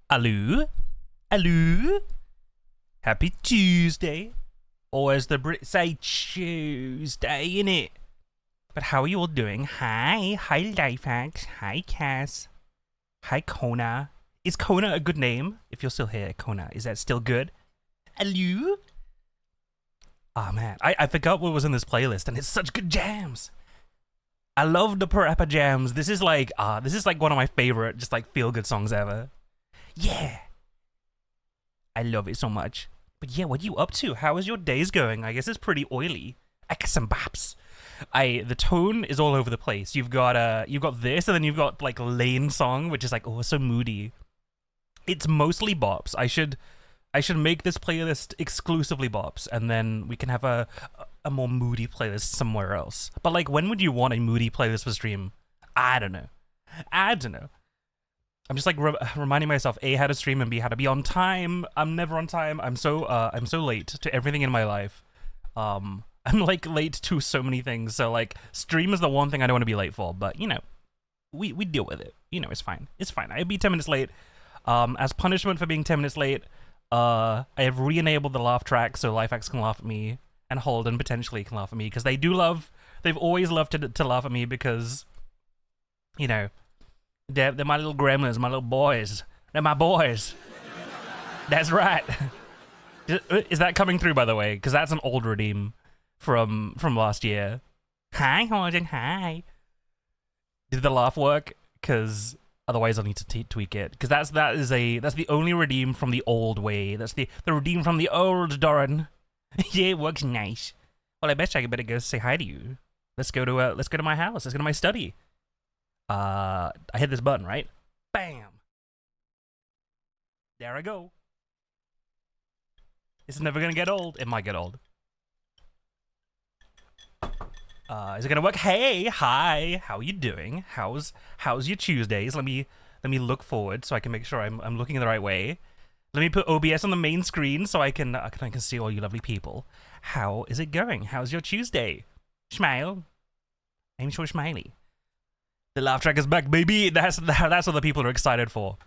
Hello? Hello? Happy Tuesday. Or as the Brits say, Tuesday, innit? But how are you all doing? Hi. Hi, Lifehacks. Hi, Cass. Hi, Kona. Is Kona a good name? If you're still here, Kona, is that still good? Hello? Oh, man. I forgot what was in this playlist, and it's such good jams. I love the Parappa jams. This is like one of my favorite, just like feel-good songs ever. Yeah. I love it so much. But yeah, what are you up to? How is your days going? I guess it's pretty oily. I got some baps. The tone is all over the place. You've got this, and then you've got like Lane song, which is like, oh, so moody. It's mostly bops. I should make this playlist exclusively bops, and then we can have a more moody playlist somewhere else. But like, when would you want a moody playlist for stream? I don't know. I'm just like reminding myself A, how to stream, and B, how to be on time. I'm never on time. I'm so late to everything in my life. I'm like late to so many things. So like, stream is the one thing I don't want to be late for. But you know, we deal with it. You know, it's fine. It's fine. I'd be 10 minutes late. As punishment for being 10 minutes late, I have re-enabled the laugh track so Lifehacks can laugh at me, and Holden potentially can laugh at me, because they've always loved to laugh at me, because, you know, they're my little gremlins, my little boys. They're my boys. That's right. Is that coming through, by the way? Because that's an old redeem from last year. Hi, Holden. Hi. Did the laugh work? Because otherwise, I'll need to tweak it. Because that's the only redeem from the old way. That's the redeem from the old Dorran. Yeah, it works nice. Well, I bet I better go say hi to you. Let's go to my house. Let's go to my study. I hit this button, right? Bam. There I go. It's never gonna get old. It might get old. Is it gonna work? Hey, hi. How are you doing? How's your Tuesdays? Let me look forward so I can make sure I'm looking the right way. Let me put OBS on the main screen so I can see all you lovely people. How is it going? How's your Tuesday? Smile. I'm so smiley. The laugh track is back, baby. That's what the people are excited for.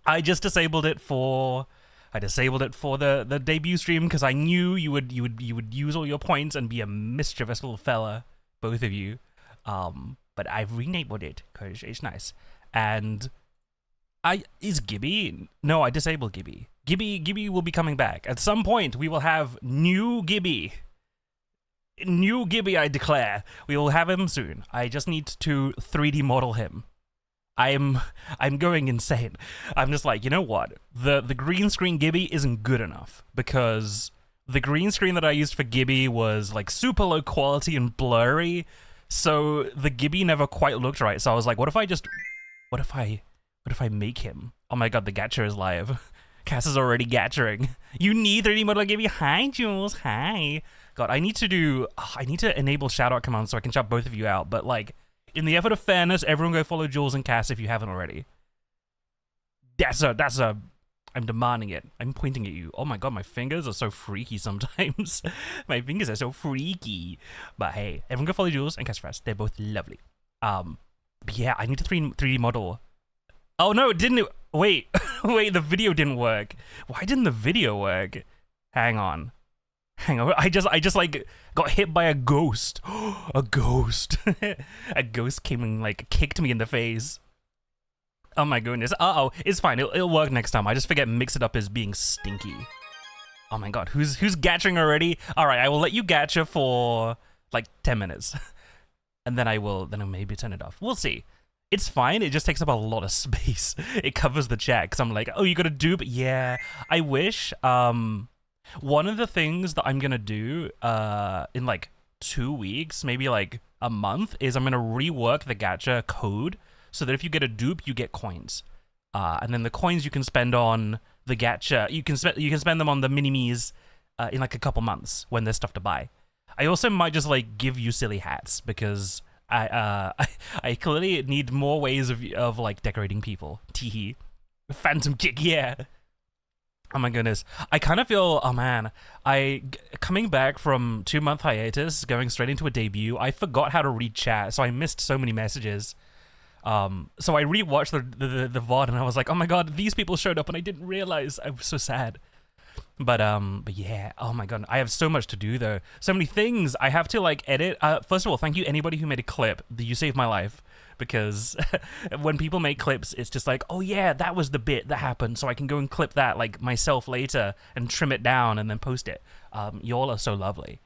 I disabled it for the debut stream because I knew you would use all your points and be a mischievous little fella, both of you. But I've re-enabled it because it's nice. And is Gibby? No, I disabled Gibby. Gibby will be coming back at some point. We will have new Gibby. New Gibby, I declare. We will have him soon. I just need to 3D model him. I'm going insane. I'm just like, you know what? The green screen Gibby isn't good enough, because the green screen that I used for Gibby was like super low quality and blurry, so the Gibby never quite looked right. So I was like, what if I make him? Oh my god, the Gatcher is live. Cass is already Gatchering. You need 3D model Gibby. Hi, Jules. Hi. God, I need to enable shoutout commands so I can shout both of you out, but like, in the effort of fairness, everyone go follow Jules and Cass if you haven't already. I'm demanding it. I'm pointing at you. Oh my god, my fingers are so freaky sometimes. My fingers are so freaky. But hey, everyone go follow Jules and Cass first. They're both lovely. But yeah, I need to 3D model. Oh no, it didn't. Wait, wait, the video didn't work. Why didn't the video work? Hang on. I just like got hit by a ghost. A ghost. A ghost came and like kicked me in the face. Oh my goodness. Uh-oh. It's fine. It'll work next time. I just forget mix it up as being stinky. Oh my god. Who's gatching already? Alright, I will let you gatcha for like 10 minutes. And then I'll maybe turn it off. We'll see. It's fine. It just takes up a lot of space. It covers the chat. Cause I'm like, oh, you got a dupe? Yeah. I wish. One of the things that I'm gonna do in like 2 weeks, maybe like a month, is I'm gonna rework the gacha code so that if you get a dupe, you get coins, and then the coins you can spend on the gacha. You can spend them on the mini-me's in like a couple months when there's stuff to buy. I also might just like give you silly hats because I clearly need more ways of like decorating people. Teehee. Phantom kick, yeah. Oh my goodness. I kind of feel, oh man, coming back from 2-month hiatus, going straight into a debut, I forgot how to read chat, so I missed so many messages. So I rewatched the VOD and I was like, oh my god, these people showed up and I didn't realize. I was so sad. But yeah, oh my god, I have so much to do though. So many things I have to like edit. First of all, thank you anybody who made a clip. You saved my life, because when people make clips, it's just like, oh yeah, that was the bit that happened, so I can go and clip that like myself later and trim it down and then post it. Y'all are so lovely,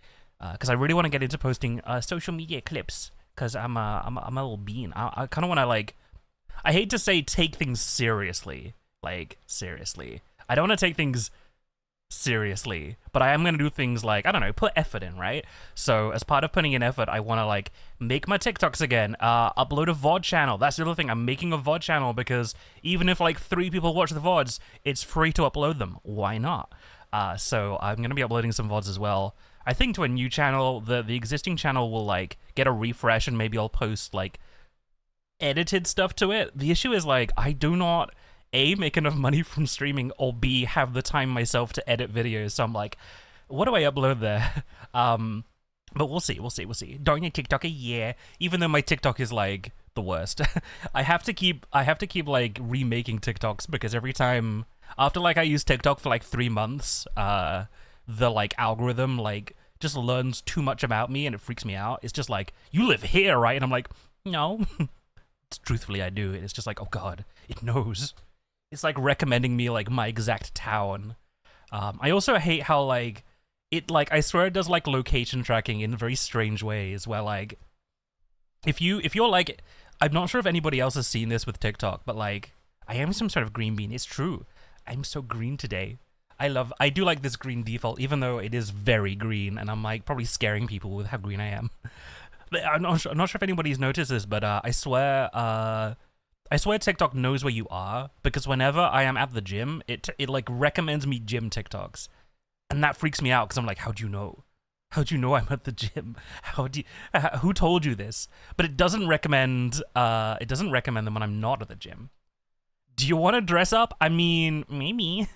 because I really want to get into posting social media clips, because I'm a little bean. I kind of want to like, I hate to say take things seriously, like seriously. I don't want to take things seriously, but I am gonna do things like, I don't know, put effort in, right? So as part of putting in effort, I want to like make my TikToks again, upload a VOD channel. That's the other thing, I'm making a VOD channel, because even if like 3 people watch the VODs, it's free to upload them. Why not? So I'm gonna be uploading some VODs as well. I think to a new channel. The existing channel will like get a refresh, and maybe I'll post like edited stuff to it. The issue is like, I do not A, make enough money from streaming, or B, have the time myself to edit videos. So I'm like, what do I upload there? But we'll see. Darn your TikToker, yeah. Even though my TikTok is like the worst, I have to keep like remaking TikToks, because every time after like I use TikTok for like 3 months, the like algorithm like just learns too much about me and it freaks me out. It's just like, you live here, right? And I'm like, no. Truthfully, I do. It's just like, oh god, it knows. It's like recommending me like my exact town. I also hate how like it like, I swear it does like location tracking in very strange ways, where like if you're like, I'm not sure if anybody else has seen this with TikTok, but like I am some sort of green bean. It's true. I'm so green today. I do like this green default, even though it is very green, and I'm like probably scaring people with how green I am. I'm not sure if anybody's noticed this, but I swear TikTok knows where you are, because whenever I am at the gym, it like recommends me gym TikToks, and that freaks me out, because I'm like, how'd you know? How'd you know I'm at the gym? Who told you this? But it doesn't recommend them when I'm not at the gym. Do you want to dress up? I mean, maybe.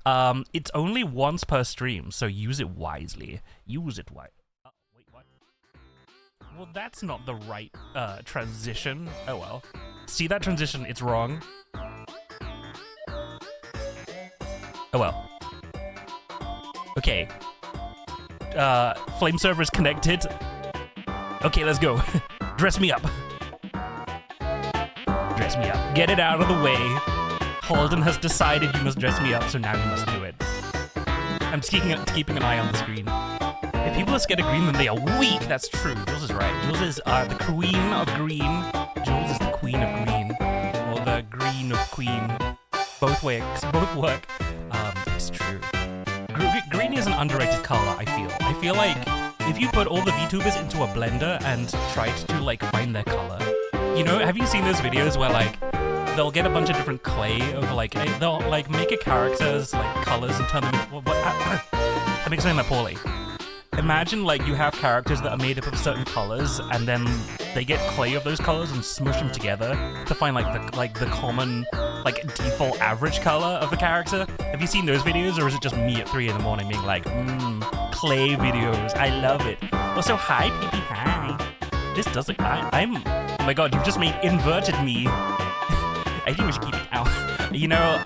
It's only once per stream, so use it wisely. Use it wisely. Wait, what? Well, that's not the right transition. Oh well. See that transition? It's wrong. Oh well. Okay. Flame server is connected. Okay, let's go. Dress me up. Dress me up. Get it out of the way. Holden has decided you must dress me up, so now you must do it. I'm just keeping an eye on the screen. If people are scared of green, then they are weak. That's true. Jules is right. Jules is the queen of green. Jules is the queen of green. Or the green of queen. Both works. Both work. It's true. Green is an underrated color, I feel. I feel like if you put all the VTubers into a blender and tried to like find their color, you know, have you seen those videos where like they'll get a bunch of different clay of like, they'll like make a character's like colors and turn them into, what? I'm explaining that poorly. Imagine like you have characters that are made up of certain colors, and then they get clay of those colors and smush them together to find like the common like default average color of the character. Have you seen those videos, or is it just me at 3 in the morning being like, clay videos, I love it. Also, hi PP, hi. This doesn't, I'm, oh my god, you've just made inverted me. I think we should keep it out. You know,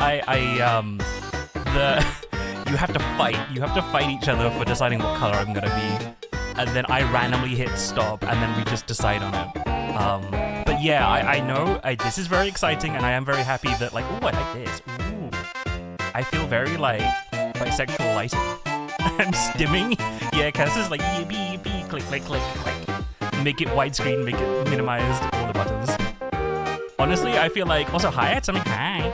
you have to fight. You have to fight each other for deciding what color I'm gonna be. And then I randomly hit stop, and then we just decide on it. But yeah, I know, this is very exciting, and I am very happy that, like, ooh, I like this. Ooh. I feel very, like, bisexual lighting. I'm stimming. Yeah, Cass is like, yippee, click, click, click, click. Make it widescreen, make it minimized, all the buttons. Honestly, I feel like, also, hi, it's something, hi.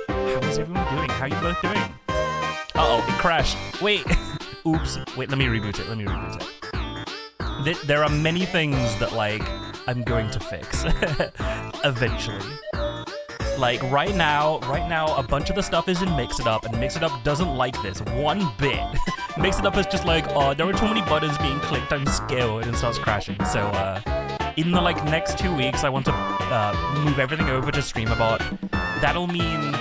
How is everyone doing? How are you both doing? Uh-oh, it crashed. Wait. Oops. Wait, let me reboot it. There are many things that, like, I'm going to fix. Eventually. Like, right now, a bunch of the stuff is in Mix It Up, and Mix It Up doesn't like this one bit. Mix It Up is just like, oh, there are too many buttons being clicked, I'm scared, and starts crashing. So, in the, like, next 2 weeks, I want to move everything over to Streamabot. That'll mean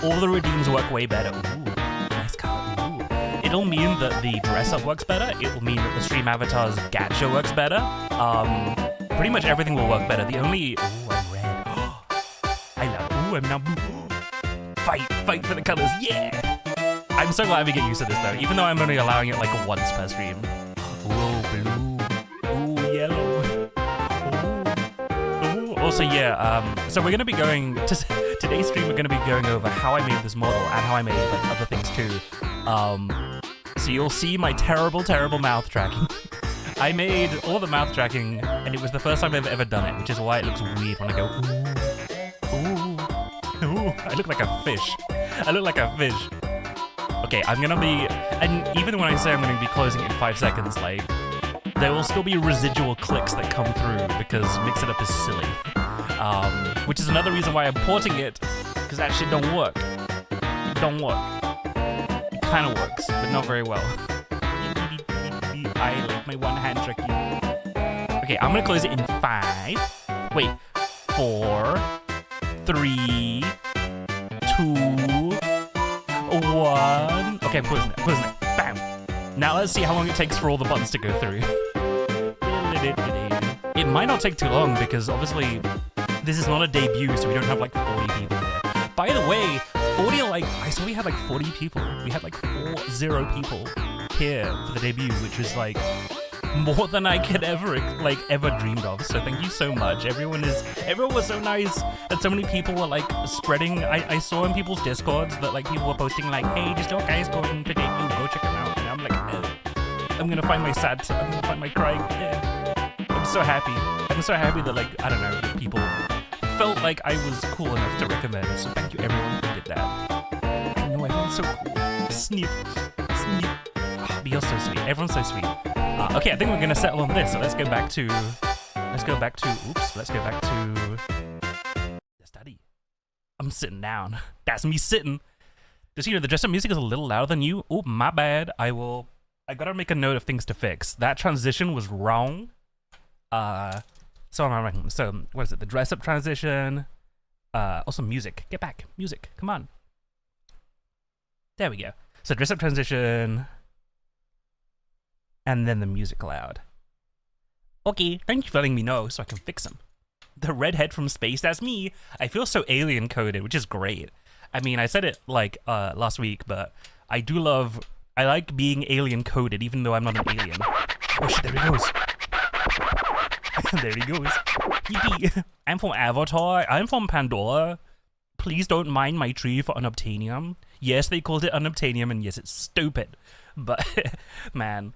all the redeems work way better. Ooh, nice color. Ooh. It'll mean that the dress-up works better. It will mean that the stream avatar's gacha works better. Pretty much everything will work better. The only... Ooh, I'm red. I'm now blue. Fight for the colors, yeah! I'm so glad we get used to this though, even though I'm only allowing it like once per stream. Ooh, blue. Ooh, yellow. Ooh. Also, yeah, so we're gonna be going to today's stream. We're gonna be going over how I made this model and how I made like other things too. So you'll see my terrible mouth tracking. I made all the mouth tracking, and it was the first time I've ever done it, which is why it looks weird when I go ooh. I look like a fish. Okay, I'm gonna be, and even when I say I'm gonna be closing it in 5 seconds, like, there will still be residual clicks that come through because Mix It Up is silly. Which is another reason why I'm porting it, because that shit don't work. It don't work. It kinda works, but not very well. I like my one-hand tricky. Okay, I'm gonna close it in 5. Wait, 4, 3, 2, 1. Okay, I'm closing it. Bam. Now let's see how long it takes for all the buttons to go through. It might not take too long because obviously this is not a debut, so we don't have like 40 people here. By the way, 40, like, I saw we had like 40 people. We had like 40 people here for the debut, which was like more than I could ever dreamed of. So thank you so much. Everyone was so nice, and so many people were like spreading. I saw in people's discords that like people were posting like, hey, just know guys going to debut, go check them out. And I'm like, I'm gonna find my I'm gonna find my crying. I'm so happy that like, I don't know, people felt like I was cool enough to recommend. So thank you everyone who did that. I know everyone's so cool. Sniff. Oh, but you're so sweet. Everyone's so sweet. Okay, I think we're gonna settle on this. So let's go back to the study. I'm sitting down. That's me sitting. Just, you know, the dress-up music is a little louder than you. Oh, my bad. I gotta make a note of things to fix. That transition was wrong. So what is it? The dress-up transition. Also music. Get back. Music. Come on. There we go. So dress-up transition. And then the music loud. Okay, thank you for letting me know so I can fix them. The redhead from space, that's me. I feel so alien coded, which is great. I mean, I said it like last week, but I like being alien coded, even though I'm not an alien. Oh shit, there he goes. There he goes. Yippee. I'm from Avatar. I'm from Pandora. Please don't mind my tree for unobtainium. Yes, they called it unobtainium, and yes, it's stupid. But, man.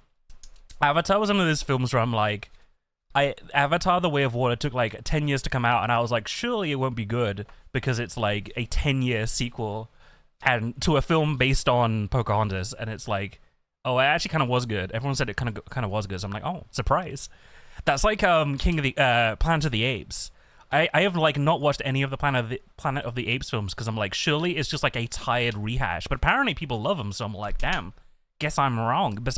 Avatar was one of those films where I'm like, Avatar The Way of Water took like 10 years to come out, and I was like, surely it won't be good because it's like a 10-year sequel and to a film based on Pocahontas, and it's like, oh, it actually kind of was good. Everyone said it kind of was good, so I'm like, oh, surprise. That's like Planet of the Apes. I have like not watched any of the Planet of the Apes films because I'm like, surely it's just like a tired rehash, but apparently people love them, so I'm like, damn. Guess I'm wrong. Guess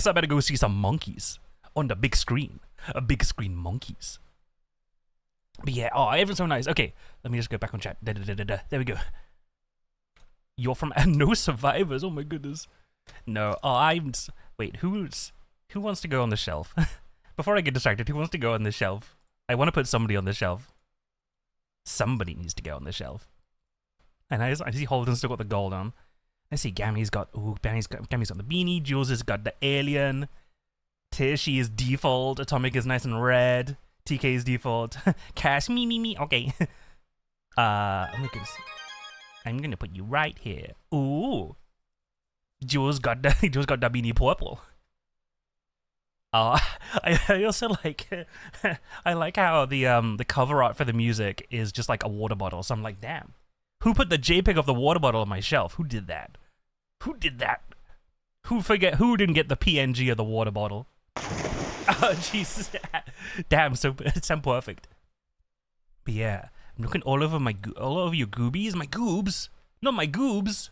I better go see some monkeys on the big screen. Big screen monkeys. But yeah, oh, everyone's so nice. Okay, let me just go back on chat. There we go. You're from No Survivors. Oh my goodness. No. Oh, wait. Who wants to go on the shelf? Before I get distracted, who wants to go on the shelf? I want to put somebody on the shelf. Somebody needs to go on the shelf. And I see Holden's still got the gold on. I see Gammy's got the beanie, Jules has got the alien, Tishy is default, Atomic is nice and red, TK is default, Cash, me, okay. Oh my goodness. I'm gonna put you right here. Ooh. Jules got the beanie purple. I also like, I like how the cover art for the music is just like a water bottle, so I'm like, damn. Who put the JPEG of the water bottle on my shelf? Who did that? Who did that? Who didn't get the PNG of the water bottle? Oh, Jesus. Damn, so perfect. But yeah, I'm looking all over your goobies. My goobs. Not my goobs.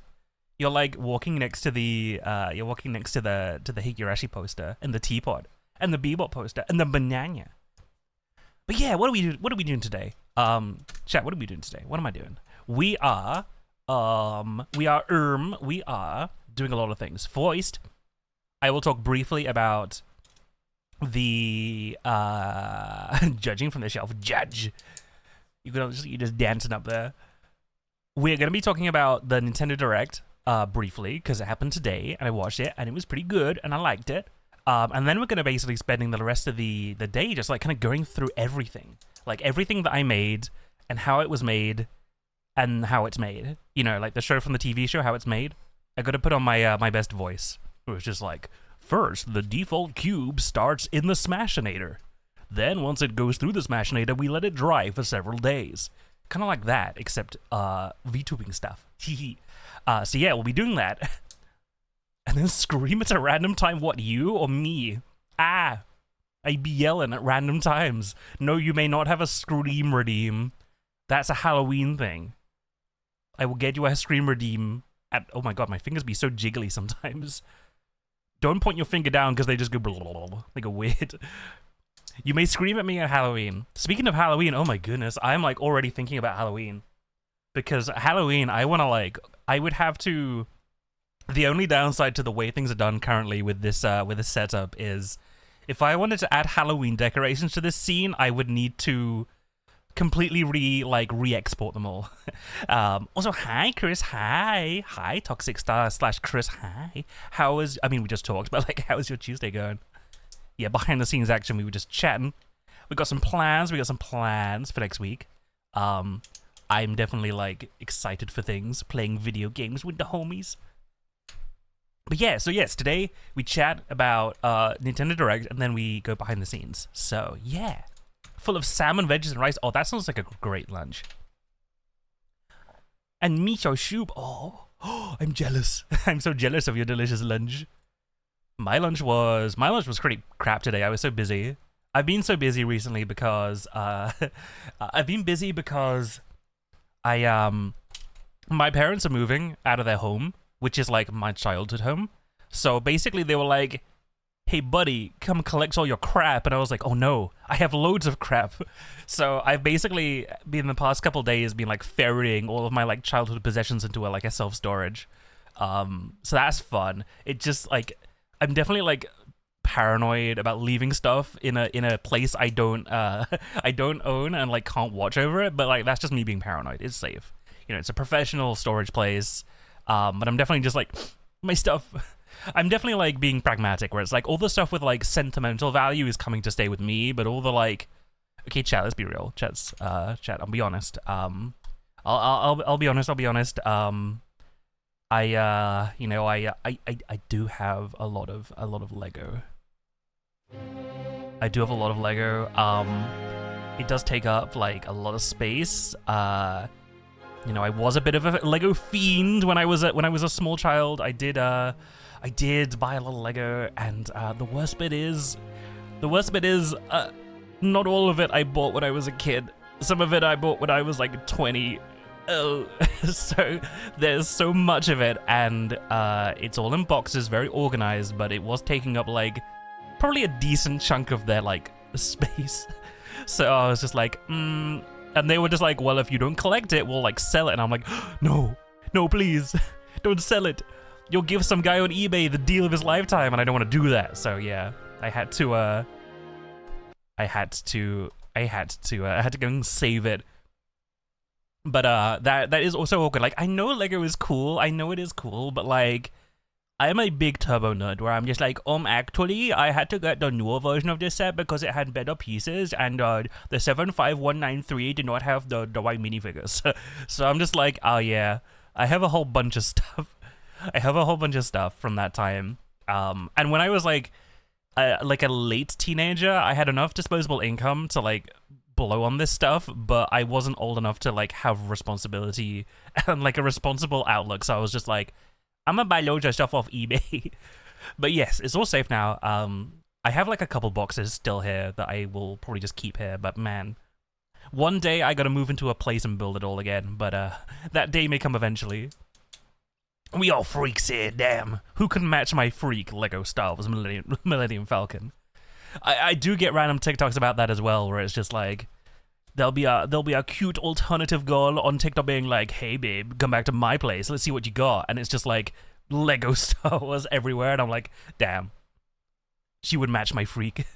You're like walking next to the Higurashi poster and the teapot and the Bebop poster and the banana. But yeah, what are we doing today? Chat, what are we doing today? What am I doing? We are doing a lot of things. First, I will talk briefly about the judging from the shelf. Judge. You're just dancing up there. we're going to be talking about the Nintendo Direct briefly, because it happened today, and I watched it, and it was pretty good, and I liked it. And then we're going to basically spending the rest of the day just like kind of going through everything. Like everything that I made, and how it was made, and how it's made. You know, like the show from the TV show, how it's made. I got to put on my my best voice. It was just like, first, the default cube starts in the Smashinator. Then, once it goes through the Smashinator, we let it dry for several days. Kind of like that, except VTubing stuff. So yeah, we'll be doing that. And then scream at a random time, what, you or me? I be yelling at random times. No, you may not have a scream redeem. That's a Halloween thing. I will get you a scream redeem at, oh my god, my fingers be so jiggly sometimes. Don't point your finger down because they just go blah, blah, blah. They go weird. You may scream at me at Halloween. Speaking of Halloween, oh my goodness, I'm like already thinking about Halloween. Because Halloween, I want to like, I would have to, the only downside to the way things are done currently with this setup is, if I wanted to add Halloween decorations to this scene, I would need to completely re-export them all. Also, hi Chris, hi Toxic Star / Chris, hi. I mean, we just talked, but like, how is your Tuesday going? Yeah, behind the scenes action, we were just chatting. We got some plans for next week. I'm definitely like excited for things, playing video games with the homies. But yeah, so yes, today we chat about Nintendo Direct, and then we go behind the scenes. So yeah, full of salmon, veggies, and rice. Oh, that sounds like a great lunch. And miso soup. Oh, I'm jealous. I'm so jealous of your delicious lunch. My lunch was pretty crap today. I was so busy. I've been so busy recently because my parents are moving out of their home, which is like my childhood home. So basically they were like, hey buddy, come collect all your crap. And I was like, oh no, I have loads of crap. So I've basically been the past couple days been like ferrying all of my like childhood possessions into a self-storage. So that's fun. It just like, I'm definitely like paranoid about leaving stuff in a place I don't own and like can't watch over it, but like that's just me being paranoid. It's safe. You know, it's a professional storage place. But I'm definitely just like, my stuff, I'm definitely like being pragmatic, where it's like all the stuff with like sentimental value is coming to stay with me, but all the like, okay, chat, let's be real. Chat, I'll be honest. I'll be honest. I do have a lot of Lego. I do have a lot of Lego. It does take up like a lot of space. You know, I was a bit of a Lego fiend when I was a small child. I did buy a lot of Lego, and the worst bit is not all of it I bought when I was a kid. Some of it I bought when I was like 20. Oh, so there's so much of it, and it's all in boxes, very organized, but it was taking up like probably a decent chunk of their like space. So I was just like, and they were just like, well, if you don't collect it, we'll like sell it. And I'm like, no, please, don't sell it. You'll give some guy on eBay the deal of his lifetime, and I don't want to do that. So yeah, I had to go and save it. But that is also awkward. Like, I know Lego is cool. I know it is cool, but like, I'm a big turbo nerd where I'm just like, actually, I had to get the newer version of this set because it had better pieces, and the 75193 did not have the white minifigures. So I'm just like, oh yeah, I have a whole bunch of stuff. From that time. And when I was like a late teenager, I had enough disposable income to like blow on this stuff, but I wasn't old enough to like have responsibility and like a responsible outlook. So I was just like, I'm gonna buy loads of stuff off eBay. But yes, it's all safe now. I have like a couple boxes still here that I will probably just keep here, but man, one day I gotta move into a place and build it all again, but that day may come eventually. We all freaks here, damn. Who can match my freak Lego Star Wars Millennium Falcon? I do get random TikToks about that as well, where it's just like, there'll be a cute alternative girl on TikTok being like, hey babe, come back to my place, let's see what you got. And it's just like Lego Star Wars everywhere, and I'm like, damn, she would match my freak.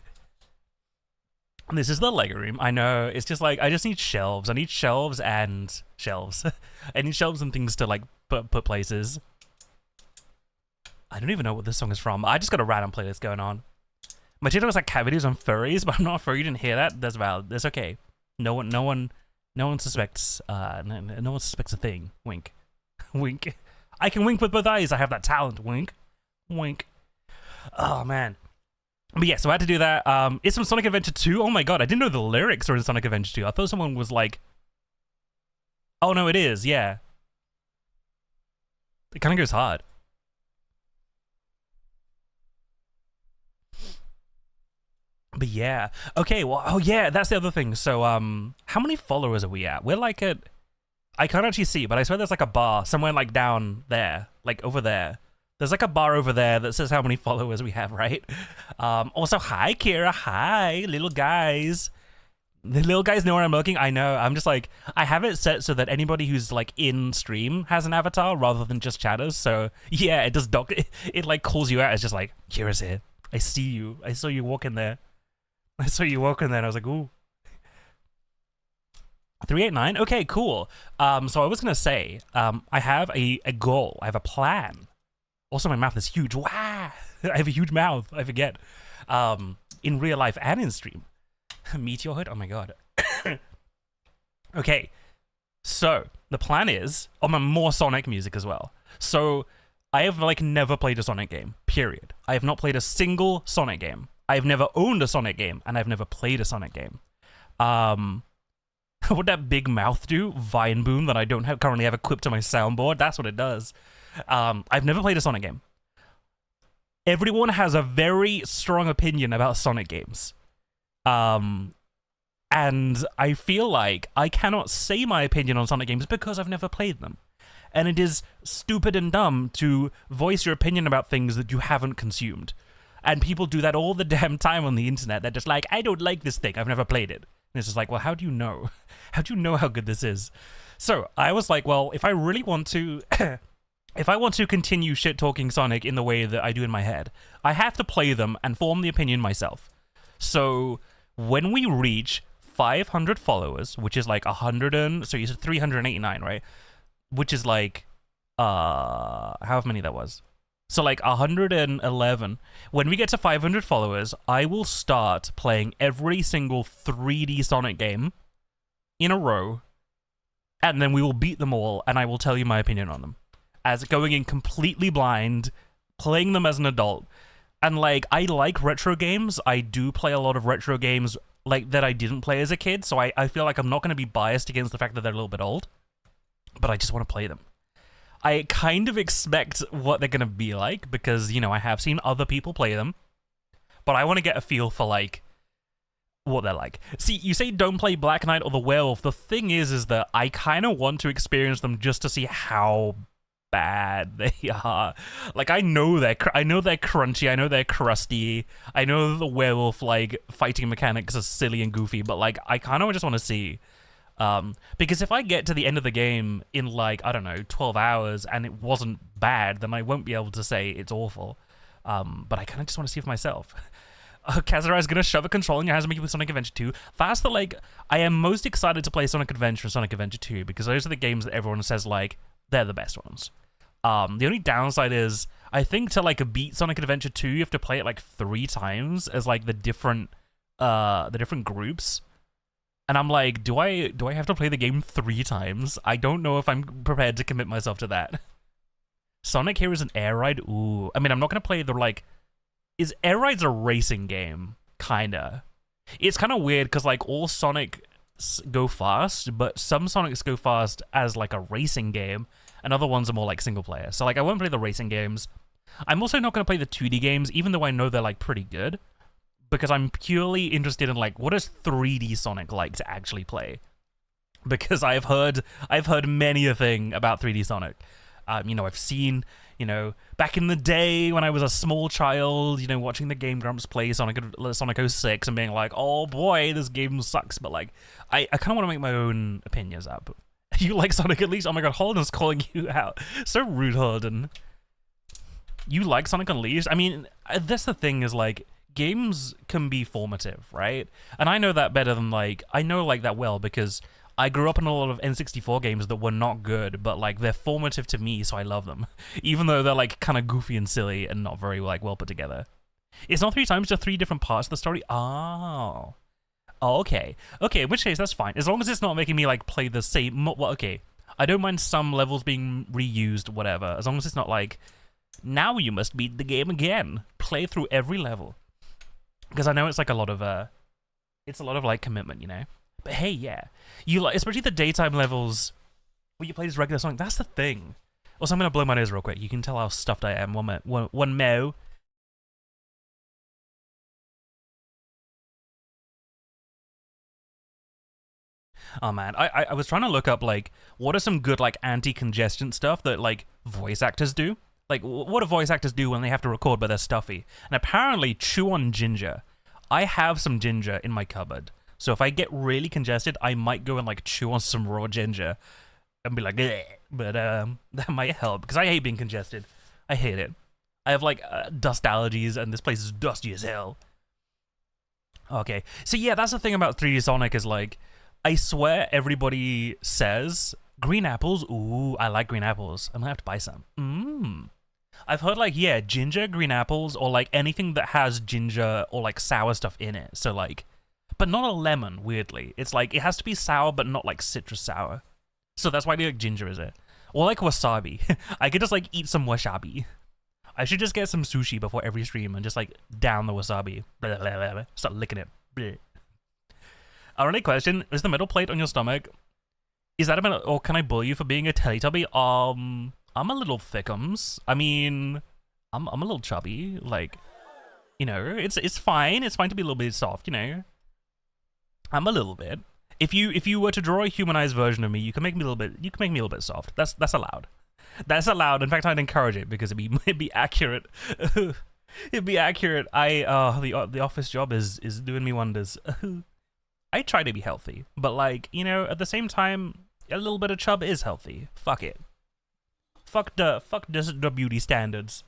This is the Lego room. I know. It's just like I just need shelves. I need shelves and shelves. I need shelves and things to like put places. I don't even know what this song is from. I just got a random playlist going on. My channel was like cavities on furries, but I'm not sure you didn't hear that. That's valid. That's okay. No one suspects. No one suspects a thing. Wink, wink. I can wink with both eyes. I have that talent. Wink, wink. Oh man. But yeah, so I had to do that. It's from Sonic Adventure 2. Oh my god, I didn't know the lyrics were in Sonic Adventure 2. I thought someone was like, oh no, it is. Yeah. It kind of goes hard. But yeah. Okay, well, oh yeah, that's the other thing. So, how many followers are we at? We're like at, I can't actually see, but I swear there's like a bar somewhere like down there, like over there. There's like a bar over there that says how many followers we have, right? Also, hi, Kira. Hi, little guys. The little guys know where I'm looking. I know. I'm just like, I have it set so that anybody who's like in stream has an avatar rather than just chatters. So yeah, it does it like calls you out. It's just like, Kira's here. I see you. I saw you walk in there. I saw you walk in there and I was like, ooh. 389? Okay, cool. So I was gonna say, I have a goal. I have a plan. Also, my mouth is huge. Wow! I have a huge mouth. I forget. In real life and in stream. Meteorhood? Oh my god. Okay. So, the plan is, more Sonic music as well. So, I have like never played a Sonic game. Period. I have not played a single Sonic game. I have never owned a Sonic game, and I've never played a Sonic game. What that big mouth do? Vine boom that I don't currently have equipped to my soundboard. That's what it does. I've never played a Sonic game. Everyone has a very strong opinion about Sonic games. And I feel like I cannot say my opinion on Sonic games because I've never played them. And it is stupid and dumb to voice your opinion about things that you haven't consumed. And people do that all the damn time on the internet. They're just like, I don't like this thing. I've never played it. And it's just like, well, how do you know? How do you know how good this is? So I was like, well, if I really want to... if I want to continue shit-talking Sonic in the way that I do in my head, I have to play them and form the opinion myself. So when we reach 500 followers, which is like 100 and... So you said 389, right? Which is like... however many that was. So like 111. When we get to 500 followers, I will start playing every single 3D Sonic game in a row, and then we will beat them all, and I will tell you my opinion on them. As going in completely blind, playing them as an adult. And like, I like retro games. I do play a lot of retro games like that I didn't play as a kid, so I feel like I'm not going to be biased against the fact that they're a little bit old, but I just want to play them. I kind of expect what they're going to be like because, you know, I have seen other people play them, but I want to get a feel for like what they're like. See, you say don't play Black Knight or the Werewolf. The thing is that I kind of want to experience them just to see how bad they are. Like, I know they're crunchy, I know they're crusty, I know the werewolf like fighting mechanics are silly and goofy, but like I kind of just want to see, because if I get to the end of the game in like, I don't know, 12 hours and it wasn't bad, then I won't be able to say it's awful. But I kind of just want to see for myself. Kazura is going to shove a control in your hands and make you play Sonic Adventure 2. That's the, like, I am most excited to play Sonic Adventure and Sonic Adventure 2 because those are the games that everyone says, like, they're the best ones. The only downside is, I think to, like, beat Sonic Adventure 2, you have to play it, like, 3 times as, like, the different groups. And I'm like, do I have to play the game 3 times? I don't know if I'm prepared to commit myself to that. Sonic here is an air ride? Ooh. I mean, I'm not going to play the, like... Is Air Ride's a racing game? Kinda. It's kind of weird because, like, all Sonic go fast, but some Sonics go fast as, like, a racing game, and other ones are more, like, single player. So, like, I won't play the racing games. I'm also not going to play the 2D games, even though I know they're, like, pretty good, because I'm purely interested in, like, what is 3D Sonic like to actually play? Because I've heard many a thing about 3D Sonic. You know, I've seen, you know, back in the day when I was a small child, you know, watching the Game Grumps play Sonic 06 and being like, oh boy, this game sucks. But, like, I kind of want to make my own opinions up. You like Sonic Unleashed? Oh my god, Holden's calling you out. So rude, Holden. You like Sonic Unleashed? I mean, that's the thing is, like, games can be formative, right? And I know that better than I know that well because I grew up in a lot of N64 games that were not good, but they're formative to me, so I love them, even though they're kind of goofy and silly and not very well put together. It's not 3 times, just 3 different parts of the story. Oh, okay, in which case that's fine, as long as it's not making me play the same. Well, okay, I don't mind some levels being reused, whatever, as long as it's not now you must beat the game again, play through every level, because I know it's a lot of commitment, you know. But hey, yeah, you especially the daytime levels where you play this regular song. That's the thing. Also, I'm gonna blow my nose real quick. You can tell how stuffed I am. One mo. Oh man, I was trying to look up what are some good anti-congestion stuff that voice actors do. What do voice actors do when they have to record but they're stuffy? And apparently chew on ginger. I have some ginger in my cupboard. So if I get really congested, I might go and chew on some raw ginger and be like, "Ugh." But that might help because I hate being congested. I hate it. I have dust allergies and this place is dusty as hell. Okay, so yeah, that's the thing about 3D Sonic is I swear everybody says green apples. Ooh, I like green apples. I'm gonna have to buy some. I've heard yeah, ginger, green apples, or anything that has ginger or sour stuff in it. So but not a lemon, weirdly. It's it has to be sour, but not citrus sour. So that's why I like ginger, is it? Or wasabi. I could just eat some wasabi. I should just get some sushi before every stream and just down the wasabi. Blah, blah, blah, blah. Start licking it. Blah. Our only question, is the middle plate on your stomach, is that about, or can I bully you for being a Teletubby? I'm a little thickums. I mean, I'm a little chubby. You know, it's fine. It's fine to be a little bit soft, you know. I'm a little bit. If you were to draw a humanized version of me, you can make me a little bit. You can make me a little bit soft. That's allowed. That's allowed. In fact, I'd encourage it because it'd be accurate. It'd be accurate. The office job is doing me wonders. I try to be healthy, but you know, at the same time, a little bit of chub is healthy. Fuck it. Fuck the beauty standards.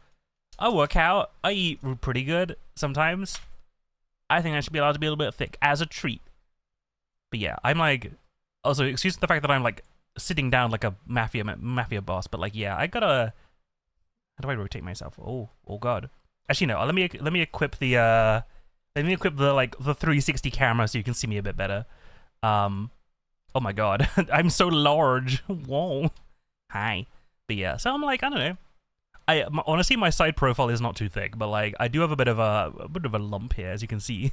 I work out. I eat pretty good sometimes. I think I should be allowed to be a little bit thick as a treat. But yeah, I'm also excuse the fact that I'm sitting down like a mafia boss. But yeah, I gotta. How do I rotate myself? Oh god. Actually no. Let me equip the the 360 camera so you can see me a bit better. Oh my god, I'm so large. Whoa. Hi. But yeah, so I'm I don't know. Honestly, my side profile is not too thick, but I do have a bit of a lump here, as you can see.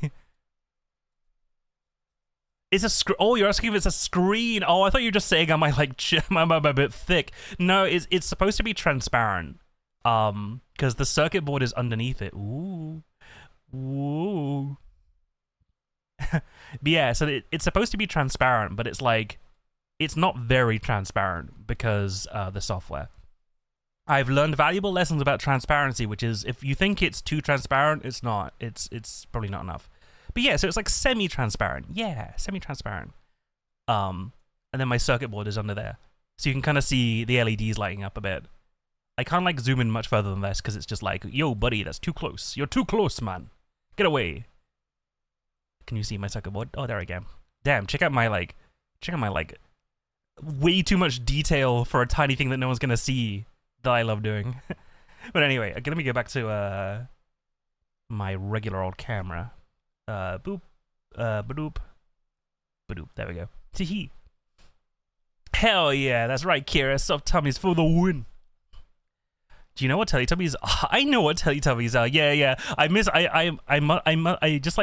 It's a oh, you're asking if it's a screen. Oh, I thought you were just saying am I I'm a bit thick. No, it's supposed to be transparent. Because the circuit board is underneath it. Ooh. Ooh. But yeah, so it's supposed to be transparent, but it's not very transparent because the software. I've learned valuable lessons about transparency, which is if you think it's too transparent, it's not. It's probably not enough. But yeah, so it's semi-transparent. Yeah, semi-transparent. And then my circuit board is under there. So you can kind of see the LEDs lighting up a bit. I can't zoom in much further than this because it's just yo, buddy, that's too close. You're too close, man. Get away. Can you see my circuit board? Oh, there I go. Damn, check out my way too much detail for a tiny thing that no one's gonna see that I love doing. But anyway, let me go back to my regular old camera. Boop, badoop, badoop. There we go. Tee. Hell yeah, that's right, Kira. Soft tummies for the win. Do you know what Teletubbies are? I know what Teletubbies are. Yeah. I just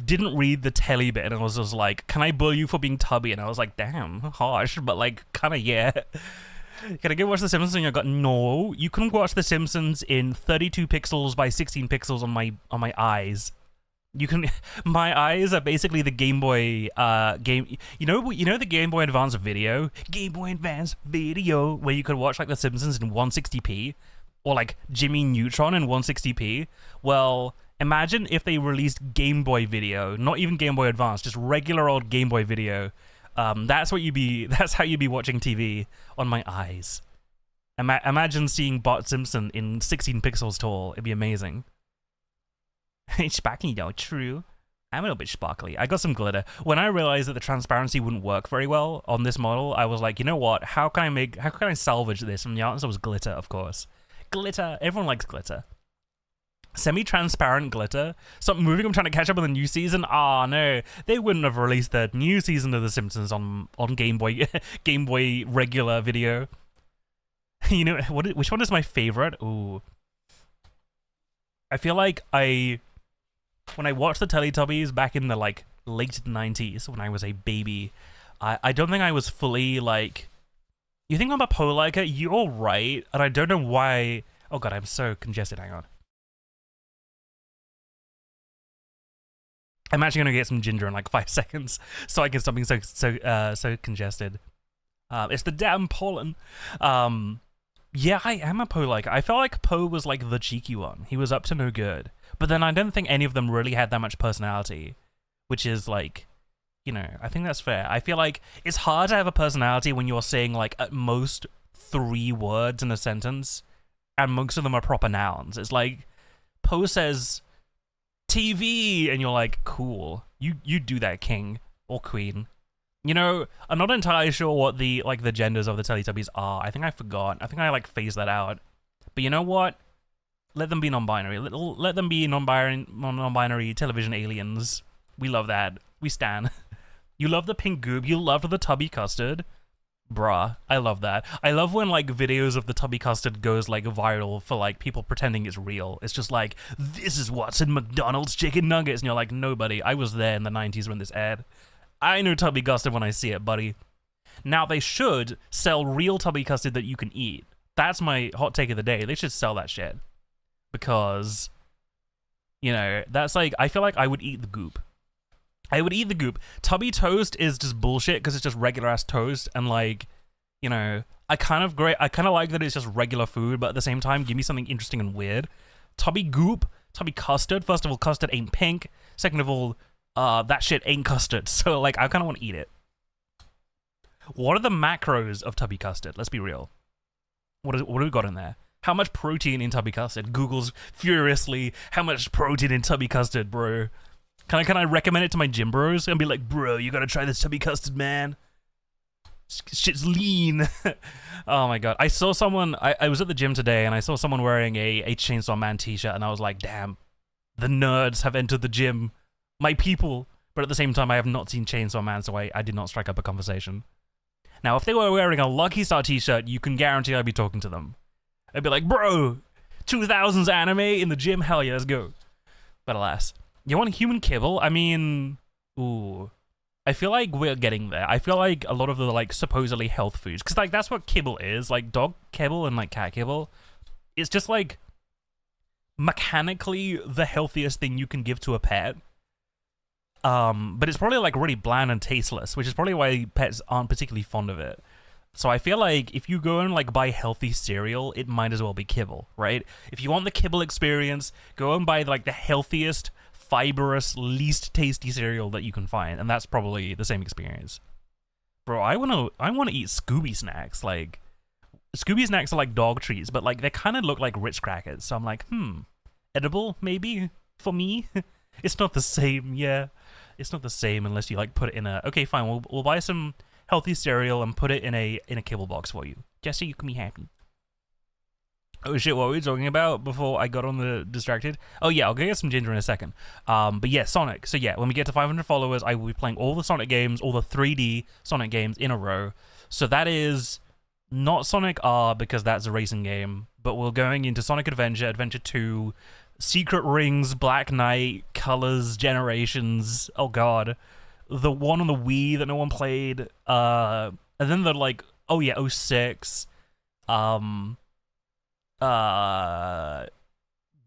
didn't read the telly bit and I was just can I bully you for being tubby? And I was damn, harsh, but kind of yeah. Can I go watch The Simpsons? And I got no. You can watch The Simpsons in 32 pixels by 16 pixels on my eyes. You can. My eyes are basically the Game Boy game. You know the Game Boy Advance video, where you could watch The Simpsons in 160p, or Jimmy Neutron in 160p. Well, imagine if they released Game Boy video, not even Game Boy Advance, just regular old Game Boy video. That's how you'd be watching TV on my eyes. Imagine seeing Bart Simpson in 16 pixels tall. It'd be amazing. It's sparkly though, true. I'm a little bit sparkly. I got some glitter. When I realized that the transparency wouldn't work very well on this model, I was like, you know what? How can I salvage this? And the answer was glitter, of course. Glitter. Everyone likes glitter. Semi-transparent glitter. Stop moving. I'm trying to catch up on the new season. Ah, no. They wouldn't have released the new season of The Simpsons on Game Boy Game Boy regular video. You know, which one is my favorite? Ooh. I feel like when I watched the Teletubbies back in the like late 90s when I was a baby, I don't think I was fully like, you think I'm a Poe liker? You're right, and I don't know why. Oh god, I'm so congested, hang on. I'm actually gonna get some ginger in like 5 seconds so I can stop being so congested. It's the damn pollen. Yeah, I am a Poe liker. I felt like Poe was like the cheeky one. He was up to no good. But then I don't think any of them really had that much personality, which is like, you know, I think that's fair. I feel like it's hard to have a personality when you're saying like at most 3 words in a sentence, and most of them are proper nouns. It's like Poe says TV, and you're like, cool. You do that, king or queen. You know, I'm not entirely sure what the genders of the Teletubbies are. I think I forgot. I think I like phased that out. But you know what? Let them be non-binary. Let them be non-binary television aliens. We love that. We stan. You love the pink goob. You loved the tubby custard. Bruh, I love that. I love when like videos of the tubby custard goes like viral for like people pretending it's real. It's just like, this is what's in McDonald's chicken nuggets. And you're like, nobody. I was there in the 90s when this aired. I know tubby custard when I see it, buddy. Now they should sell real tubby custard that you can eat. That's my hot take of the day. They should sell that shit. Because, you know, that's like, I feel like I would eat the goop. I would eat the goop. Tubby toast is just bullshit because it's just regular ass toast, and like, you know, I kind of like that it's just regular food, but at the same time, give me something interesting and weird. Tubby goop, tubby custard. First of all, custard ain't pink. Second of all, that shit ain't custard. So like, I kind of want to eat it. What are the macros of tubby custard? Let's be real. What do we got in there? How much protein in tubby custard? Google's furiously, how much protein in tubby custard, bro? Can I recommend it to my gym bros and be like, bro, you gotta try this tubby custard, man. Shit's lean. Oh my god. I saw someone, I was at the gym today and I saw someone wearing a Chainsaw Man t-shirt, and I was like, damn, the nerds have entered the gym. My people. But at the same time, I have not seen Chainsaw Man, so I did not strike up a conversation. Now, if they were wearing a Lucky Star t-shirt, you can guarantee I'd be talking to them. I'd be like, bro, 2000s anime in the gym? Hell yeah, let's go. But alas. You want human kibble? I mean, ooh. I feel like we're getting there. I feel like a lot of the, like, supposedly health foods, because, like, that's what kibble is. Like, dog kibble and, like, cat kibble. It's just, like, mechanically the healthiest thing you can give to a pet. But it's probably, like, really bland and tasteless, which is probably why pets aren't particularly fond of it. So I feel like if you go and like buy healthy cereal, it might as well be kibble, right? If you want the kibble experience, go and buy like the healthiest, fibrous, least tasty cereal that you can find, and that's probably the same experience. Bro, I wanna eat Scooby snacks. Like, Scooby snacks are like dog treats, but like they kind of look like Ritz crackers. So I'm like, edible maybe for me. It's not the same, yeah. It's not the same unless you like put it in a. Okay, fine. We'll buy some healthy cereal and put it in a kibble box for you, just so you can be happy. Oh shit, what were we talking about before I got on the distracted? Oh yeah, I'll go get some ginger in a second. But yeah, Sonic. So yeah, when we get to 500 followers, I will be playing all the Sonic games, all the 3D Sonic games in a row. So that is not Sonic R, because that's a racing game, but we're going into Sonic Adventure, Adventure 2, Secret Rings, Black Knight, Colors, Generations, oh god. The one on the Wii that no one played, and then the like, oh yeah, 06, the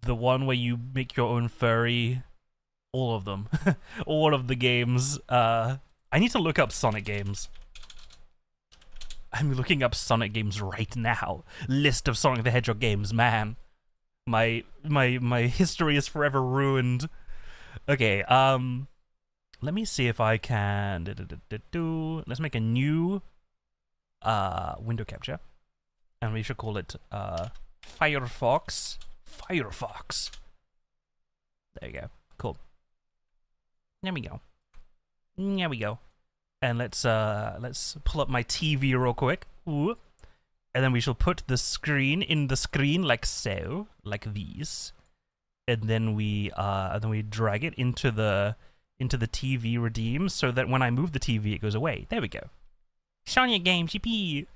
one where you make your own furry, all of them, all of the games. I need to look up Sonic games. I'm looking up Sonic games right now. List of Sonic the Hedgehog games, man. My history is forever ruined. Okay, let me see if I can. Let's make a new window capture, and we should call it Firefox. Firefox. There you go. Cool. There we go. There we go. And let's pull up my TV real quick. Ooh. And then we shall put the screen in the screen like so, like these. And then we drag it into the TV redeem so that when I move the TV, it goes away. There we go. Sonic games, yippee!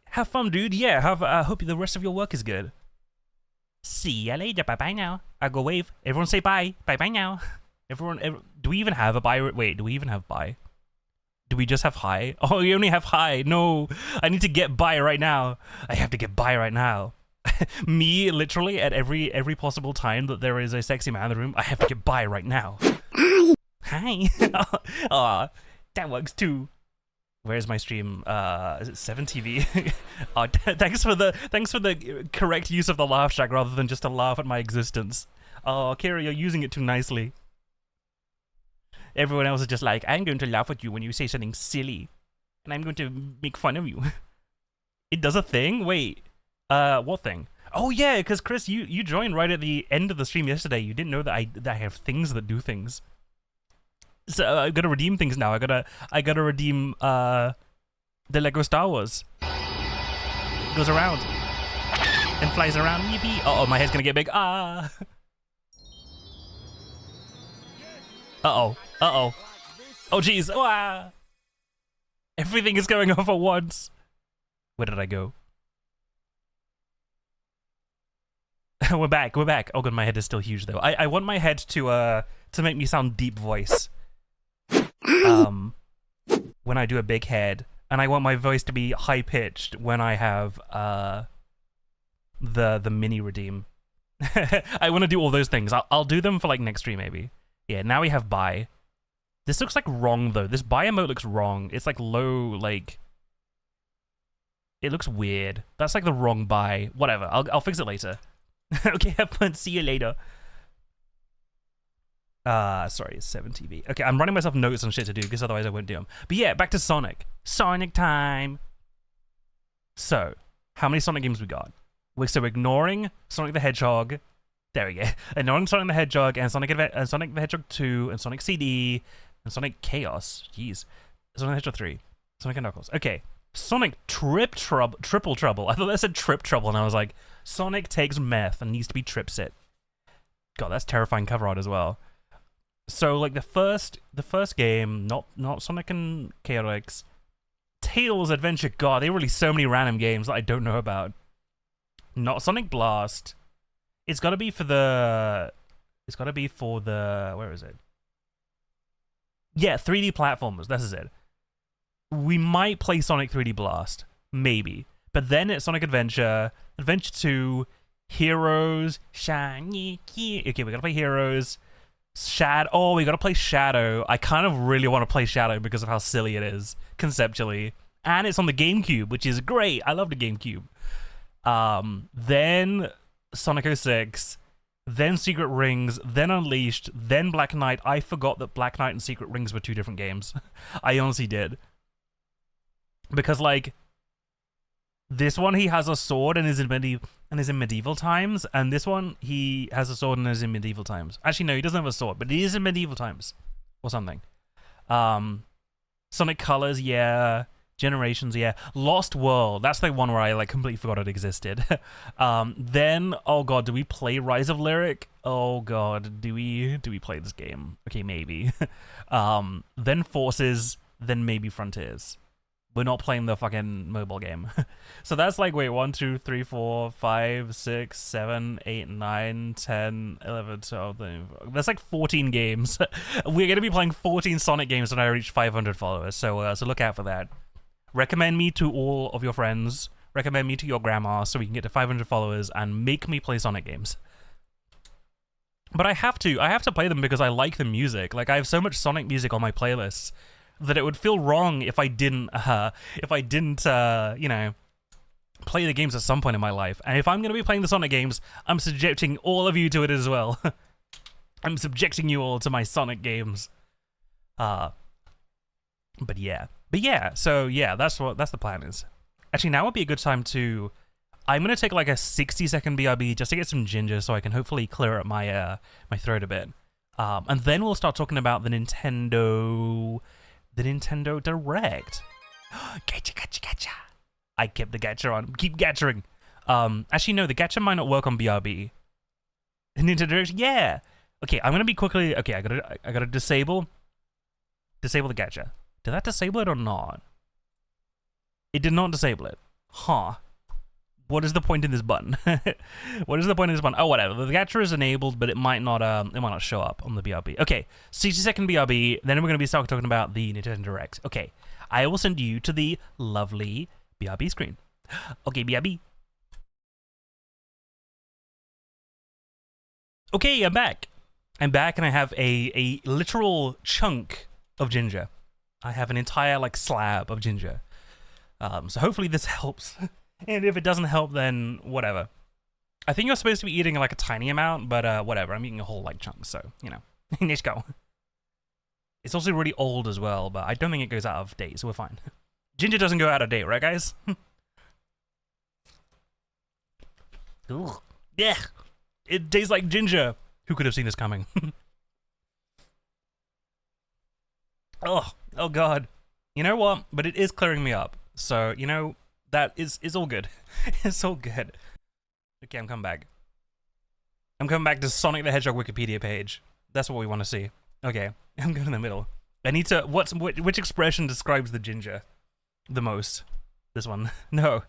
Have fun, dude. Yeah, hope the rest of your work is good. See ya later. Bye bye now. I'll go wave. Everyone say bye. Bye bye now. Do we even have a bye? Wait, do we even have bye? Do we just have hi? Oh, we only have hi. No, I need to get by right now. I have to get by right now. Me, literally, at every possible time that there is a sexy man in the room, I have to get by right now. Hi. Aw, that works too. Where's my stream? Is it 7TV? Oh, thanks for the correct use of the laugh track rather than just a laugh at my existence. Oh, Kira, you're using it too nicely. Everyone else is just like, I'm going to laugh at you when you say something silly, and I'm going to make fun of you. It does a thing? Wait, what thing? Oh yeah, because Chris, you joined right at the end of the stream yesterday. You didn't know that I have things that do things. So I gotta redeem things now. I gotta redeem the Lego Star Wars. It goes around and flies around. Yippee! Uh oh, my head's gonna get big. Ah. Uh oh. Uh oh. Oh jeez. Ah. Everything is going off at once. Where did I go? We're back. We're back. Oh god, my head is still huge though. I want my head to make me sound deep voice. When I do a big head, and I want my voice to be high pitched when I have the mini redeem. I want to do all those things. I'll do them for like next stream maybe. Yeah, now we have buy. This looks like wrong though. This buy emote looks wrong. It's like low, like it looks weird. That's like the wrong buy. Whatever. I'll fix it later. Okay, have fun. See you later. Sorry, it's 7TV. Okay, I'm writing myself notes on shit to do because otherwise I won't do them. But yeah, back to Sonic. Sonic time. So, how many Sonic games we got? We're so ignoring Sonic the Hedgehog. There we go. Ignoring Sonic the Hedgehog and Sonic the Hedgehog 2 and Sonic CD and Sonic Chaos. Jeez. Sonic the Hedgehog 3. Sonic and Knuckles. Okay. Sonic Triple Trouble. I thought that said Trip Trouble and I was like, Sonic takes meth and needs to be Tripsit. God, that's terrifying cover art as well. So like the first game, not Sonic and Chaotix, Tails Adventure. God, they released so many random games that I don't know about. Not Sonic Blast. It's gotta be for the. Where is it? Yeah, 3D platformers. This is it. We might play Sonic 3D Blast, maybe, but then it's Sonic Adventure, Adventure 2, Heroes, Shiny. Okay, we gotta play Heroes. Oh, we gotta play Shadow. I kind of really want to play Shadow because of how silly it is conceptually, and it's on the GameCube, which is great. I love the GameCube. Then Sonic 06, then Secret Rings, then Unleashed, then Black Knight. I forgot that Black Knight and Secret Rings were two different games. I honestly did, because like this one he has a sword and is in medieval times, and this one he has a sword and is in medieval times. Actually, no, he doesn't have a sword, but he is in medieval times or something. Sonic Colors, yeah. Generations, yeah. Lost World, that's the one where I like completely forgot it existed. Then, oh god, do we play Rise of Lyric? Oh god, do we play this game? Okay, maybe. Then Forces, then maybe Frontiers. We're not playing the fucking mobile game. So that's like, wait, 1, 2, 3, 4, 5, 6, 7, 8, 9, 10, 11, 12, 13. That's like 14 games. We're going to be playing 14 Sonic games when I reach 500 followers. So look out for that. Recommend me to all of your friends. Recommend me to your grandma so we can get to 500 followers and make me play Sonic games. But I have to play them because I like the music. Like, I have so much Sonic music on my playlists that it would feel wrong if I didn't, you know, play the games at some point in my life. And if I'm going to be playing the Sonic games, I'm subjecting all of you to it as well. I'm subjecting you all to my Sonic games. But yeah, so yeah, that's the plan is. Actually, now would be a good time to I'm gonna take like a 60-second BRB just to get some ginger, so I can hopefully clear up my my throat a bit. And then we'll start talking about the Nintendo Direct. Gacha. I kept the gacha on. Keep gathering. Actually, no, the gacha might not work on BRB. Nintendo Direct, yeah. Okay, I'm gonna be quickly. Okay, I gotta disable the gacha. Did that disable it or not? It did not disable it. Huh. What is the point in this button? What is the point of this button? Oh, whatever. The gacha is enabled, but it might not show up on the BRB. Okay, 60-second BRB. Then we're gonna be talking about the Nintendo Direct. Okay, I will send you to the lovely BRB screen. Okay, BRB. Okay, I'm back. I'm back, and I have a literal chunk of ginger. I have an entire like slab of ginger. So hopefully this helps. And if it doesn't help, then whatever. I think you're supposed to be eating like a tiny amount, but whatever. I'm eating a whole like chunk, so you know. Let's go. It's also really old as well, but I don't think it goes out of date, so we're fine. Ginger doesn't go out of date, right, guys? Ooh. Yeah. It tastes like ginger. Who could have seen this coming? Oh god. You know what? But it is clearing me up. So, you know, that is all good. It's all good. Okay, I'm coming back. I'm coming back to Sonic the Hedgehog Wikipedia page. That's what we want to see. Okay, I'm going in the middle. I need to... Which expression describes the ginger the most? This one. No.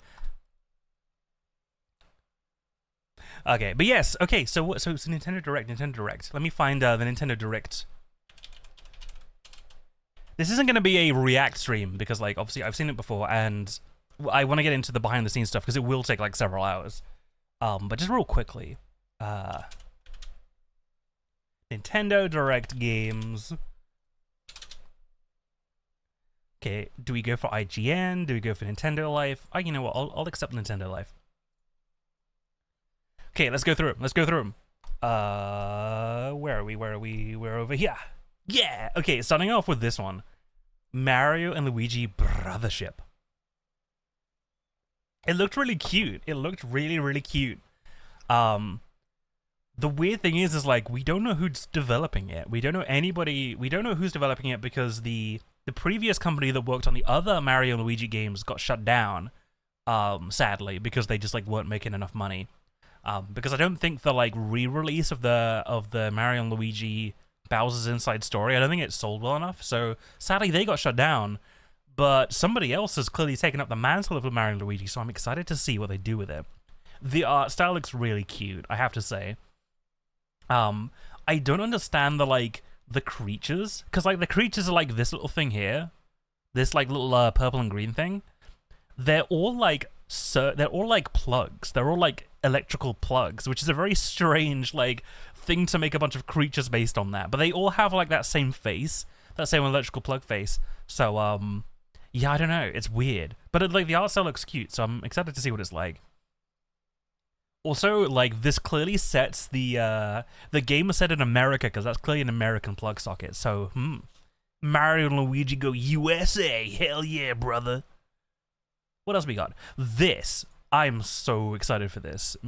Okay, but yes. Okay, so Nintendo Direct. Let me find the Nintendo Direct. This isn't going to be a react stream because, like, obviously I've seen it before, and I want to get into the behind-the-scenes stuff because it will take like several hours. But just real quickly, Nintendo Direct games. Okay, do we go for IGN? Do we go for Nintendo Life? You know what? I'll accept Nintendo Life. Okay, let's go through them. Where are we? We're over here. Yeah! Okay, starting off with this one. Mario and Luigi Brothership. It looked really cute. It looked really, really cute. The weird thing is like, we don't know who's developing it. We don't know anybody. We don't know who's developing it because the previous company that worked on the other Mario and Luigi games got shut down, sadly, because they just like weren't making enough money. Because I don't think the like re-release of the Mario and Luigi Bowser's Inside Story, I don't think it sold well enough, so sadly they got shut down, but somebody else has clearly taken up the mantle of Mario and Luigi, so I'm excited to see what they do with it. The art style looks really cute, I have to say. I don't understand the creatures, because like the creatures are like this little thing here, this like little purple and green thing. They're all like plugs. They're all like electrical plugs, which is a very strange like thing to make a bunch of creatures based on that. But they all have like that same face, that same electrical plug face. So yeah, I don't know. It's weird, but like the art style looks cute, so I'm excited to see what it's like. Also, like this clearly sets the game is set in America because that's clearly an American plug socket. So Mario and Luigi go USA. Hell yeah, brother. What else we got? This. I'm so excited for this.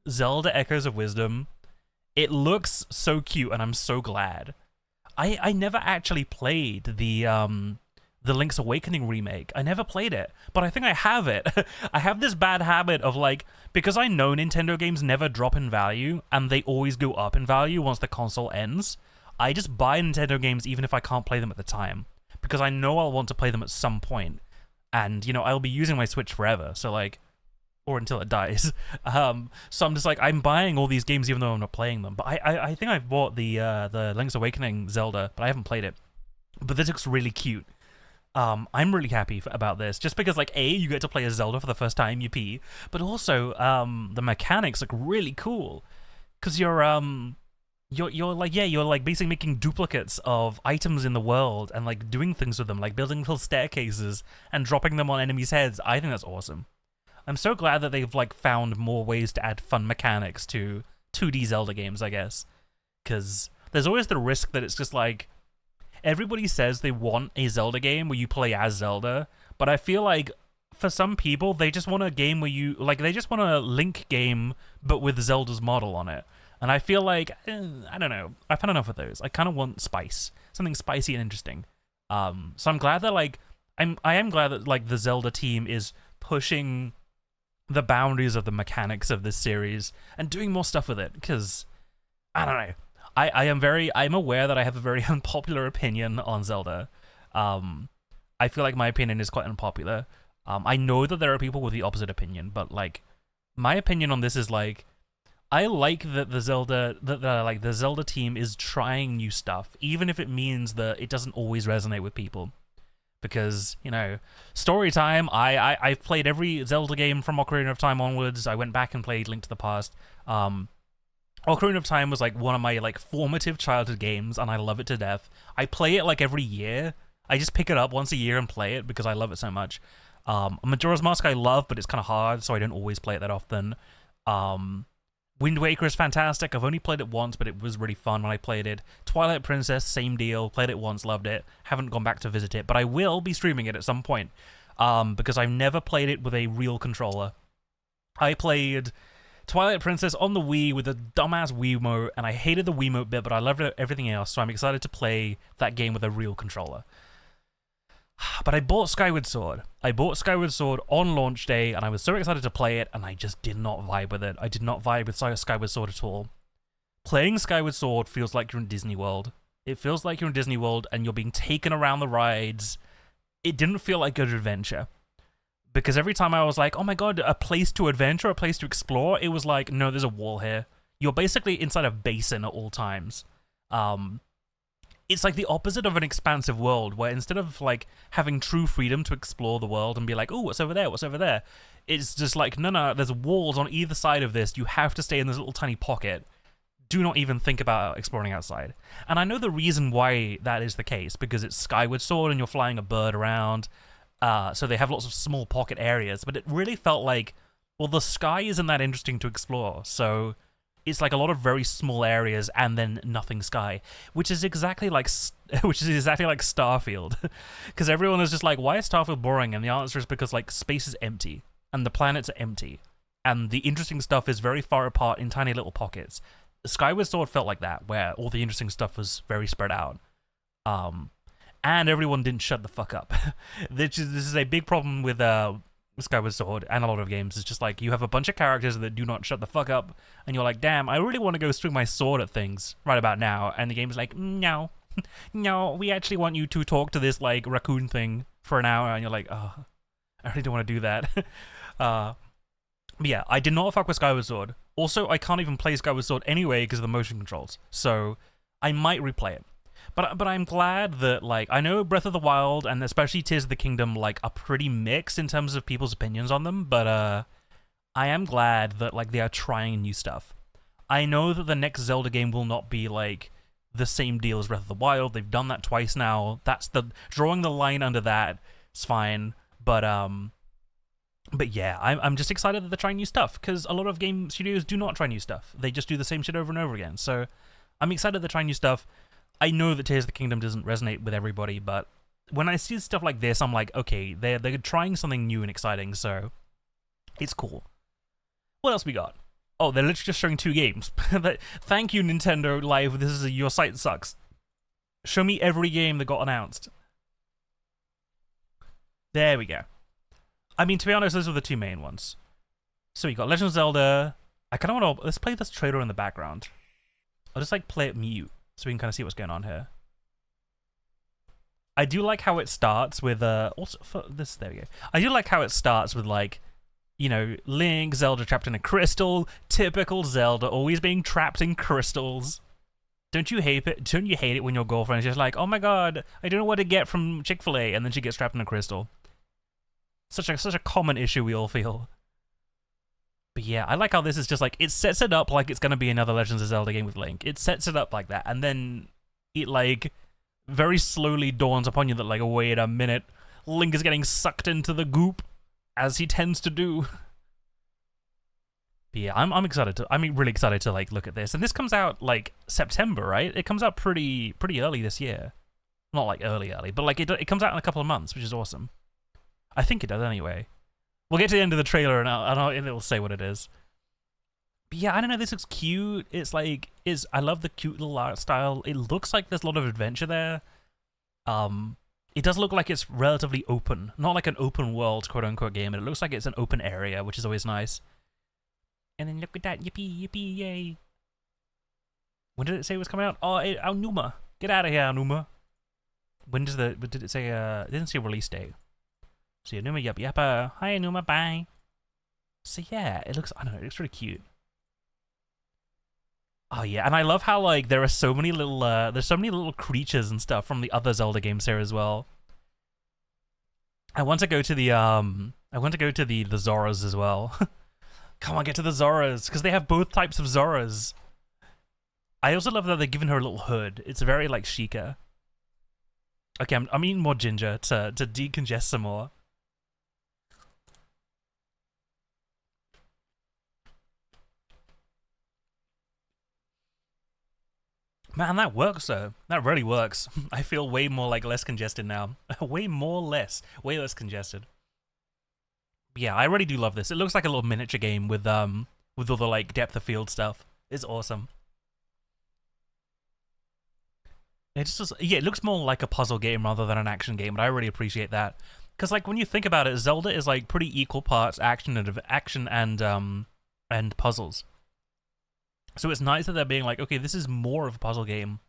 Zelda Echoes of Wisdom. It looks so cute, and I'm so glad. I never actually played the Link's Awakening remake. I never played it, but I think I have it. I have this bad habit of like, because I know Nintendo games never drop in value, and they always go up in value once the console ends, I just buy Nintendo games even if I can't play them at the time, because I know I'll want to play them at some point. And, you know, I'll be using my Switch forever, so, like, or until it dies. So I'm just like, I'm buying all these games even though I'm not playing them. But I think I've bought the Link's Awakening Zelda, but I haven't played it. But this looks really cute. I'm really happy about this, just because, like, A, you get to play as Zelda for the first time, yippee, but also, the mechanics look really cool. Because you're like basically making duplicates of items in the world and like doing things with them, like building little staircases and dropping them on enemies' heads. I think that's awesome. I'm so glad that they've like found more ways to add fun mechanics to 2D Zelda games, I guess. Because there's always the risk that it's just like, everybody says they want a Zelda game where you play as Zelda, but I feel like for some people, they just want a game where you like they just want a Link game but with Zelda's model on it. And I feel like I don't know. I've had enough of those. I kind of want spice, something spicy and interesting. So I'm glad that like I am glad that like the Zelda team is pushing the boundaries of the mechanics of this series and doing more stuff with it. Because I don't know. I'm aware that I have a very unpopular opinion on Zelda. I feel like my opinion is quite unpopular. I know that there are people with the opposite opinion, but like my opinion on this is like I like that the Zelda team is trying new stuff, even if it means that it doesn't always resonate with people. Because, you know, story time, I've played every Zelda game from Ocarina of Time onwards. I went back and played Link to the Past. Ocarina of Time was like one of my like formative childhood games, and I love it to death. I play it like every year. I just pick it up once a year and play it because I love it so much. Majora's Mask I love, but it's kind of hard, so I don't always play it that often. Wind Waker is fantastic. I've only played it once, but it was really fun when I played it. Twilight Princess, same deal. Played it once, loved it. Haven't gone back to visit it, but I will be streaming it at some point because I've never played it with a real controller. I played Twilight Princess on the Wii with a dumbass Wiimote, and I hated the Wiimote bit, but I loved everything else, so I'm excited to play that game with a real controller. But I bought Skyward Sword. I bought Skyward Sword on launch day, and I was so excited to play it, and I just did not vibe with it. I did not vibe with Skyward Sword at all. Playing Skyward Sword feels like you're in Disney World. It feels like you're in Disney World, and you're being taken around the rides. It didn't feel like good adventure. Because every time I was like, oh my god, a place to adventure, a place to explore, it was like, no, there's a wall here. You're basically inside a basin at all times. It's like the opposite of an expansive world, where instead of like having true freedom to explore the world and be like, oh, what's over there, what's over there? It's just like, no, there's walls on either side of this. You have to stay in this little tiny pocket. Do not even think about exploring outside. And I know the reason why that is the case, because it's Skyward Sword and you're flying a bird around. So they have lots of small pocket areas, but it really felt like, well, the sky isn't that interesting to explore, so it's like a lot of very small areas and then nothing sky, which is exactly like Starfield, because everyone is just like, why is Starfield boring? And the answer is because like space is empty and the planets are empty, and the interesting stuff is very far apart in tiny little pockets. Skyward Sword felt like that, where all the interesting stuff was very spread out. And everyone didn't shut the fuck up. This is a big problem with Skyward Sword and a lot of games. It's just like you have a bunch of characters that do not shut the fuck up, and you're like, damn, I really want to go swing my sword at things right about now. And the game's like, no, we actually want you to talk to this like raccoon thing for an hour, and you're like, oh, I really don't want to do that. But yeah, I did not fuck with Skyward Sword. Also, I can't even play Skyward Sword anyway because of the motion controls, so I might replay it. But I'm glad that, like, I know Breath of the Wild and especially Tears of the Kingdom, like, are pretty mixed in terms of people's opinions on them, but I am glad that, like, they are trying new stuff. I know that the next Zelda game will not be, like, the same deal as Breath of the Wild. They've done that twice now. That's drawing the line under that is fine, but yeah, I'm just excited that they're trying new stuff, because a lot of game studios do not try new stuff. They just do the same shit over and over again, so I'm excited they're trying new stuff. I know that Tears of the Kingdom doesn't resonate with everybody, but when I see stuff like this, I'm like, okay, they're trying something new and exciting, so it's cool. What else we got? Oh, they're literally just showing 2 games. Thank you, Nintendo Live. This is your site sucks. Show me every game that got announced. There we go. I mean, to be honest, those were the 2 main ones. So you got Legend of Zelda. I kind of want to... Let's play this trailer in the background. I'll just, like, play it mute, so we can kind of see what's going on here. I do like how it starts with, also, for this, there we go. I do like how it starts with, like, you know, Link, Zelda trapped in a crystal. Typical Zelda, always being trapped in crystals. Don't you hate it? Don't you hate it when your girlfriend is just like, oh my god, I don't know what to get from Chick-fil-A, and then she gets trapped in a crystal. Such a common issue we all feel. But yeah, I like how this is just like, it sets it up like it's going to be another Legends of Zelda game with Link. It sets it up like that, and then it, like, very slowly dawns upon you that, like, wait a minute, Link is getting sucked into the goop, as he tends to do. But yeah, I'm excited to, I'm really excited to, like, look at this. And this comes out, like, September, right? It comes out pretty early this year. Not, like, early, but, like, it comes out in a couple of months, which is awesome. I think it does anyway. We'll get to the end of the trailer and it'll say what it is. But yeah, I don't know. This looks cute. It's like I love the cute little art style. It looks like there's a lot of adventure there. It does look like it's relatively open, not like an open world quote unquote game. It looks like it's an open area, which is always nice. And then look at that, yippee, yippee, yay! When did it say it was coming out? Oh, Aonuma, get out of here, Aonuma. When did it say? It didn't say release date. So Aonuma, yup, yappa. Hi, Aonuma, bye. So yeah, it looks. I don't know. It looks really cute. Oh yeah, and I love how like there are so many little there's so many little creatures and stuff from the other Zelda games here as well. I want to go to the the Zoras as well. Come on, get to the Zoras because they have both types of Zoras. I also love that they're giving her a little hood. It's very like Sheikah. Okay, I'm eating more ginger to decongest some more. Man, that works though. That really works. I feel way more like less congested now. way less congested. But yeah, I really do love this. It looks like a little miniature game with all the like depth of field stuff. It's awesome. It looks more like a puzzle game rather than an action game, but I really appreciate that. Cause like when you think about it, Zelda is like pretty equal parts action and puzzles. So it's nice that they're being like, okay, this is more of a puzzle game,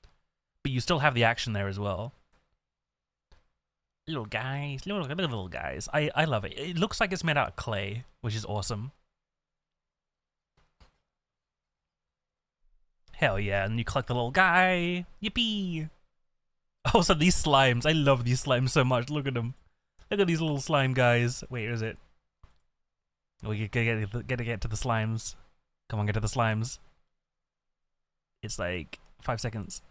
but you still have the action there as well. Little guys, little guys. I love it. It looks like it's made out of clay, which is awesome. Hell yeah, and you collect the little guy. Yippee! Also, these slimes. I love these slimes so much. Look at them. Look at these little slime guys. Wait, where is it? We gotta get to the slimes. Come on, get to the slimes. It's like 5 seconds.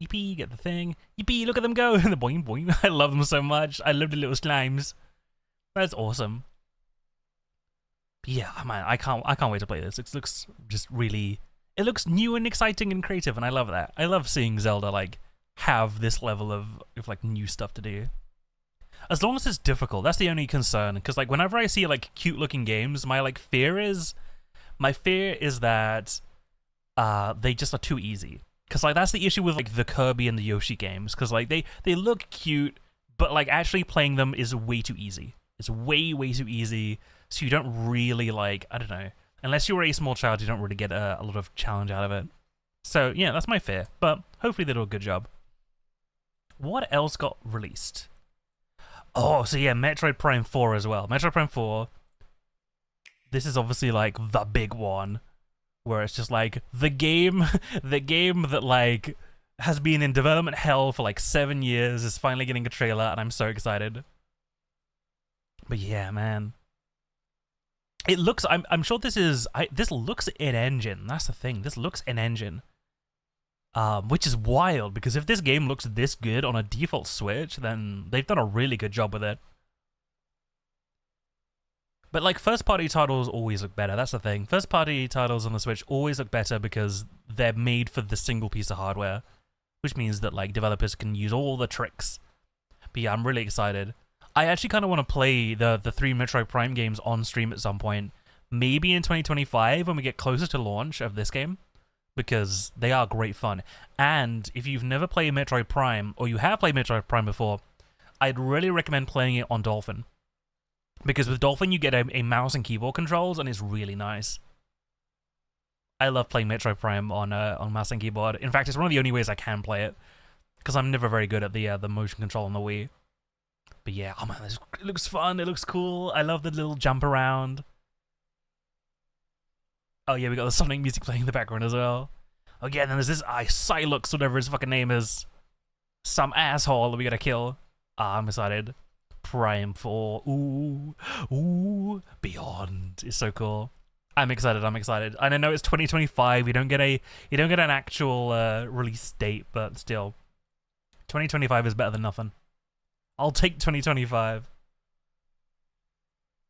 Yippee, get the thing. Yippee, look at them go. The boing boing. I love them so much. I love the little slimes. That's awesome. Yeah, man, I can't wait to play this. It looks just really. It looks new and exciting and creative, and I love that. I love seeing Zelda like have this level of like new stuff to do. As long as it's difficult, that's the only concern. Because like whenever I see like cute looking games, my fear is that they just are too easy. Because like that's the issue with like the Kirby and the Yoshi games. Because like they look cute, but like actually playing them is way too easy. It's way too easy. So you don't really like, I don't know. Unless you were a small child, you don't really get a lot of challenge out of it. So yeah, that's my fear. But hopefully they do a good job. What else got released? Oh, so yeah, Metroid Prime 4 as well. Metroid Prime 4. This is obviously like the big one. Where it's just like the game that like has been in development hell for like 7 years is finally getting a trailer, and I'm so excited. But yeah, man. It looks. I'm sure this is. This looks in engine. That's the thing. This looks in engine. Which is wild because if this game looks this good on a default Switch, then they've done a really good job with it. But like first-party titles always look better. That's the thing. First-party titles on the Switch always look better because they're made for the single piece of hardware, which means that like developers can use all the tricks. But yeah, I'm really excited. I actually kind of want to play the 3 Metroid Prime games on stream at some point. Maybe in 2025 when we get closer to launch of this game. Because they are great fun. And if you've never played Metroid Prime, or you have played Metroid Prime before, I'd really recommend playing it on Dolphin. Because with Dolphin you get a mouse and keyboard controls, and it's really nice. I love playing Metroid Prime on mouse and keyboard. In fact, it's one of the only ways I can play it. Because I'm never very good at the motion control on the Wii. But yeah, oh man, it looks fun, it looks cool. I love the little jump around. Oh yeah, we got the Sonic music playing in the background as well. Oh yeah, then there's this Silux, whatever his fucking name is. Some asshole that we gotta kill. I'm excited. Prime 4. Ooh. Beyond is so cool. I'm excited. And I know it's 2025. You don't get an actual release date, but still. 2025 is better than nothing. I'll take 2025.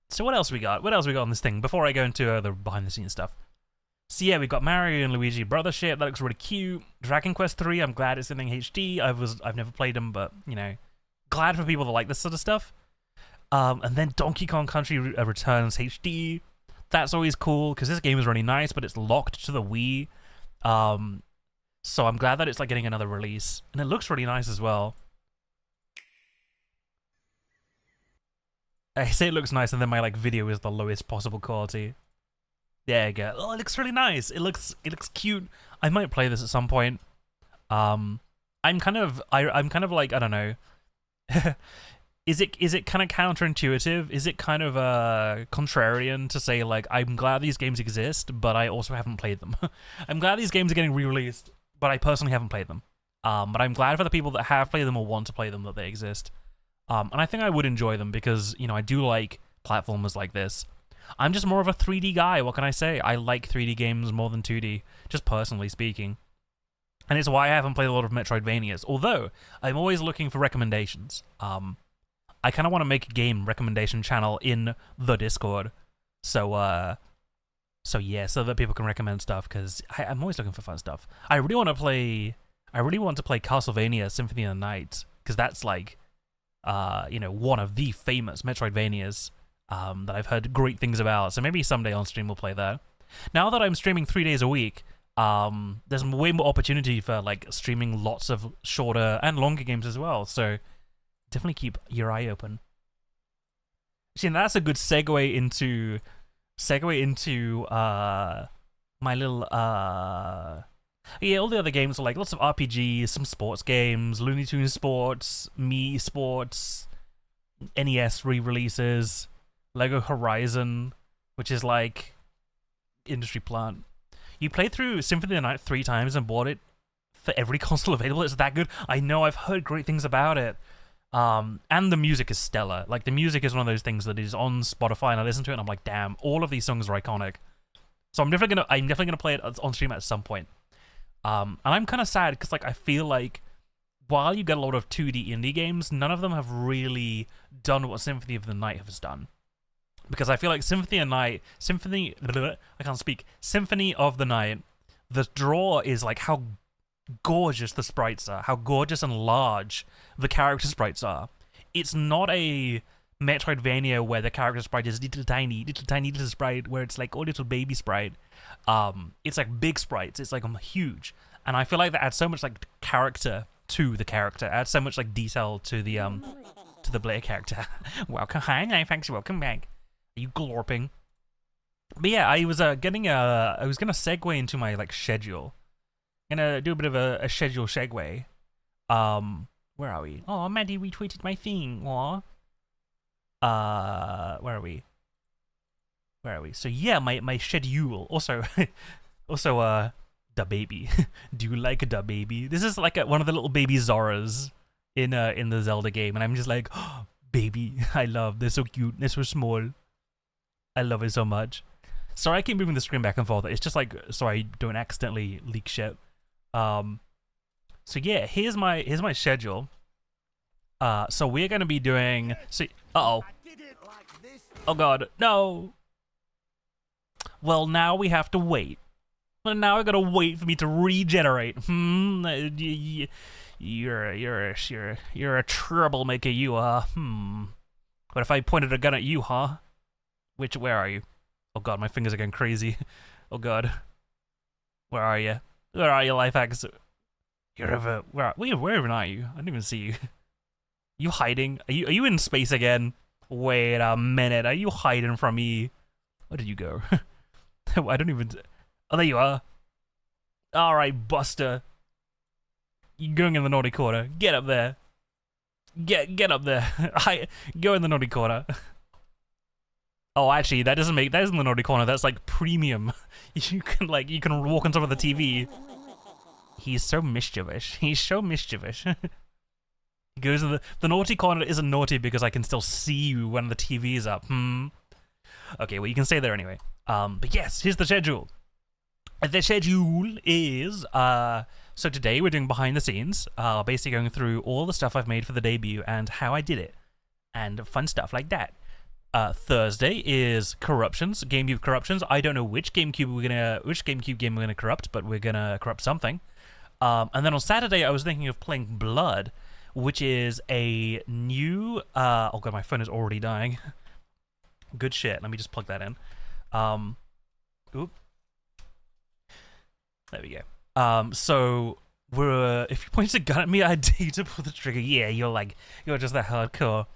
So what else we got? What else we got on this thing before I go into the behind the scenes stuff? So yeah, we've got Mario and Luigi Brothership. That looks really cute. Dragon Quest 3. I'm glad it's in HD. I've never played them, but you know, glad for people that like this sort of stuff. And then Donkey Kong Country Returns HD. That's always cool because this game is really nice, but it's locked to the Wii. So I'm glad that it's like getting another release, and it looks really nice as well. I say it looks nice, and then my like video is the lowest possible quality. There you go. Oh, it looks really nice. It looks cute. I might play this at some point. I'm kind of like, I don't know. Is it kind of counterintuitive? Is it kind of contrarian to say like I'm glad these games exist, but I also haven't played them? I'm glad these games are getting re-released, but I personally haven't played them. But I'm glad for the people that have played them or want to play them that they exist. And I think I would enjoy them because, you know, I do like platformers like this. I'm just more of a 3D guy, what can I say? I like 3D games more than 2D, just personally speaking. And it's why I haven't played a lot of Metroidvanias, although I'm always looking for recommendations. I kind of want to make a game recommendation channel in the Discord. So yeah, so that people can recommend stuff, because I'm always looking for fun stuff. I really want to play Castlevania Symphony of the Night, because that's like, you know, one of the famous Metroidvanias that I've heard great things about. So maybe someday on stream we'll play that. Now that I'm streaming 3 days a week, there's way more opportunity for like streaming lots of shorter and longer games as well. So definitely keep your eye open. See, and that's a good segue into my little yeah, all the other games are like lots of RPGs, some sports games, Looney Tunes Sports, Mii Sports, NES re-releases, Lego Horizon, which is like industry plant. You played through Symphony of the Night 3 times and bought it for every console available. It's that good. I know, I've heard great things about it. And the music is stellar. Like, the music is one of those things that is on Spotify, and I listen to it and I'm like, damn, all of these songs are iconic. So I'm definitely gonna play it on stream at some point. And I'm kind of sad because like I feel like while you get a lot of 2D indie games, none of them have really done what Symphony of the Night has done. Because I feel like Symphony of the Night, the draw is like how gorgeous the sprites are, how gorgeous and large the character sprites are. It's not a Metroidvania where the character sprite is little tiny little sprite where it's like, oh, little baby sprite. It's like big sprites. It's like huge, and I feel like that adds so much like character to the character, adds so much like detail to the player character. Welcome, hi, thanks, welcome back. Are you glorping? But yeah, I was gonna segue into my like schedule. Gonna do a bit of a schedule segue. Where are we? Oh, Maddie retweeted my thing. Aw. Where are we? So yeah, my schedule. Also, the baby. Do you like the baby? This is like one of the little baby Zoras in the Zelda game, and I'm just like, oh, baby, I love. They're so cute. They're so small. I love it so much. Sorry, I keep moving the screen back and forth. It's just like so I don't accidentally leak shit. So yeah, here's my schedule. So we're gonna be doing. Oh god, no. Well, now we have to wait. Well, now I gotta wait for me to regenerate. You're a troublemaker, you are. What if I pointed a gun at you, huh? Where are you? Oh god, my fingers are going crazy. Oh god. Where are you? Where are you, life hacks? You're over. Where even are you? I didn't even see you. You hiding? Are you in space again? Wait a minute. Are you hiding from me? Where did you go? I don't even. Oh, there you are. All right, Buster. You're going in the naughty corner. Get up there. Get up there. Go in the naughty corner. Oh, actually, that isn't the naughty corner. That's like premium. You can walk on top of the TV. He's so mischievous. He's so mischievous. He goes in the naughty corner isn't naughty because I can still see you when the TV is up. Okay, well, you can stay there anyway. But yes, here's the schedule. The schedule is so today we're doing behind the scenes, basically going through all the stuff I've made for the debut and how I did it, and fun stuff like that. Thursday is corruptions, GameCube corruptions. I don't know which GameCube game we're gonna corrupt, but we're gonna corrupt something. And then on Saturday, I was thinking of playing Blood, which is a new oh god, my phone is already dying. Good shit. Let me just plug that in. Oop. There we go. So we're if you point a gun at me, I dare you to pull the trigger. Yeah, you're just that hardcore.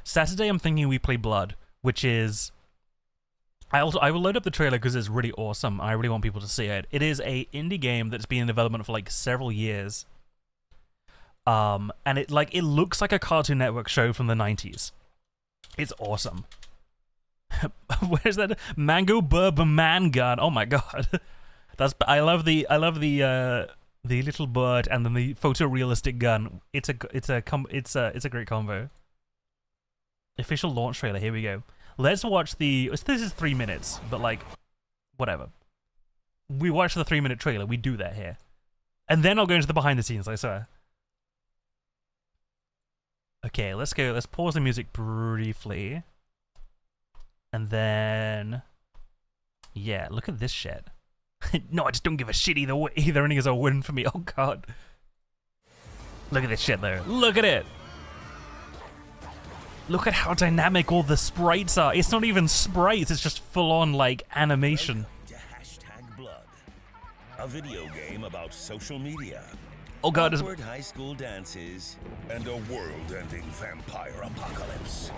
Saturday, I'm thinking we play Blood, which is I will load up the trailer because it's really awesome. I really want people to see it. It is a indie game that's been in development for like several years. And it looks like a Cartoon Network show from the 90s. It's awesome. Where's that Mango Bourbon Man gun? Oh my god. I love the little bird and then the photorealistic gun. It's a great combo. Official launch trailer. Here we go. Let's watch this is 3 minutes, but like, whatever. We watch the 3-minute trailer. We do that here. And then I'll go into the behind the scenes, I swear. Okay, let's go. Let's pause the music briefly. And then... yeah, look at this shit. No, I just don't give a shit either way. Either ending is a win for me. Oh god. Look at this shit though. Look at it. Look at how dynamic all the sprites are. It's not even sprites, it's just full-on, like, animation. Welcome to #Blood, a video game about social media, oh god, awkward high school dances, and a world-ending vampire apocalypse.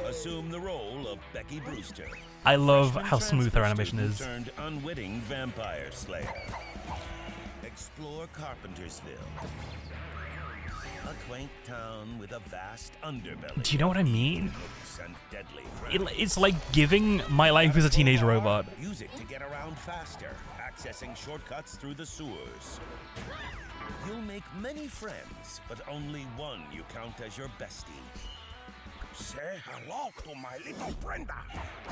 Assume the role of Becky Brewster. I love how smooth her animation is. Turned unwitting vampire slayer. Explore Carpentersville. A quaint town with a vast underbelly. Do you know what I mean? It's like giving My Life as a Teenage Robot. Use it to get around faster, accessing shortcuts through the sewers. You'll make many friends, but only one you count as your bestie. Say hello to my little Brenda.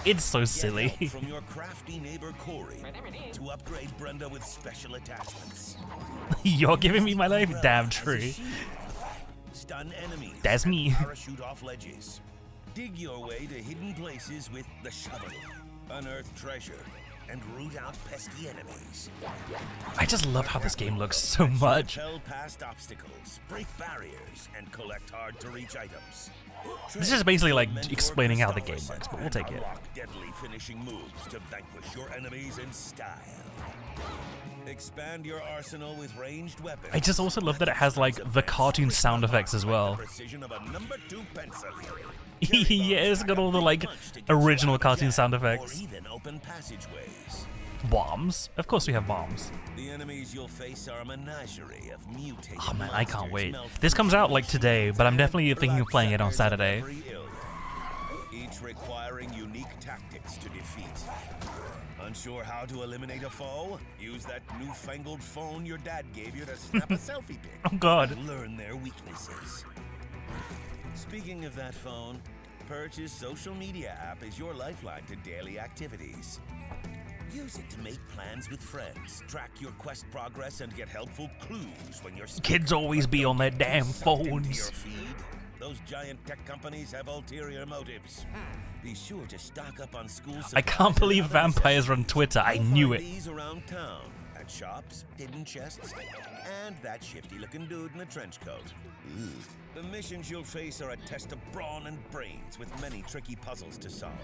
It's so silly. Get help from your crafty neighbor Corey to upgrade Brenda with special attachments. You're giving me my life? Damn true. Stun enemies. That's me. Parachute off ledges. Dig your way to hidden places with the shovel. Unearth treasure and root out pesky enemies. I just love how this game looks so much. Repel past obstacles, break barriers, and collect hard-to-reach items. This is basically like explaining how the game works, but we'll take it. Unlock deadly finishing moves to vanquish your enemies in style. Expand your arsenal with ranged weapons. I just also love that it has like the cartoon sound effects as well. Precision of a number 2 pencil. Yeah, it's got all the like original cartoon sound effects. Or even open passageways. Bombs? Of course we have bombs. The enemies you'll face are a menagerie of mutated Oh man, I can't wait. monsters This comes out like today, but I'm definitely thinking of playing it on Saturday. Each requiring unique tactics to defeat. Unsure how to eliminate a foe? Use that newfangled phone your dad gave you to snap a selfie pic. Oh god. Learn their weaknesses. Speaking of that phone, Perch's social media app is your lifeline to daily activities. Use it to make plans with friends, track your quest progress, and get helpful clues when you're stuck. Kids always be on their damn Sucked into your phones. feed. Those giant tech companies have ulterior motives. Be sure to stock up on school supplies. I can't believe and other vampires run Twitter. I You'll knew find it. These around town, at shops, hidden chests, and that shifty-looking dude in a trench coat. The missions you'll face are a test of brawn and brains, with many tricky puzzles to solve.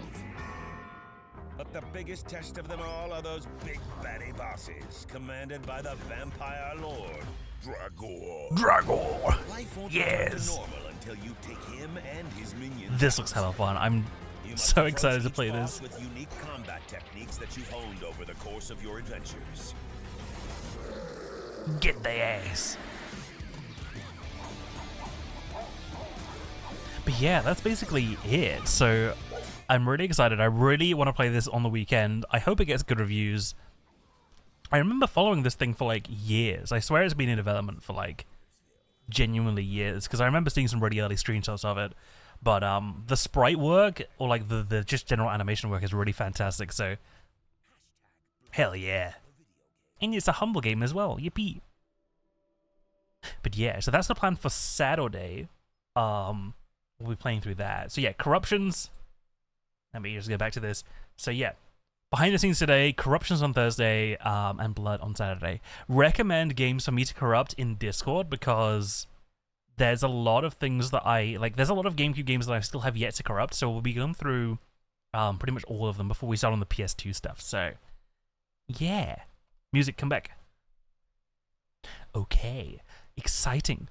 But the biggest test of them all are those big baddie bosses, commanded by the vampire lord, Dragor. Dragor. Life won't Yes. return to normal until you take him and his minions. This looks hella fun. I'm You must so approach excited to each play boss this. with unique combat techniques that you've honed over the course of your adventures. Get the ass. But yeah, that's basically it. So I'm really excited. I really want to play this on the weekend. I hope it gets good reviews. I remember following this thing for like years. I swear it's been in development for like genuinely years, because I remember seeing some really early screenshots of it. But the sprite work, or like the just general animation work, is really fantastic. So hell yeah. And it's a humble game as well. Yippee. But yeah, so that's the plan for Saturday. We'll be playing through that. So yeah, Corruptions. Let me just go back to this. So yeah, behind the scenes today, corruptions on Thursday, and blood on Saturday. Recommend games for me to corrupt in Discord because there's a lot of things that I like. There's a lot of GameCube games that I still have yet to corrupt, so we'll be going through pretty much all of them before we start on the PS2 stuff. So yeah, music, come back. Okay, exciting.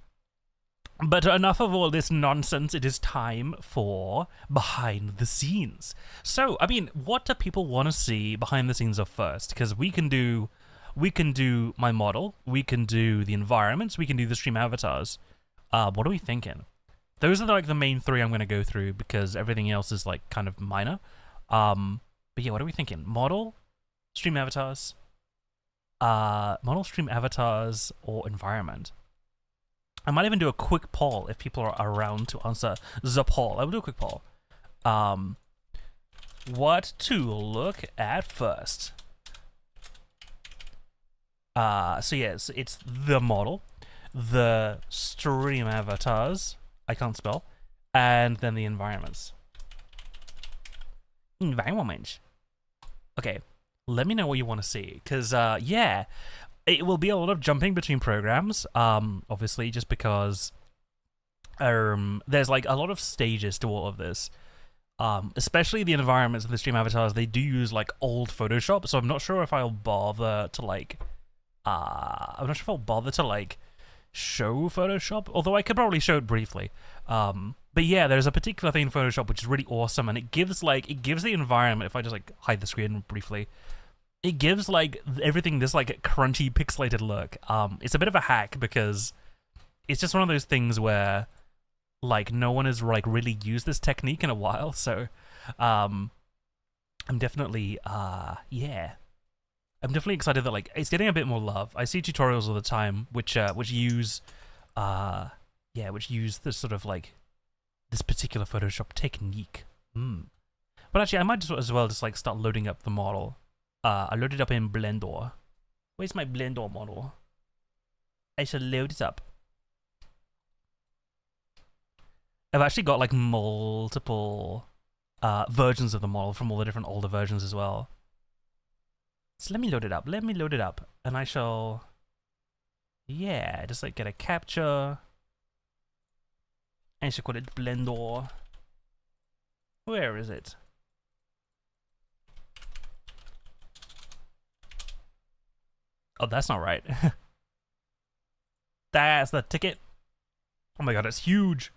But enough of all this nonsense. It is time for behind the scenes. So, I mean, what do people want to see behind the scenes of first? Because we can do my model, we can do the environments, we can do the stream avatars. What are we thinking? Those are like the main three I'm going to go through because everything else is like kind of minor. But yeah, what are we thinking? Model, stream avatars, model, stream avatars, or environment. I might even do a quick poll if people are around to answer the poll. I will do a quick poll. What to look at first? So yes, it's the model, the stream avatars, I can't spell, and then the environments. Environment. Okay, let me know what you want to see, because yeah, it will be a lot of jumping between programs, obviously, just because there's like a lot of stages to all of this. Especially the environments of the stream avatars, they do use like old Photoshop, so I'm not sure if I'll bother to like, show Photoshop, although I could probably show it briefly. But yeah, there's a particular thing in Photoshop which is really awesome, and it gives the environment, if I just like hide the screen briefly, it gives like everything this like crunchy pixelated look. It's a bit of a hack because it's just one of those things where like no one has like really used this technique in a while, so I'm definitely yeah, I'm definitely excited that like it's getting a bit more love. I see tutorials all the time which use this sort of like this particular Photoshop technique. But actually I might as well just like start loading up the model. I loaded up in Blender. Where's my Blender model? I should load it up. I've actually got like multiple versions of the model from all the different older versions as well. So let me load it up. Let me load it up. And I shall, yeah, just like get a capture. And I should call it Blender. Where is it? Oh, that's not right. That's the ticket. Oh my god, it's huge.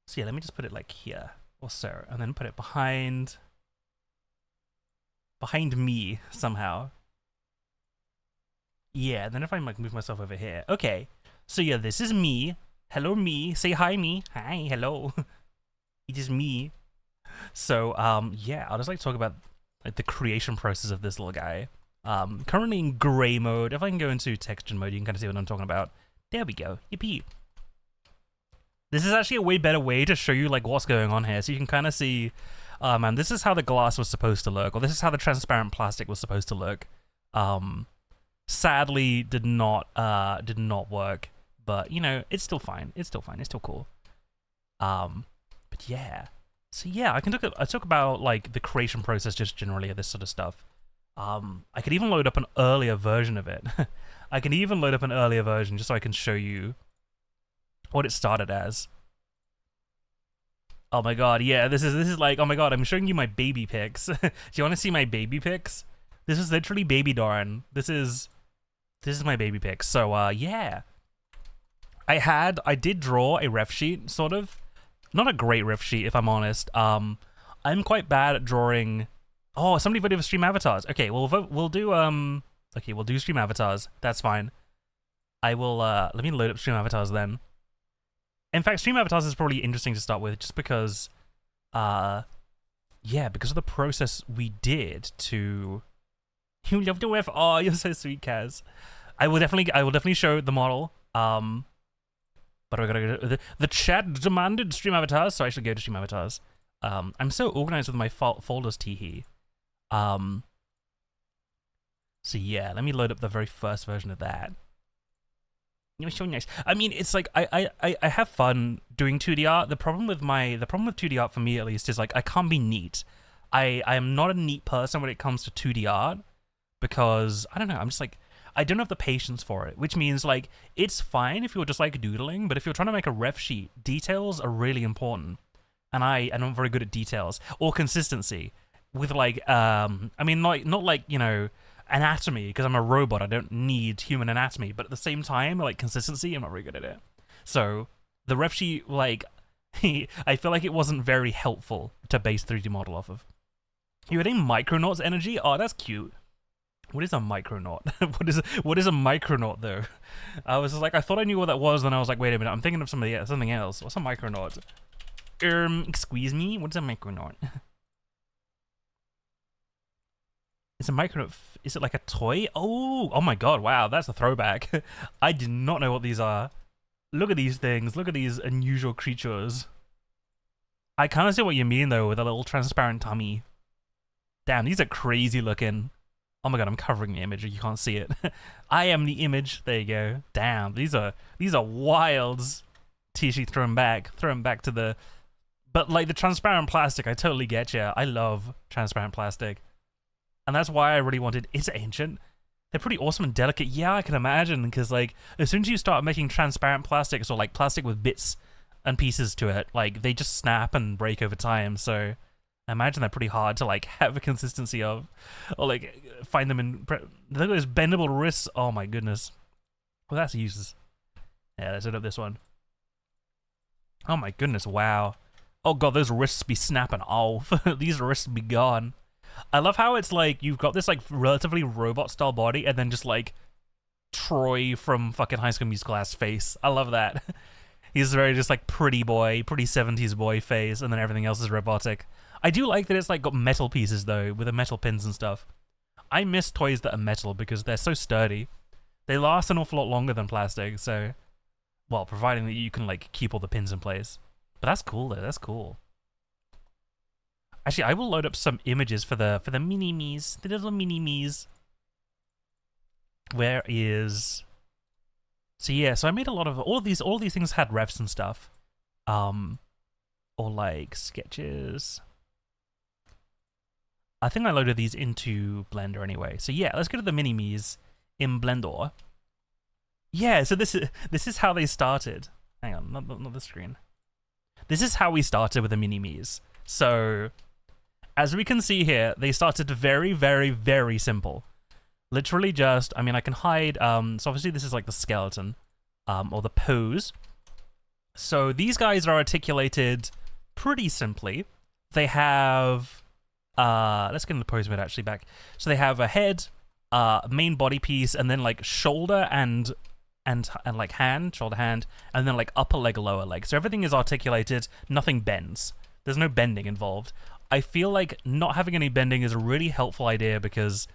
So yeah, let me just put it like here or so, and then put it behind me somehow. Yeah, then if I like move myself over here. Okay. So yeah, this is me. Hello me. Say hi me. Hi, hello. It is me. So yeah, I'll just like talk about like the creation process of this little guy. Currently in gray mode. If I can go into texture mode, you can kind of see what I'm talking about. There we go. Yippee. This is actually a way better way to show you like what's going on here, so you can kind of see, man, this is how the glass was supposed to look, or this is how the transparent plastic was supposed to look. Sadly, did not work, but you know, it's still fine. It's still fine. It's still cool. But yeah. So yeah, I talk about like the creation process just generally of this sort of stuff. I could even load up an earlier version of it. I can even load up an earlier version just so I can show you what it started as. Oh my god, yeah, this is like, oh my god, I'm showing you my baby pics. Do you want to see my baby pics? This is literally baby Dorran. This is my baby pics. So yeah. I did draw a ref sheet, sort of. Not a great ref sheet, if I'm honest. I'm quite bad at drawing. Oh, somebody voted for stream avatars. Okay, we'll do okay, we'll do stream avatars. That's fine. I will let me load up stream avatars then. In fact, stream avatars is probably interesting to start with, just because yeah, because of the process we did to. You love the ref. Oh, you're so sweet, Kaz. I will definitely show the model. But I gotta go. The chat demanded stream avatars, so I should go to stream avatars. I'm so organized with my folders, teehee. So yeah, let me load up the very first version of that. It was so nice. I mean, it's like I have fun doing 2D art. The problem with 2D art for me at least is like I can't be neat. I am not a neat person when it comes to 2D art because I don't know. I'm just like I don't have the patience for it, which means like it's fine if you're just like doodling, but if you're trying to make a ref sheet, details are really important, and I'm not very good at details or consistency with like I mean not like you know anatomy because I'm a robot. I don't need human anatomy, but at the same time like consistency, I'm not very good at it. So the ref sheet like I feel like it wasn't very helpful to base 3D model off of. You're getting Micronauts energy? Oh, that's cute. What is a Micronaut? what is a Micronaut though? I was just like, I thought I knew what that was, then I was like, wait a minute, I'm thinking of something else. What's a Micronaut? Excuse me? What's a Micronaut? It's a Micronaut. Is it like a toy? Oh my god, wow, that's a throwback. I did not know what these are. Look at these things. Look at these unusual creatures. I kind of see what you mean though with a little transparent tummy. Damn, these are crazy looking. Oh my god, I'm covering the image. You can't see it. I am the image. There you go. Damn, these are wilds. Tishy, throw them back to the. But like the transparent plastic, I totally get you. I love transparent plastic, and that's why I really wanted. It's ancient. They're pretty awesome and delicate. Yeah, I can imagine because like as soon as you start making transparent plastics or like plastic with bits and pieces to it, like they just snap and break over time. So. I imagine they're pretty hard to like have a consistency of, or like find them in. Look at those bendable wrists. Oh my goodness. Well, that's useless. Yeah, let's set up this one. Oh my goodness! Wow. Oh god, those wrists be snapping off. These wrists be gone. I love how it's like you've got this like relatively robot style body, and then just like Troy from fucking High School Musical ass face. I love that. He's very just like pretty boy, pretty 70s boy face, and then everything else is robotic. I do like that it's like got metal pieces though, with the metal pins and stuff. I miss toys that are metal because they're so sturdy. They last an awful lot longer than plastic, so... Well, providing that you can like keep all the pins in place. But that's cool though, that's cool. Actually, I will load up some images for the mini-me's, the little mini-me's. Where is... So yeah, so I made a lot of... All these things had refs and stuff. Or like sketches... I think I loaded these into Blender anyway. So yeah, let's go to the mini-me's in Blender. Yeah, so this is how they started. Hang on, not the screen. This is how we started with the mini-me's. So, as we can see here, they started very, very, very simple. Literally just, I mean, I can hide, so obviously this is like the skeleton, or the pose. So these guys are articulated pretty simply. They have... let's get in the pose mode actually back. So they have a head, main body piece, and then like shoulder and like hand, shoulder, hand, and then like upper leg, lower leg. So everything is articulated, nothing bends. There's no bending involved. I feel like not having any bending is a really helpful idea because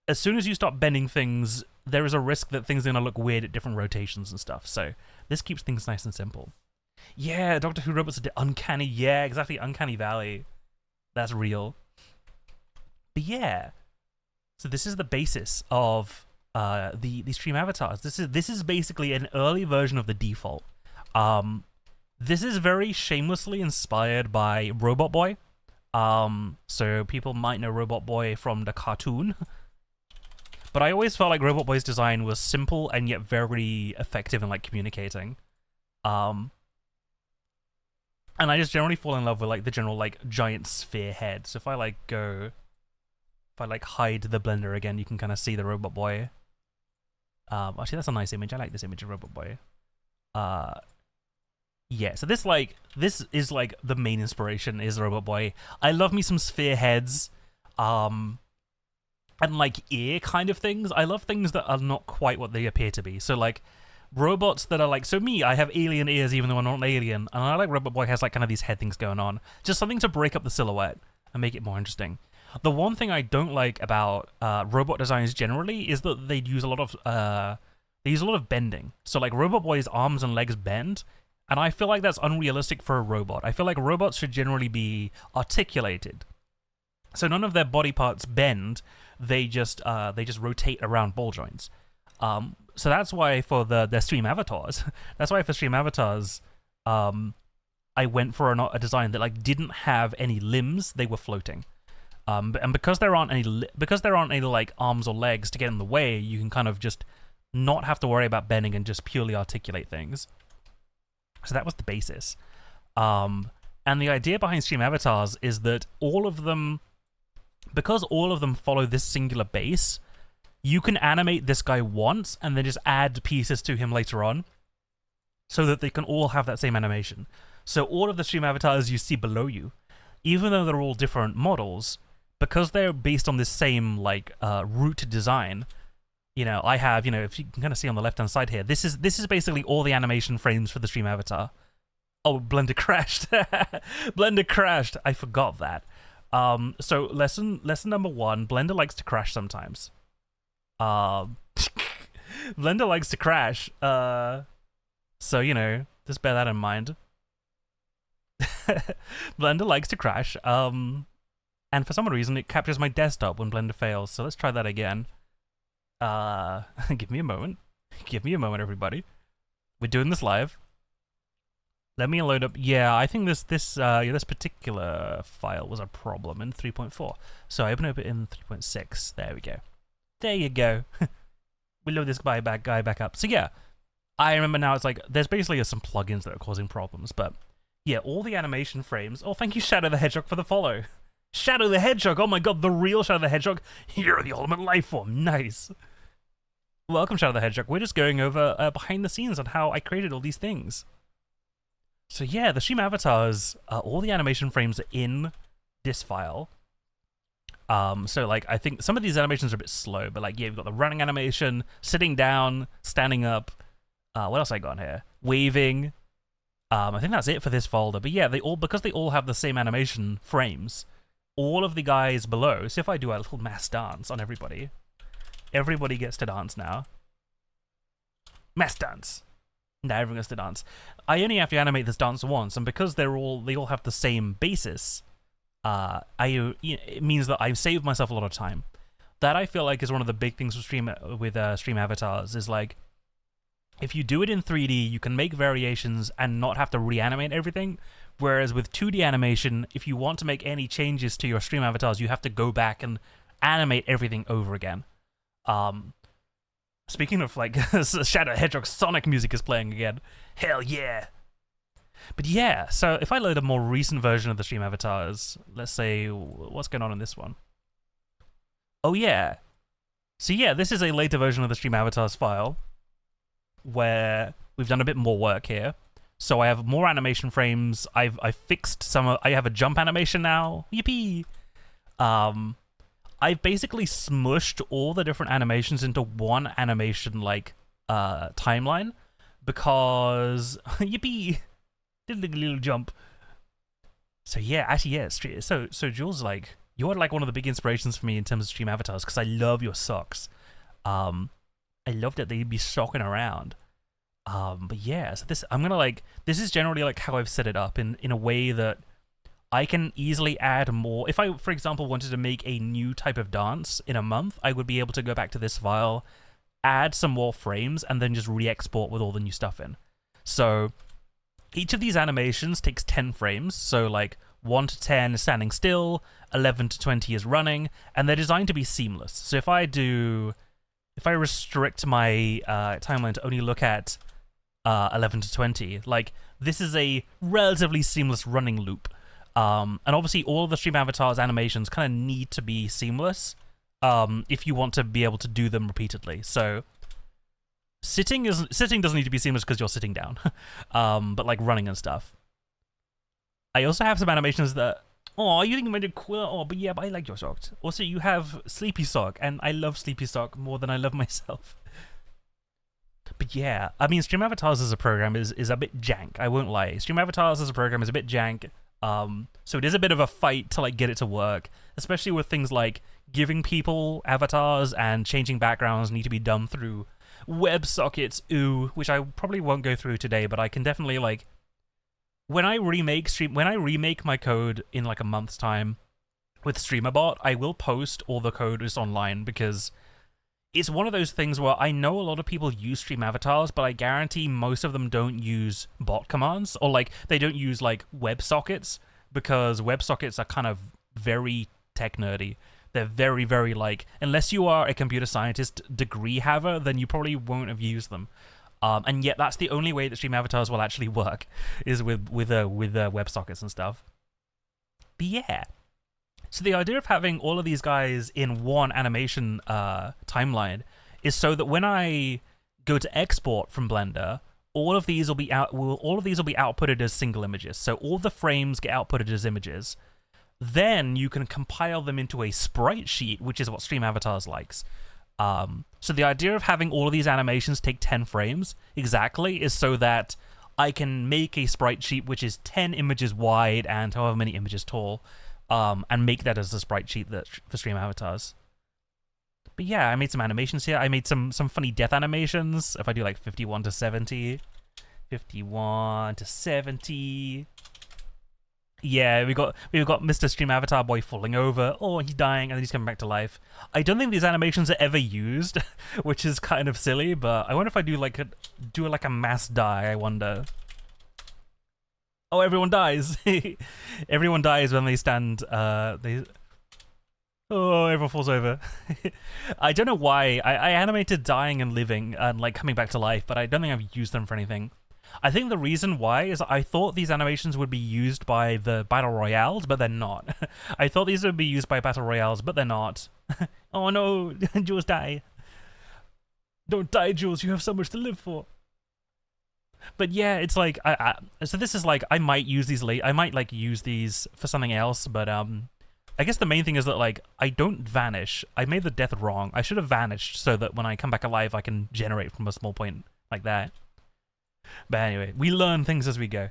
as soon as you start bending things, there is a risk that things are going to look weird at different rotations and stuff. So this keeps things nice and simple. Yeah, Doctor Who robots are uncanny. Yeah, exactly, Uncanny Valley. That's real. But yeah, so this is the basis of the stream avatars. This is basically an early version of the default. This is very shamelessly inspired by Robot Boy. So people might know Robot Boy from the cartoon. But I always felt like Robot Boy's design was simple and yet very effective in like communicating. And I just generally fall in love with like the general like giant sphere head. So if I like hide the blender again, you can kind of see the Robot Boy. Actually, that's a nice image. I like this image of Robot Boy. Yeah, so this is like the main inspiration is Robot Boy. I love me some sphere heads, and like ear kind of things. I love things that are not quite what they appear to be. So like robots that are like, so me, I have alien ears even though I'm not an alien, and I like Robot Boy has like kind of these head things going on. Just something to break up the silhouette and make it more interesting. The one thing I don't like about robot designs generally is that they use a lot of bending. So like Robot Boy's arms and legs bend, and I feel like that's unrealistic for a robot. I feel like robots should generally be articulated. So none of their body parts bend, they just rotate around ball joints. So that's why for the stream avatars, that's why for stream avatars, I went for a design that like didn't have any limbs; they were floating. And because there aren't any like arms or legs to get in the way, you can kind of just not have to worry about bending and just purely articulate things. So that was the basis. And the idea behind stream avatars is that all of them, because all of them follow this singular base, you can animate this guy once and then just add pieces to him later on so that they can all have that same animation. So all of the stream avatars you see below you, even though they're all different models, because they're based on this same like root design, you know, I have, you know, if you can kind of see on the left-hand side here, this is basically all the animation frames for the stream avatar. Oh, Blender crashed. Blender crashed. I forgot that. So lesson number 1, Blender likes to crash sometimes. Blender likes to crash. So, you know, just bear that in mind. Blender likes to crash. And for some reason, it captures my desktop when Blender fails. So let's try that again. Give me a moment. Give me a moment, everybody. We're doing this live. Let me load up. Yeah, I think this particular file was a problem in 3.4. So I open up it in 3.6. There we go. There you go. We load this guy back up. So yeah, I remember now. It's like there's basically some plugins that are causing problems, but yeah, all the animation frames. Oh, thank you, Shadow the Hedgehog, for the follow. Shadow the Hedgehog. Oh my god, the real Shadow the Hedgehog. You're the ultimate life form. Nice. Welcome, Shadow the Hedgehog. We're just going over behind the scenes on how I created all these things. So yeah, the stream avatars, all the animation frames are in this file. So like, I think some of these animations are a bit slow, but like, yeah, we've got the running animation, sitting down, standing up. What else I got on here? Waving. I think that's it for this folder. But yeah, because they all have the same animation frames, all of the guys below. So if I do a little mass dance on everybody gets to dance now. Mass dance. Now everyone gets to dance. I only have to animate this dance once, and because they all have the same basis, it means that I've saved myself a lot of time. That I feel like is one of the big things with stream avatars is like, if you do it in 3D, you can make variations and not have to reanimate everything. Whereas with 2D animation, if you want to make any changes to your stream avatars, you have to go back and animate everything over again. Speaking of like Shadow Hedgehog, Sonic music is playing again. Hell yeah! But yeah, so if I load a more recent version of the stream avatars, let's say, what's going on in this one? Oh yeah. So yeah, this is a later version of the stream avatars file, where we've done a bit more work here. So I have more animation frames. I've fixed I have a jump animation now. Yippee! I've basically smushed all the different animations into one animation like timeline, because yippee! Did a little jump. So yeah, actually yeah. So Jules, like, you're like one of the big inspirations for me in terms of stream avatars, because I love your socks. I love that they'd be socking around. But yeah, so this is generally like how I've set it up in a way that I can easily add more. If I, for example, wanted to make a new type of dance in a month, I would be able to go back to this file, add some more frames, and then just re-export with all the new stuff in. So each of these animations takes 10 frames. So like 1 to 10 is standing still, 11 to 20 is running, and they're designed to be seamless. So if I restrict my timeline to only look at 11 to 20, like, this is a relatively seamless running loop. And obviously all of the stream avatars animations kind of need to be seamless if you want to be able to do them repeatedly. So sitting doesn't need to be seamless because you're sitting down, but like running and stuff. I also have some animations that, oh, you think I did cool? Oh, but yeah, but I like your socks. Also, you have Sleepy Sock, and I love Sleepy Sock more than I love myself. But yeah, I mean, Stream Avatars as a program is a bit jank. I won't lie. Stream Avatars as a program is a bit jank. So it is a bit of a fight to like get it to work, especially with things like giving people avatars and changing backgrounds need to be done through WebSockets, which I probably won't go through today, but I can definitely, like, when I remake my code in like a month's time with StreamerBot, I will post all the code just online, because it's one of those things where I know a lot of people use stream avatars, but I guarantee most of them don't use bot commands, or like they don't use like WebSockets, because WebSockets are kind of very tech nerdy. They're very, very like, unless you are a computer scientist degree haver, then you probably won't have used them. And yet that's the only way that stream avatars will actually work, is with WebSockets and stuff. But yeah. So the idea of having all of these guys in one animation timeline is so that when I go to export from Blender, all of these will be outputted as single images. So all the frames get outputted as images. Then you can compile them into a sprite sheet, which is what Stream Avatars likes. So the idea of having all of these animations take 10 frames exactly is so that I can make a sprite sheet which is 10 images wide and however many images tall, and make that as a sprite sheet for Stream Avatars. But yeah, I made some animations here. I made some funny death animations. If I do like 51 to 70. 51 to 70. Yeah, we've got Mr. Stream Avatar Boy falling over. Oh, he's dying, and then he's coming back to life. I don't think these animations are ever used, which is kind of silly. But I wonder if I do like a mass die. I wonder. Oh, everyone dies. Everyone dies when they stand. Oh, everyone falls over. I don't know why. I animated dying and living and like coming back to life, but I don't think I've used them for anything. I think the reason why is I thought these animations would be used by the Battle Royales, but they're not. I thought these would be used by Battle Royales, but they're not. Oh no, Jules, die. Don't die, Jules, you have so much to live for. But yeah, it's like, so this is like, I might use these I might like use these for something else, but I guess the main thing is that like, I don't vanish. I made the death wrong. I should have vanished so that when I come back alive, I can generate from a small point like that. But anyway, we learn things as we go.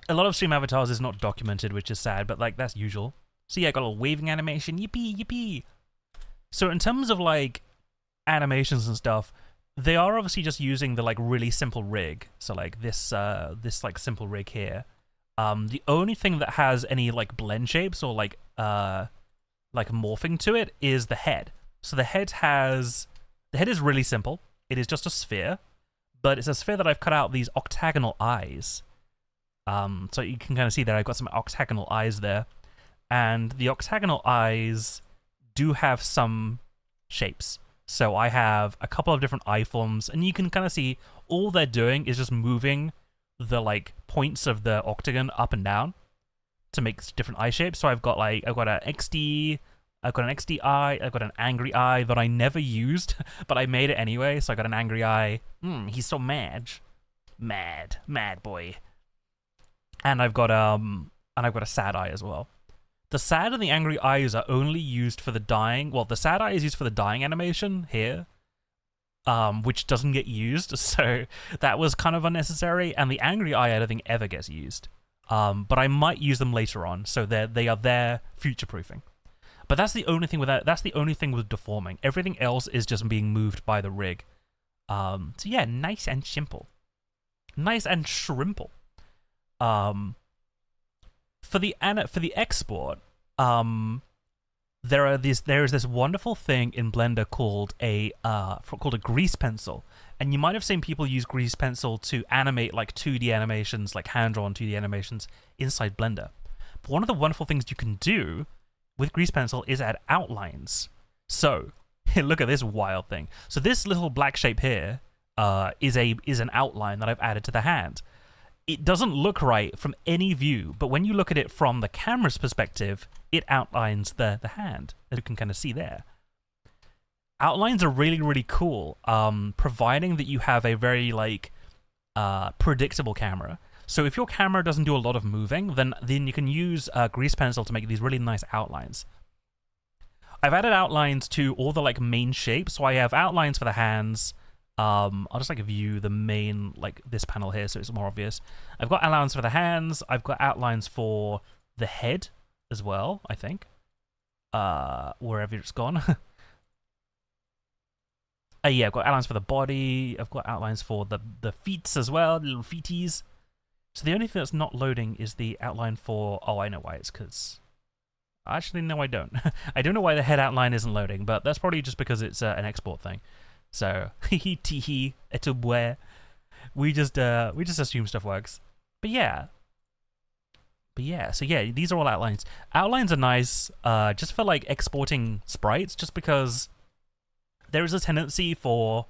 A lot of Stream Avatars is not documented, which is sad, but like that's usual. So yeah, I got a little waving animation, yippee, yippee. So in terms of like animations and stuff, they are obviously just using the like really simple rig. So like this like simple rig here. The only thing that has any like blend shapes or like morphing to it is the head. So the head is really simple. It is just a sphere. But it's a sphere that I've cut out these octagonal eyes. So you can kind of see there, I've got some octagonal eyes there. And the octagonal eyes do have some shapes. So I have a couple of different eye forms, and you can kind of see all they're doing is just moving the like points of the octagon up and down to make different eye shapes. So I've got an XD, I've got an XD eye, I've got an angry eye that I never used, but I made it anyway, so I got an angry eye. He's so mad. Mad boy. And I've got a sad eye as well. The sad and the angry eyes are only used for the dying. Well, the sad eye is used for the dying animation here, which doesn't get used, so that was kind of unnecessary. And the angry eye I don't think ever gets used. But I might use them later on, so they are there future-proofing. But that's the only thing with that. That's the only thing with deforming. Everything else is just being moved by the rig. So yeah, nice and simple. Nice and shrimple. For the export, there is this wonderful thing in Blender called a grease pencil, and you might have seen people use grease pencil to animate like 2D animations, like hand-drawn 2D animations inside Blender. But one of the wonderful things you can do with grease pencil is add outlines. So look at this wild thing. So this little black shape here is an outline that I've added to the hand. It doesn't look right from any view, but when you look at it from the camera's perspective, it outlines the hand, as you can kind of see there. Outlines are really, really cool, providing that you have a very like predictable camera. So if your camera doesn't do a lot of moving, then you can use grease pencil to make these really nice outlines. I've added outlines to all the like main shapes, so I have outlines for the hands. I'll just like view the main, like this panel here, so it's more obvious. I've got outlines for the hands. I've got outlines for the head as well, I think. Wherever it's gone. Yeah, I've got outlines for the body. I've got outlines for the feet as well, the little feeties. So the only thing that's not loading is the outline for... Oh, I know why. It's because Actually, no, I don't. I don't know why the head outline isn't loading, but that's probably just because it's an export thing. So, teehee, etubwe. We just assume stuff works. But yeah. So yeah, these are all outlines. Outlines are nice, just for like exporting sprites, just because there is a tendency for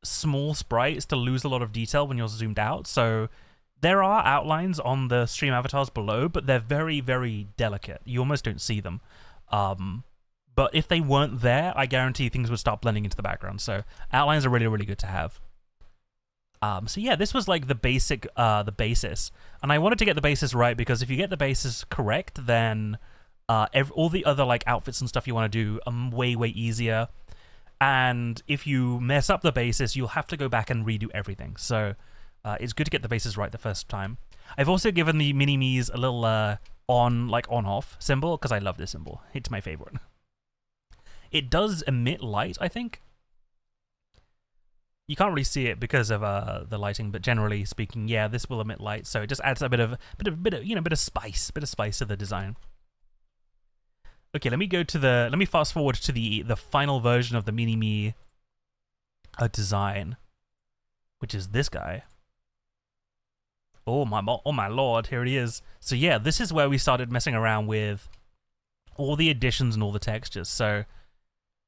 small sprites to lose a lot of detail when you're zoomed out. So there are outlines on the stream avatars below, but they're very, very delicate. You almost don't see them. But if they weren't there, I guarantee things would start blending into the background. So outlines are really, really good to have. So yeah, this was like the basic, the basis. And I wanted to get the basis right because if you get the basis correct, then all the other like outfits and stuff you want to do are way, way easier. And if you mess up the basis, you'll have to go back and redo everything. So it's good to get the basis right the first time. I've also given the mini-me's a little on-off symbol because I love this symbol. It's my favorite. It does emit light, I think. You can't really see it because of the lighting, but generally speaking, yeah, this will emit light. So it just adds a bit of spice to the design. Okay, let me fast forward to the final version of the mini-me design, which is this guy. Oh my lord, here it is. So yeah, this is where we started messing around with all the additions and all the textures. So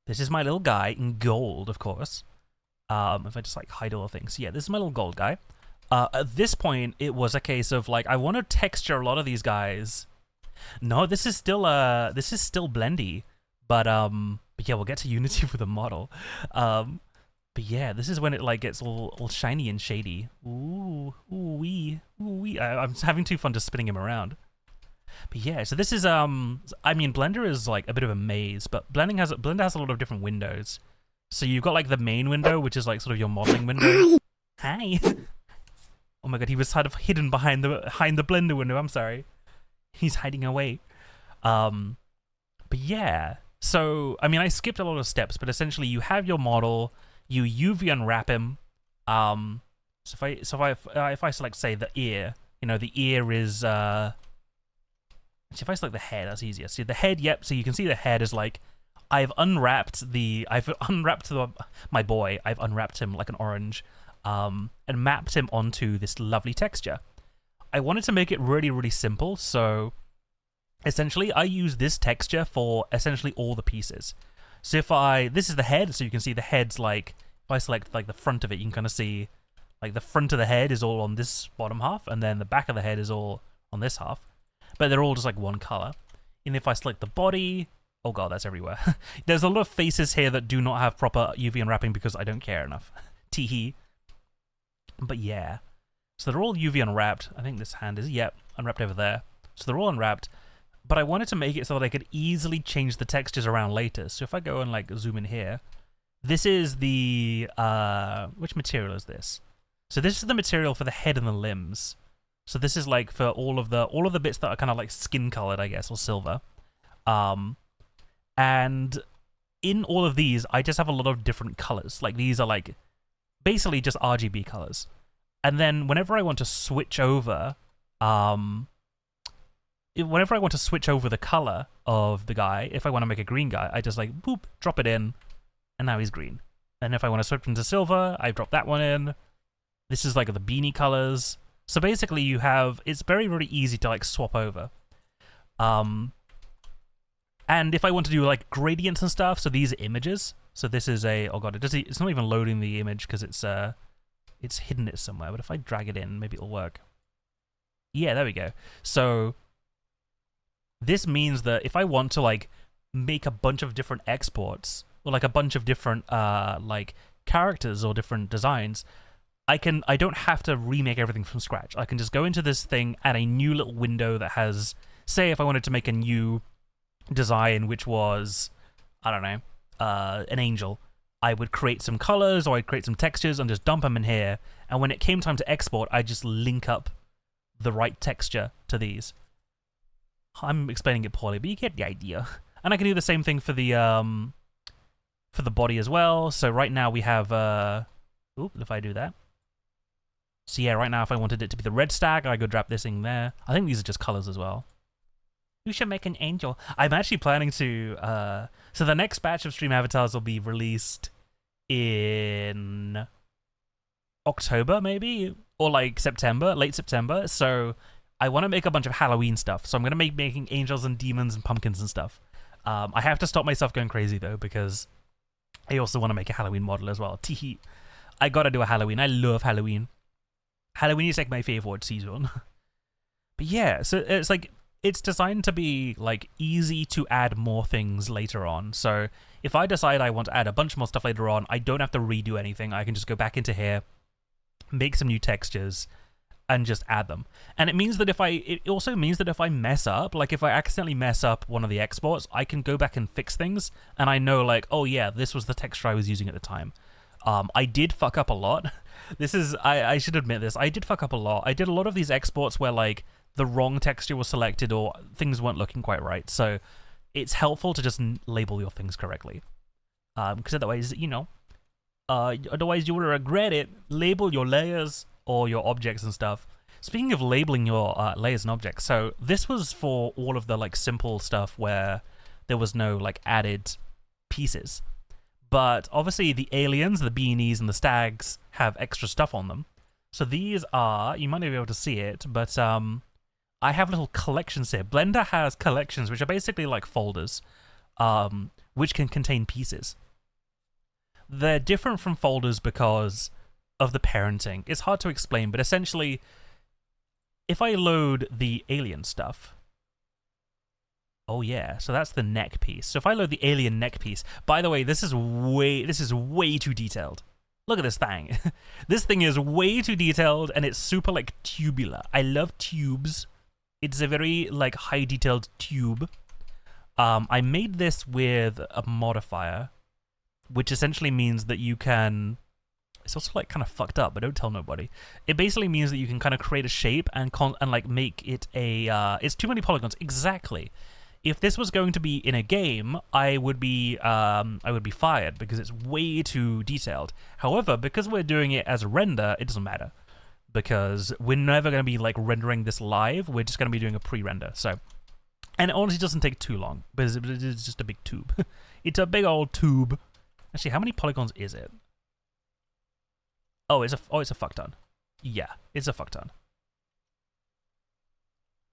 this is my little guy in gold, of course. If I just like hide all the things. Yeah, this is my little gold guy. At this point, it was a case of like I want to texture a lot of these guys. No, this is still blendy, but yeah, we'll get to Unity for the model. But yeah, this is when it like gets all shiny and shady. Ooh wee. I'm having too fun just spinning him around. But yeah, so this is I mean, Blender is like a bit of a maze, but Blender has a lot of different windows. So you've got like the main window, which is like sort of your modeling window. Hi. Oh my god, he was sort of hidden behind the Blender window. I'm sorry. He's hiding away. But yeah. So I mean, I skipped a lot of steps, but essentially you have your model, you UV unwrap him. So if I select, say, the ear, you know, the ear is actually, if I select the head, that's easier. See the head, yep. So you can see the head is like I've unwrapped my boy. I've unwrapped him like an orange, and mapped him onto this lovely texture. I wanted to make it really, really simple, so essentially I use this texture for essentially all the pieces. So this is the head, so you can see the head's like, if I select like the front of it, you can kind of see like the front of the head is all on this bottom half, and then the back of the head is all on this half, but they're all just like one color. And if I select the body, oh god, that's everywhere. There's a lot of faces here that do not have proper UV unwrapping because I don't care enough. Teehee. But yeah. So they're all UV unwrapped. I think this hand is, yep, unwrapped over there. So they're all unwrapped. But I wanted to make it so that I could easily change the textures around later. So if I go and like zoom in here, this is the, which material is this? So this is the material for the head and the limbs. So this is like for all of the bits that are kind of like skin colored, I guess, or silver. And in all of these, I just have a lot of different colors. Like these are like basically just RGB colors. And then whenever I want to switch over, the color of the guy, if I want to make a green guy, I just like boop, drop it in, and now he's green. And if I want to switch into silver, I drop that one in. This is like the beanie colors. So basically it's very, very easy to like swap over. And if I want to do like gradients and stuff, so these are images. So this is oh god, it's not even loading the image because it's hidden it somewhere. But if I drag it in, maybe it'll work. Yeah, there we go. So this means that if I want to like make a bunch of different exports or like a bunch of different like characters or different designs, I don't have to remake everything from scratch. I can just go into this thing, add a new little window that has, say if I wanted to make a new design which was, I don't know, an angel, I would create some colors or I'd create some textures and just dump them in here, and when it came time to export, I just link up the right texture to these. I'm explaining it poorly, but you get the idea. And I can do the same thing for the body as well. So right now we have if I do that. So yeah, right now if I wanted it to be the red stag, I could drop this thing there. I think these are just colors as well. You should make an angel. I'm actually planning to, so the next batch of stream avatars will be released in October, maybe? Or like September, late September. So I want to make a bunch of Halloween stuff. So I'm going to make making angels and demons and pumpkins and stuff. I have to stop myself going crazy though, because I also want to make a Halloween model as well. Teehee. I gotta do a Halloween. I love Halloween. Halloween is like my favorite season. But yeah, so it's like, it's designed to be like easy to add more things later on. So if I decide I want to add a bunch more stuff later on, I don't have to redo anything. I can just go back into here, make some new textures, and just add them. And it means that it also means that if I mess up, like if I accidentally mess up one of the exports, I can go back and fix things, and I know like, oh yeah, this was the texture I was using at the time. I did fuck up a lot. I should admit this. I did fuck up a lot. I did a lot of these exports where like the wrong texture was selected or things weren't looking quite right. So it's helpful to just label your things correctly. Because otherwise, you know, otherwise you will regret it. Label your layers or your objects and stuff. Speaking of labeling your layers and objects, so this was for all of the like simple stuff where there was no like added pieces. But obviously the aliens, the beanies, and the stags have extra stuff on them. So these are, you might not be able to see it, but I have little collections here. Blender has collections, which are basically like folders, which can contain pieces. They're different from folders because of the parenting. It's hard to explain, but essentially, if I load the alien stuff, oh yeah, so that's the neck piece. So if I load the alien neck piece, by the way, this is way too detailed. Look at this thing. This thing is way too detailed, and it's super like tubular. I love tubes. It's a very like high detailed tube. I made this with a modifier, which essentially means that you can. It's also like kind of fucked up, but don't tell nobody. It basically means that you can kind of create a shape and like make it a. It's too many polygons exactly. If this was going to be in a game, I would be fired because it's way too detailed. However, because we're doing it as a render, it doesn't matter because we're never going to be like rendering this live. We're just going to be doing a pre-render. So, and it honestly doesn't take too long because it's just a big tube. It's a big old tube. Actually, how many polygons is it? Oh, it's a fuck ton. Yeah, it's a fuck ton.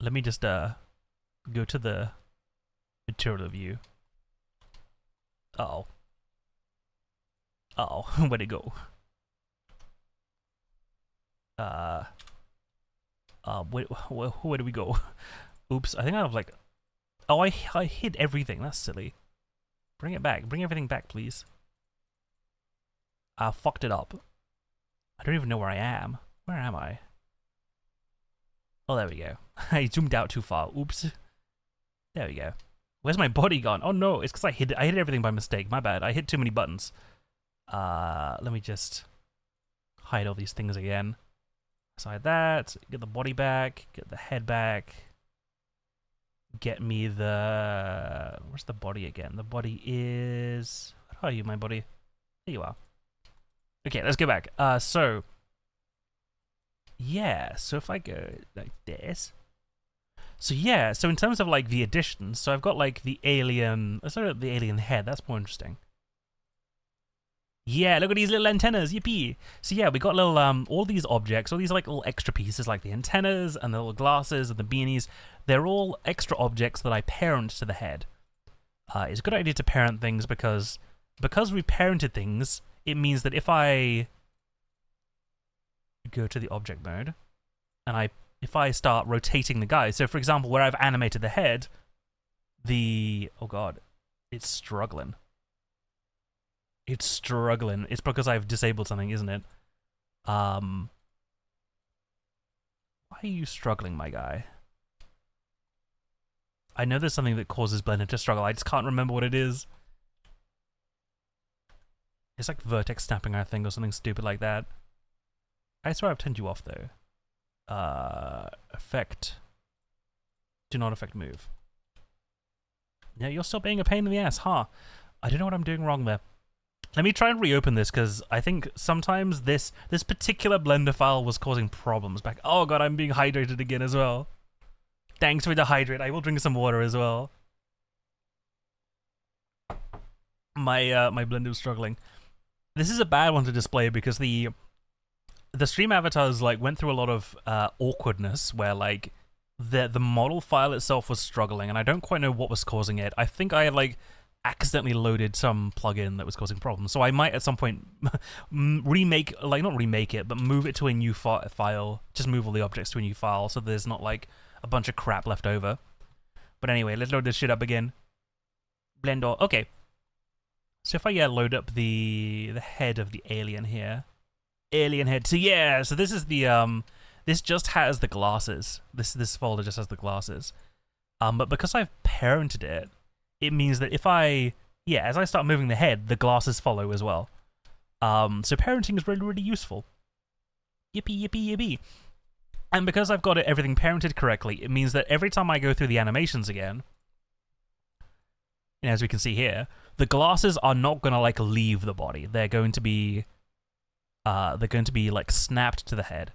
Let me just go to the material view. Uh-oh. Uh-oh, where'd it go? Where do we go? Oops, I think I have like... Oh, I hid everything, that's silly. Bring it back, bring everything back, please. I fucked it up. I don't even know where I am. Where am I? Oh, there we go. I zoomed out too far. Oops. There we go. Where's my body gone? Oh no, it's because I hit everything by mistake. My bad. I hit too many buttons. Let me just hide all these things again. Hide that. Get the body back. Get the head back. Get me the... Where's the body again? The body is... Where are you, my body? There you are. Okay, let's go back. So... Yeah, so if I go like this... So yeah, so in terms of like the additions, so I've got like the alien... Let's look at the alien head, that's more interesting. Yeah, look at these little antennas, yippee! So yeah, we got little, all these objects, all these like little extra pieces like the antennas and the little glasses and the beanies. They're all extra objects that I parent to the head. It's a good idea to parent things because we parented things, it means that if I go to the object mode and if I start rotating the guy, so for example, where I've animated the head, oh god, it's struggling. It's struggling. It's because I've disabled something, isn't it? Why are you struggling, my guy? I know there's something that causes Blender to struggle. I just can't remember what it is. It's like vertex snapping, I think, or something stupid like that. I swear I've turned you off, though. Effect. Do not affect move. Yeah, you're still being a pain in the ass, huh? I don't know what I'm doing wrong there. Let me try and reopen this, because I think sometimes this particular Blender file was causing problems back. Oh god, I'm being hydrated again as well. Thanks for the hydrate. I will drink some water as well. My blender's struggling. This is a bad one to display because the stream avatars like went through a lot of awkwardness where like the model file itself was struggling, and I don't quite know what was causing it. I think I like accidentally loaded some plugin that was causing problems, so I might at some point remake, like not remake it, but move it to a new file. Just move all the objects to a new file so there's not like a bunch of crap left over. But anyway, let's load this shit up again. Blender. Okay. So if I load up the head of the alien here, alien head. So yeah, so this is the this just has the glasses. This folder just has the glasses. But because I've parented it, it means that if as I start moving the head, the glasses follow as well. So parenting is really, really useful. Yippee, yippee, yippee. And because I've got everything parented correctly, it means that every time I go through the animations again, as we can see here, the glasses are not going to like leave the body. They're going to be like snapped to the head,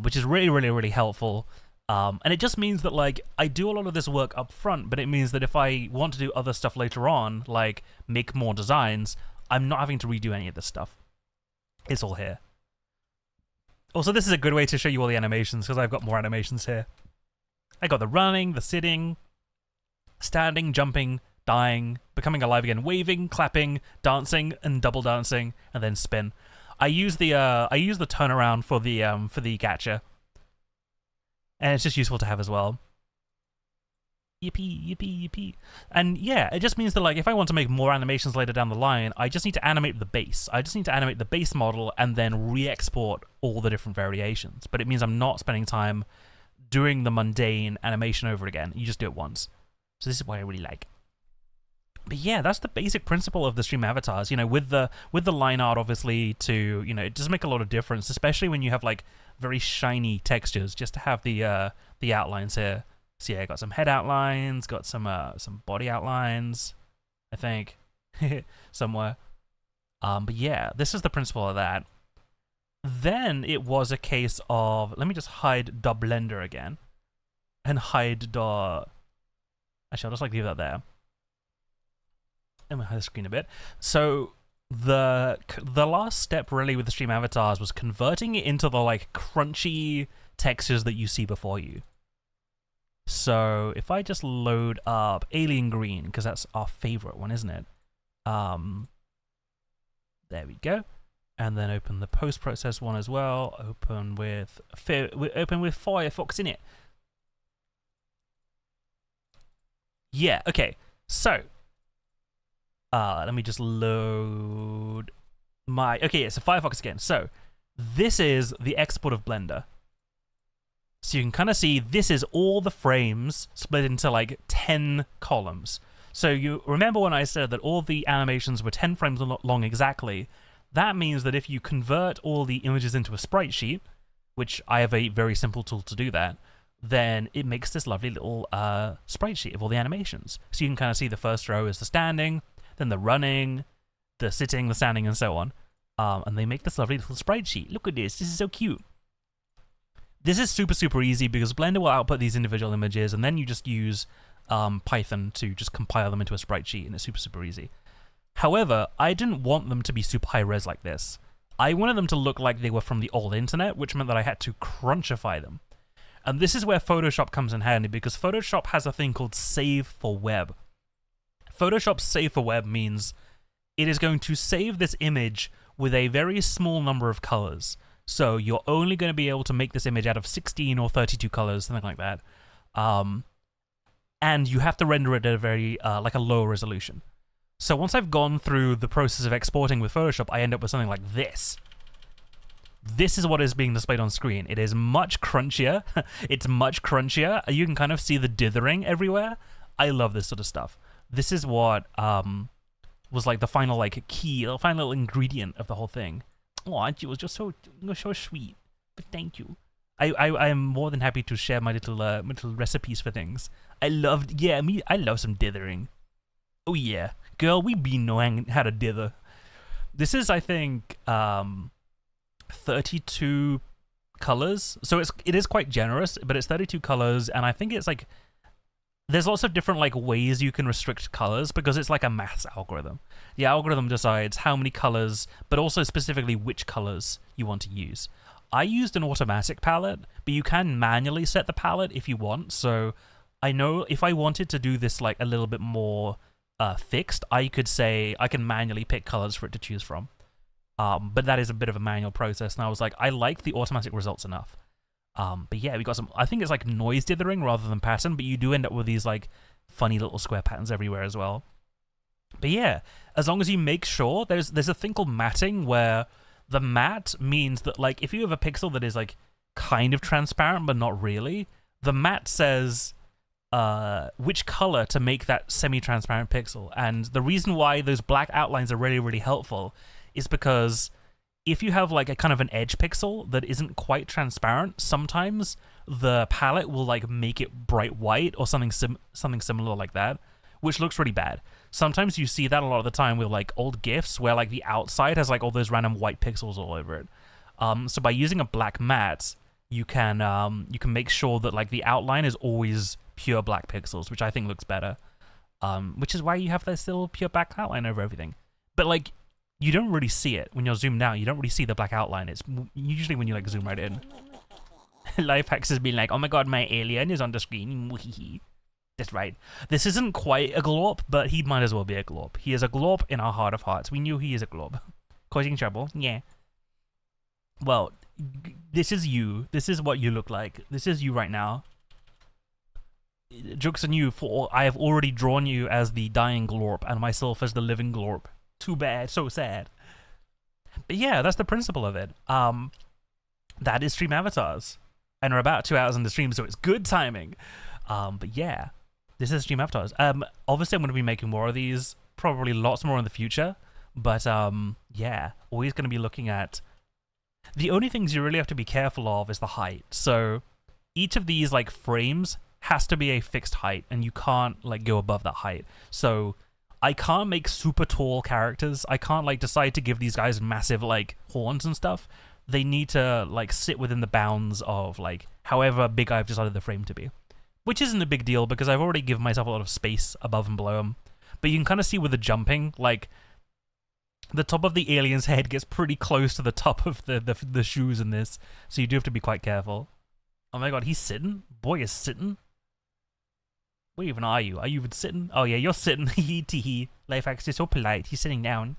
which is really, really, really helpful. And it just means that like I do a lot of this work up front, but it means that if I want to do other stuff later on, like make more designs, I'm not having to redo any of this stuff. It's all here. Also, this is a good way to show you all the animations because I've got more animations here. I got the running, the sitting, standing, jumping, dying, becoming alive again, waving, clapping, dancing, and double dancing, and then spin. I use the turnaround for the gacha, and it's just useful to have as well. Yippee, yippee, yippee. And yeah, it just means that like if I want to make more animations later down the line, I just need to animate the base. I just need to animate the base model and then re-export all the different variations. But it means I'm not spending time doing the mundane animation over again. You just do it once. So this is what I really like. But yeah, that's the basic principle of the stream avatars. You know, with the line art, obviously, to it does make a lot of difference, especially when you have like very shiny textures. Just to have the outlines here. So yeah, got some head outlines, got some body outlines, I think, somewhere. But yeah, this is the principle of that. Then it was a case of, let me just hide the blender again, and hide the. Actually, I'll just like leave that there. I'm gonna hide the screen a bit. So the last step really with the stream avatars was converting it into the like crunchy textures that you see before you. So if I just load up Alien Green, because that's our favorite one, isn't it? There we go. And then open the post-process one as well. Open with Firefox in it. Yeah, okay. So let me just load my... Okay, yeah, so Firefox again. So this is the export of Blender. So you can kind of see this is all the frames split into like 10 columns. So you remember when I said that all the animations were 10 frames long exactly? That means that if you convert all the images into a sprite sheet, which I have a very simple tool to do that, then it makes this lovely little sprite sheet of all the animations. So you can kind of see the first row is the standing, then the running, the sitting, the standing, and so on. And they make this lovely little sprite sheet. Look at this. This is so cute. This is super, super easy because Blender will output these individual images, and then you just use Python to just compile them into a sprite sheet, and it's super, super easy. However, I didn't want them to be super high res like this. I wanted them to look like they were from the old internet, which meant that I had to crunchify them. And this is where Photoshop comes in handy, because Photoshop has a thing called Save for Web. Photoshop Save for Web means it is going to save this image with a very small number of colors. So you're only going to be able to make this image out of 16 or 32 colors, something like that. And you have to render it at a very, like a low resolution. So once I've gone through the process of exporting with Photoshop, I end up with something like this. This is what is being displayed on screen. It is much crunchier. It's much crunchier. You can kind of see the dithering everywhere. I love this sort of stuff. This is what was like the final like key, the final ingredient of the whole thing. Oh, it was just so sweet. But thank you. I am more than happy to share my little recipes for things. I love some dithering. Oh yeah, girl, we be knowing how to dither. This is, I think, 32 colors. So it is quite generous, but it's 32 colors, and I think it's like there's lots of different like ways you can restrict colors because it's like a maths algorithm. The algorithm decides how many colors, but also specifically which colors you want to use. I used an automatic palette, but you can manually set the palette if you want. So I know if I wanted to do this like a little bit more fixed, I could say I can manually pick colors for it to choose from. But that is a bit of a manual process, and I was like, I like the automatic results enough. But yeah, we got some, I think it's like noise dithering rather than pattern, but you do end up with these like funny little square patterns everywhere as well. But yeah, as long as you make sure, there's a thing called matting where the matte means that like if you have a pixel that is like kind of transparent but not really, the matte says which color to make that semi-transparent pixel. And the reason why those black outlines are really, really helpful is because if you have like a kind of an edge pixel that isn't quite transparent, sometimes the palette will like make it bright white or something similar like that, which looks really bad. Sometimes you see that a lot of the time with like old GIFs where like the outside has like all those random white pixels all over it. So by using a black matte, you can make sure that like the outline is always pure black pixels, which I think looks better. Which is why you have this little pure black outline over everything. But like, you don't really see it when you're zoomed out. You don't really see the black outline. It's usually when you like zoom right in. Lifehacks has been like, oh my god, my alien is on the screen. That's right. This isn't quite a glorp, but he might as well be a glorp. He is a glorp in our heart of hearts. We knew he is a glorp. Causing trouble. Yeah. Well, this is you. This is what you look like. This is you right now. Joke's on you, for I have already drawn you as the dying glorp and myself as the living glorp. Too bad, so sad. But yeah, that's the principle of it. That is stream avatars. And we're about 2 hours in the stream, so it's good timing. But yeah, this is stream avatars. Obviously I'm going to be making more of these, probably lots more in the future. But yeah, always going to be looking at... The only things you really have to be careful of is the height. So each of these like frames has to be a fixed height, and you can't like go above that height. So I can't make super tall characters. I can't like decide to give these guys massive like horns and stuff. They need to like sit within the bounds of like however big I've decided the frame to be, which isn't a big deal because I've already given myself a lot of space above and below them. But you can kind of see with the jumping, like the top of the alien's head gets pretty close to the top of the shoes in this, so you do have to be quite careful. Oh my god, he's sitting? Boy is sitting? Where even are you? Are you even sitting? Oh yeah, you're sitting. Hee tee. Lifehacks is so polite. He's sitting down.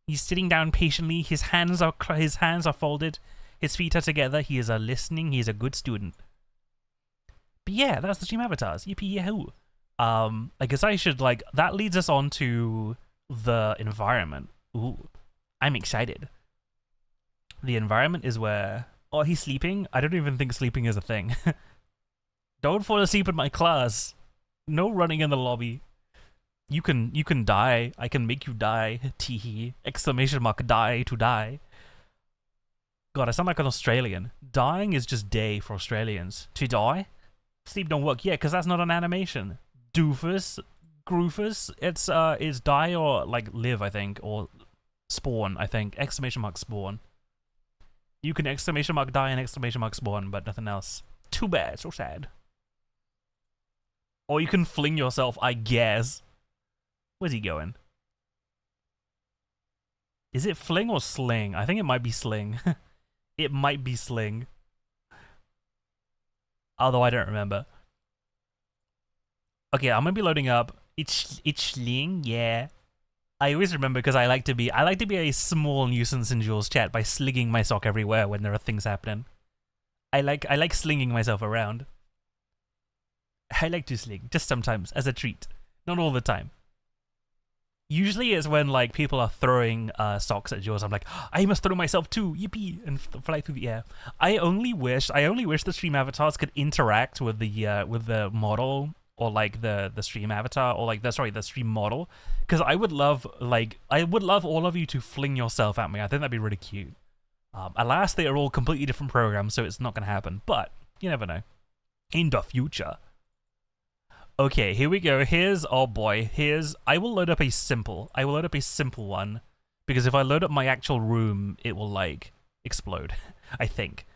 He's sitting down patiently. His hands are folded. His feet are together. He is listening. He is a good student. But yeah, that's the stream avatars. Yippee yahoo. I guess I should like that leads us on to the environment. Ooh, I'm excited. The environment is where he's sleeping. I don't even think sleeping is a thing. Don't fall asleep in my class. No running in the lobby. You can die. I can make you die. Teehee. Exclamation mark die to die. God, I sound like an Australian. Dying is just day for Australians. To die? Sleep don't work. Yeah, because that's not an animation. Doofus. Groofus. It's die or like live, I think. Or spawn, I think. Exclamation mark spawn. You can exclamation mark die and exclamation mark spawn, but nothing else. Too bad. So sad. Or you can fling yourself, I guess. Where's he going? Is it fling or sling? I think it might be sling. It might be sling. Although I don't remember. Okay, I'm gonna be loading up. It's sling, yeah. I always remember because I like to be a small nuisance in Jules' chat by slinging my sock everywhere when there are things happening. I like slinging myself around. I like to sling, just sometimes, as a treat. Not all the time. Usually it's when like people are throwing socks at Jules. I'm like, I must throw myself too, yippee, and fly through the air. I only wish the stream avatars could interact with the model, or like the stream avatar, or like the stream model, because I would love all of you to fling yourself at me. I think that'd be really cute. Alas, they are all completely different programs, so it's not gonna happen. But you never know. In the future. Okay, here we go. Oh boy. I will load up a simple one, because if I load up my actual room, it will like explode. I think.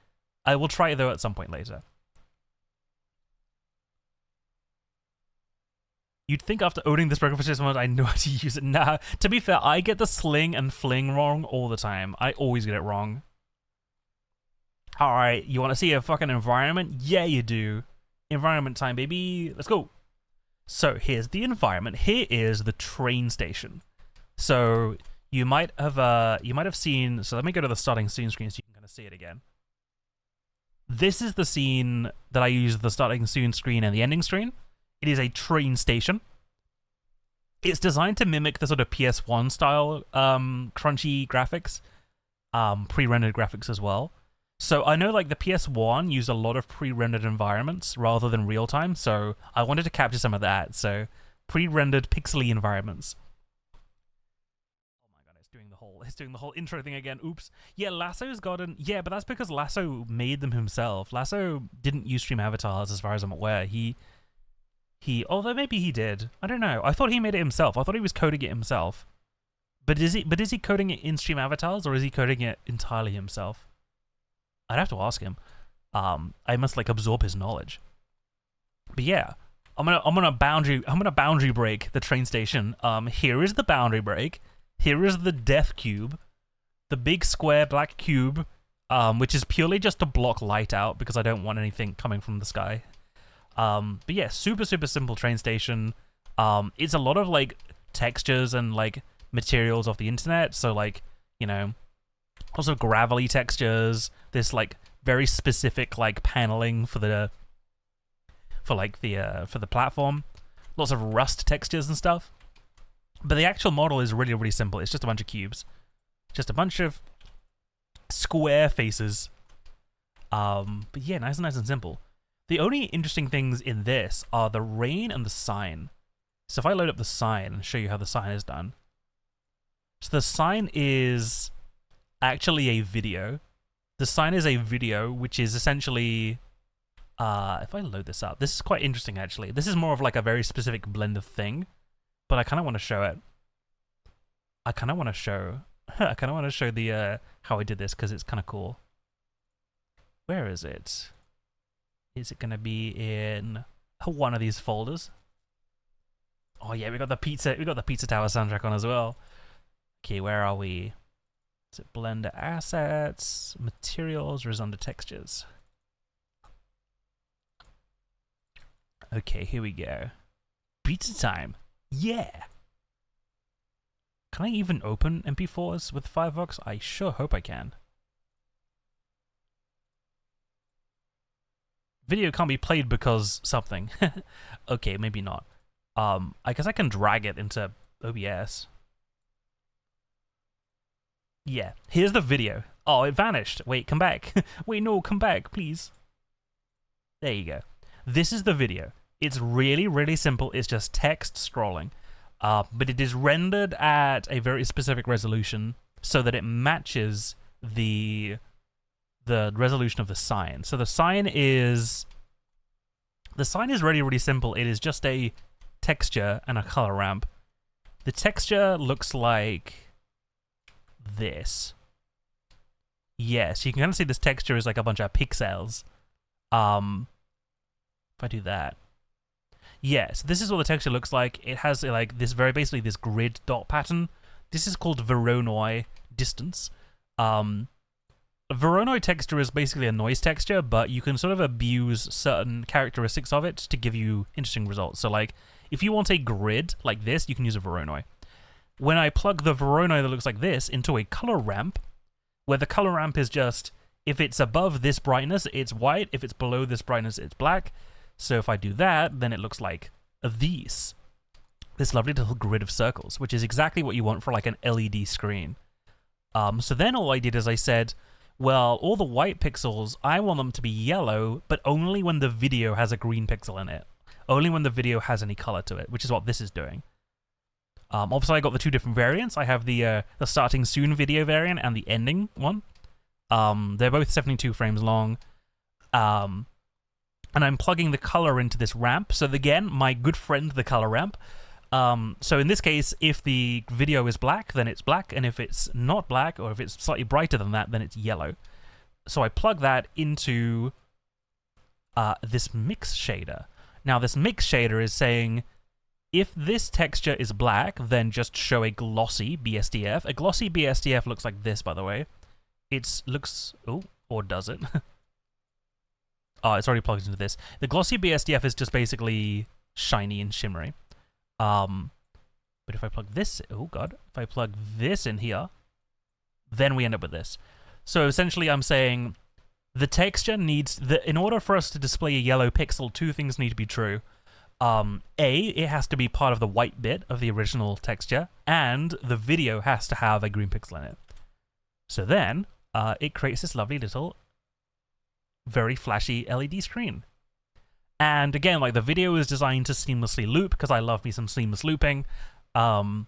I will try it though at some point later. You'd think after owning this program for 6 months, I know how to use it. Nah, to be fair, I get the sling and fling wrong all the time. I always get it wrong. Alright, you want to see a fucking environment? Yeah, you do. Environment time, baby. Let's go. So here's the environment. Here is the train station. So you might have seen. So let me go to the starting scene screen so you can kind of see it again. This is the scene that I use the starting scene screen and the ending screen. It is a train station. It's designed to mimic the sort of PS1 style crunchy graphics, pre-rendered graphics as well. So I know like the PS1 used a lot of pre-rendered environments rather than real-time, so I wanted to capture some of that. So pre-rendered pixely environments. Oh my god, it's doing the whole intro thing again. Oops. Yeah, Lasso's gotten... Yeah, but that's because Lasso made them himself. Lasso didn't use stream avatars as far as I'm aware. Although maybe he did. I don't know. I thought he made it himself. I thought he was coding it himself. But is he coding it in stream avatars or is he coding it entirely himself? I'd have to ask him. I must like absorb his knowledge. But yeah, I'm gonna boundary break the train station. Here is the boundary break. Here is the death cube, the big square black cube, which is purely just to block light out because I don't want anything coming from the sky. But yeah, super simple train station. It's a lot of like textures and like materials off the internet. So like, you know, also gravelly textures. This like very specific like paneling for the platform. Lots of rust textures and stuff. But the actual model is really simple. It's just a bunch of cubes, just a bunch of square faces. But yeah, nice and simple. The only interesting things in this are the rain and the sign. So if I load up the sign and show you how the sign is done. So the sign is actually a video. The sign is a video, which is essentially... if I load this up, this is quite interesting actually. This is more of like a very specific blend of thing, but I kind of want to show it. I kind of want to show the how I did this because it's kind of cool. Where is it? Is it gonna be in one of these folders? Oh yeah, we got the Pizza Tower soundtrack on as well. Okay, where are we? Is it Blender Assets, Materials, or is it under Textures? Okay, here we go. Pizza time. Yeah. Can I even open MP4s with Firefox? I sure hope I can. Video can't be played because something. Okay, maybe not. I guess I can drag it into OBS. Yeah, here's the video. Oh, it vanished. Wait, come back. Wait, no, come back, please. There you go. This is the video. It's really simple. It's just text scrolling. But it is rendered at a very specific resolution so that it matches the resolution of the sign. So the sign is really simple. It is just a texture and a color ramp. The texture looks like this. Yes, you can kind of see this texture is like a bunch of pixels. If I do that. Yes, this is what the texture looks like. It has like this basically this grid dot pattern. This is called Voronoi distance. Voronoi texture is basically a noise texture, but you can sort of abuse certain characteristics of it to give you interesting results. So like, if you want a grid like this, you can use a Voronoi. When I plug the Voronoi that looks like this into a color ramp, where the color ramp is just, if it's above this brightness, it's white. If it's below this brightness, it's black. So if I do that, then it looks like this lovely little grid of circles, which is exactly what you want for like an LED screen. So then all I did is I said, well, all the white pixels, I want them to be yellow, but only when the video has a green pixel in it. Only when the video has any color to it, which is what this is doing. Obviously, I got the two different variants. I have the starting soon video variant and the ending one. They're both 72 frames long. And I'm plugging the color into this ramp. So again, my good friend, the color ramp. So in this case, if the video is black, then it's black. And if it's not black, or if it's slightly brighter than that, then it's yellow. So I plug that into this mix shader. Now this mix shader is saying, if this texture is black, then just show a glossy BSDF. A glossy BSDF looks like this, by the way. It looks... Oh, or does it? Oh, it's already plugged into this. The glossy BSDF is just basically shiny and shimmery. But if I plug this... Oh, God. If I plug this in here, then we end up with this. So essentially, I'm saying the texture needs... in order for us to display a yellow pixel, two things need to be true. A, it has to be part of the white bit of the original texture, and the video has to have a green pixel in it. So then, it creates this lovely little, very flashy LED screen. And again, like, the video is designed to seamlessly loop, because I love me some seamless looping. And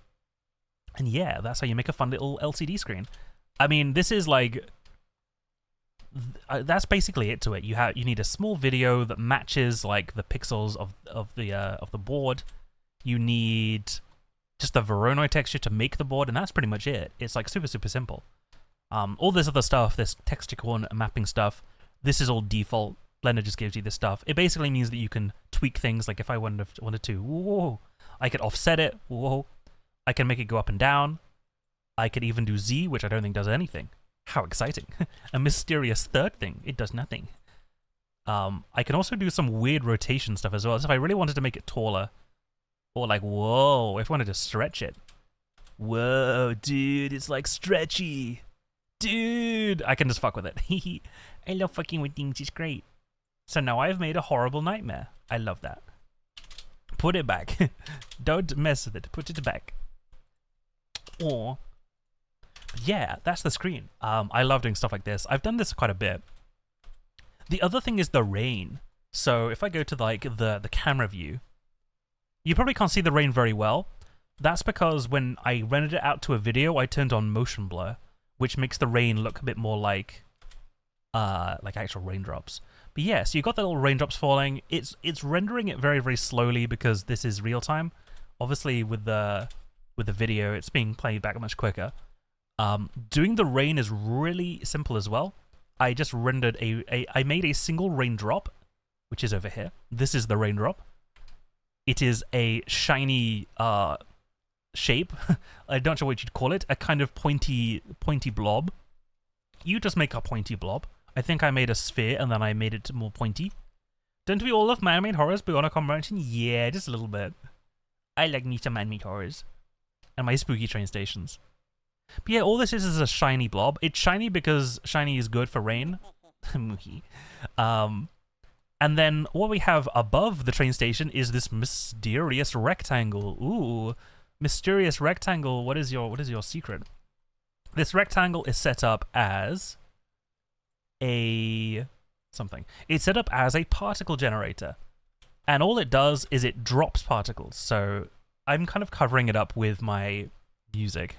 yeah, that's how you make a fun little LCD screen. I mean, this is like... that's basically it to it. You need a small video that matches like the pixels of the board. You need just the Voronoi texture to make the board, and that's pretty much it. It's like super simple. All this other stuff, this texture coordinate mapping stuff, this is all default. Blender just gives you this stuff. It basically means that you can tweak things. Like if I wanted to, whoa, I could offset it. Whoa, I can make it go up and down. I could even do Z, which I don't think does anything. How exciting. A mysterious third thing. It does nothing. I can also do some weird rotation stuff as well. So if I really wanted to make it taller, or like, whoa, if I wanted to stretch it. Whoa, dude, it's like stretchy. Dude, I can just fuck with it. I love fucking with things, it's great. So now I've made a horrible nightmare. I love that. Put it back. Don't mess with it. Put it back. Or... yeah, that's the screen. I love doing stuff like this. I've done this quite a bit. The other thing is the rain. So if I go to like the camera view, you probably can't see the rain very well. That's because when I rendered it out to a video, I turned on motion blur, which makes the rain look a bit more like actual raindrops. But yeah, so you've got the little raindrops falling. It's rendering it very slowly because this is real time. Obviously with the video, it's being played back much quicker. Doing the rain is really simple as well. I just rendered I made a single raindrop, which is over here. This is the raindrop. It is a shiny shape. I'm not sure what you'd call it. A kind of pointy blob. You just make a pointy blob. I think I made a sphere and then I made it more pointy. Don't we all love man-made horrors? But you want to comment? Yeah, just a little bit. I like me some man-made horrors. And my spooky train stations. But yeah, all this is a shiny blob. It's shiny because shiny is good for rain. And then what we have above the train station is this mysterious rectangle. Ooh, mysterious rectangle. What is your secret? This rectangle is set up as something. It's set up as a particle generator. And all it does is it drops particles. So I'm kind of covering it up with my music.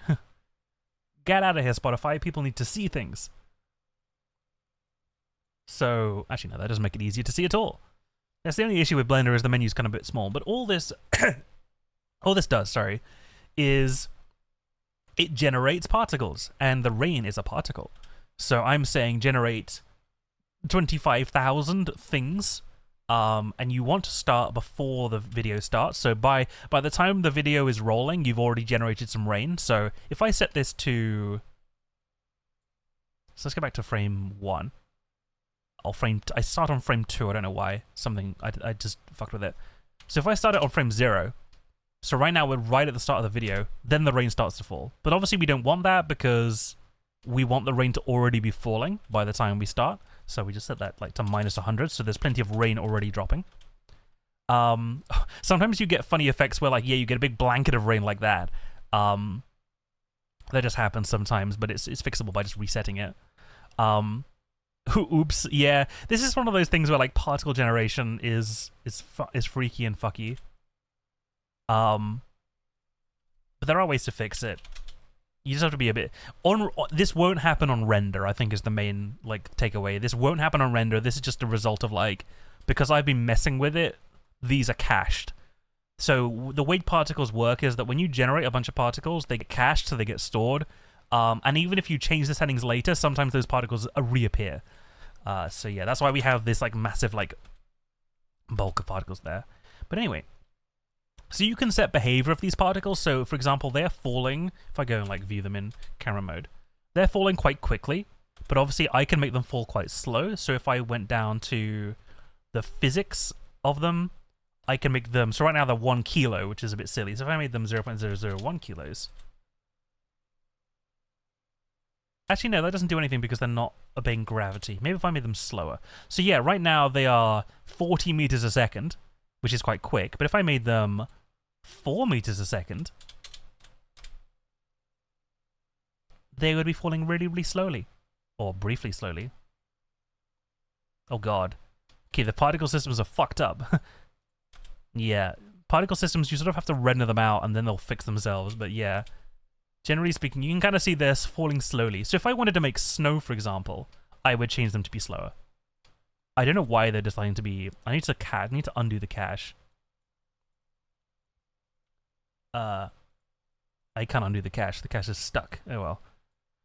Get out of here, Spotify. People need to see things. So, actually, no, that doesn't make it easier to see at all. That's the only issue with Blender is the menu's kind of a bit small. But all this does, is it generates particles. And the rain is a particle. So I'm saying generate 25,000 things. And you want to start before the video starts. So by the time the video is rolling, you've already generated some rain. So if I set this to... So let's go back to frame 1. I start on frame 2, I don't know why. I just fucked with it. So if I start it on frame 0, so right now we're right at the start of the video, then the rain starts to fall. But obviously we don't want that because we want the rain to already be falling by the time we start. So we just set that like to -100, so there's plenty of rain already dropping. Sometimes you get funny effects where like, yeah, you get a big blanket of rain like that. That just happens sometimes, but it's fixable by just resetting it. Oops, yeah. This is one of those things where like particle generation is freaky and fucky. But there are ways to fix it. You just have to be a bit... this won't happen on render, I think is the main like takeaway. This won't happen on render. This is just a result of like... because I've been messing with it, these are cached. So the way particles work is that when you generate a bunch of particles, they get cached, so they get stored. And even if you change the settings later, sometimes those particles reappear. So yeah, that's why we have this like massive like bulk of particles there. But anyway, so you can set behavior of these particles. So for example, they're falling. If I go and like view them in camera mode, they're falling quite quickly. But obviously I can make them fall quite slow. So if I went down to the physics of them, I can make them, so right now they're 1 kilo, which is a bit silly. So if I made them 0.001 kilos. Actually, no, that doesn't do anything because they're not obeying gravity. Maybe if I made them slower. So yeah, right now they are 40 meters a second, which is quite quick. But if I made them 4 meters a second, they would be falling really, really slowly. Or briefly slowly. Oh god. Okay, the particle systems are fucked up. Yeah, particle systems, you sort of have to render them out and then they'll fix themselves, but yeah. Generally speaking, you can kind of see this falling slowly. So if I wanted to make snow, for example, I would change them to be slower. I don't know why they're deciding to be... I need to undo the cache. I can't undo the cache. The cache is stuck. Oh well.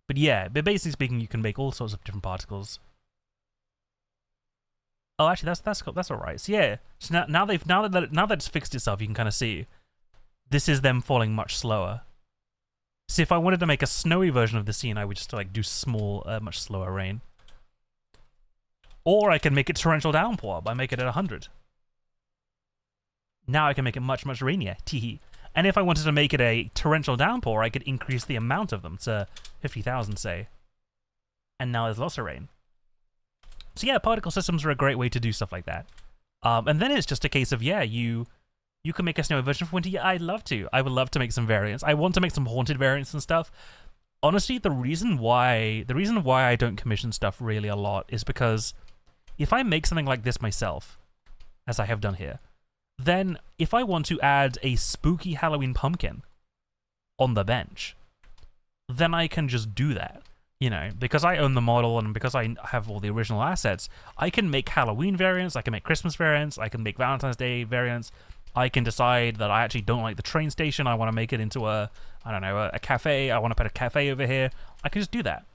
But yeah, but basically speaking, you can make all sorts of different particles. Oh, actually, that's all right. So yeah, so now that it's fixed itself, you can kind of see this is them falling much slower. So if I wanted to make a snowy version of the scene, I would just like do small, much slower rain. Or I can make it torrential downpour by making it 100. Now I can make it much, much rainier. Teehee. And if I wanted to make it a torrential downpour, I could increase the amount of them to 50,000, say. And now there's lots of rain. So yeah, particle systems are a great way to do stuff like that. And then it's just a case of, yeah, you can make a snowy version for winter. Yeah, I'd love to. I would love to make some variants. I want to make some haunted variants and stuff. Honestly, the reason why I don't commission stuff really a lot is because if I make something like this myself, as I have done here, then if I want to add a spooky Halloween pumpkin on the bench, then I can just do that. You know, because I own the model and because I have all the original assets, I can make Halloween variants, I can make Christmas variants, I can make Valentine's Day variants. I can decide that I actually don't like the train station, I want to make it into a cafe, I want to put a cafe over here. I can just do that.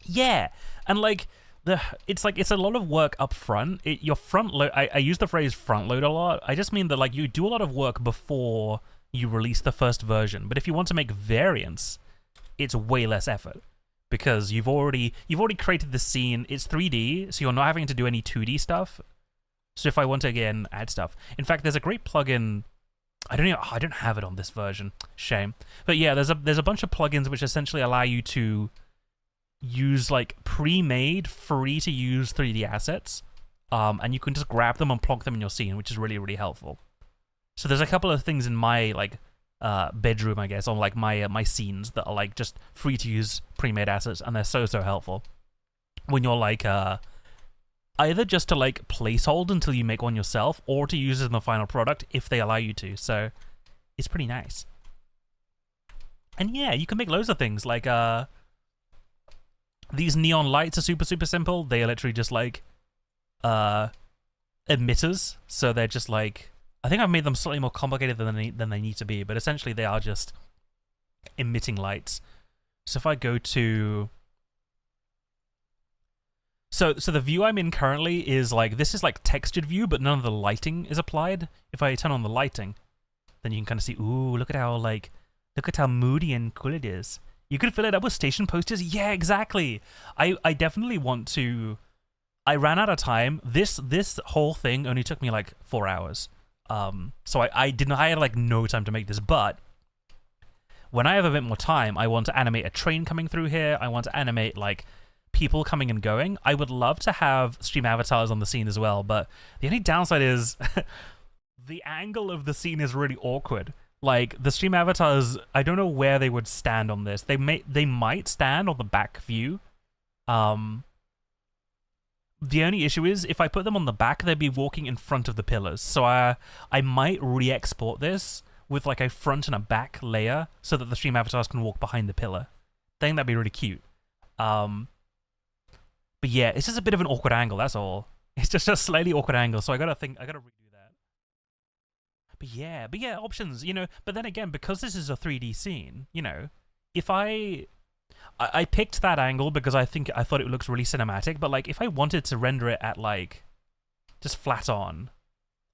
Yeah, and like, it's a lot of work up front. Your front load, I use the phrase front load a lot. I just mean that like you do a lot of work before you release the first version. But if you want to make variants, it's way less effort. Because you've already created the scene. It's 3D, so you're not having to do any 2D stuff. So if I want to again add stuff, in fact, there's a great plugin. I don't have it on this version. Shame. But yeah, there's a bunch of plugins which essentially allow you to use like pre-made, free to use 3D assets, and you can just grab them and plonk them in your scene, which is really, really helpful. So there's a couple of things in my like bedroom, I guess, on like my scenes that are like just free to use pre-made assets, and they're so helpful when you're like either just to like placehold until you make one yourself, or to use it in the final product if they allow you to. So it's pretty nice. And yeah, you can make loads of things like these neon lights are super simple. They are literally just like emitters, so they're just like, I think I've made them slightly more complicated than they need to be, but essentially they are just emitting lights. So if I go to... So the view I'm in currently is like, this is like textured view, but none of the lighting is applied. If I turn on the lighting, then you can kind of see, ooh, look at how moody and cool it is. You could fill it up with station posters. Yeah, exactly. I definitely want to... I ran out of time. This whole thing only took me like 4 hours. So I had like no time to make this, but when I have a bit more time, I want to animate a train coming through here. I want to animate like people coming and going. I would love to have stream avatars on the scene as well, but the only downside is the angle of the scene is really awkward. Like the stream avatars, I don't know where they would stand on this. They might stand on the back view. The only issue is, if I put them on the back, they'd be walking in front of the pillars. So I might re-export this with like a front and a back layer so that the stream avatars can walk behind the pillar. I think that'd be really cute. But yeah, it's just a bit of an awkward angle, that's all. It's just a slightly awkward angle, so I gotta redo that. But yeah, options, you know. But then again, because this is a 3D scene, you know, if I I picked that angle because I thought it looks really cinematic, but like if I wanted to render it at like just flat on,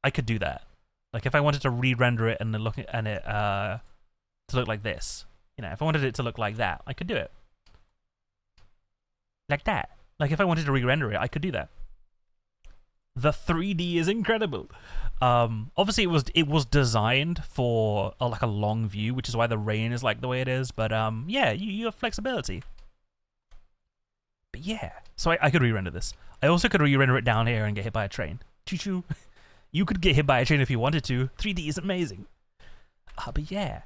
I could do that. Like if I wanted to re-render it and to look like this, you know, if I wanted it to look like that, I could do it. Like that. Like if I wanted to re-render it, I could do that. The 3D is incredible. Obviously it was designed for like a long view, which is why the rain is like the way it is. But yeah, you have flexibility. But yeah, so I could re-render this. I also could re-render it down here and get hit by a train. Choo choo. You could get hit by a train if you wanted to. 3D is amazing. But yeah.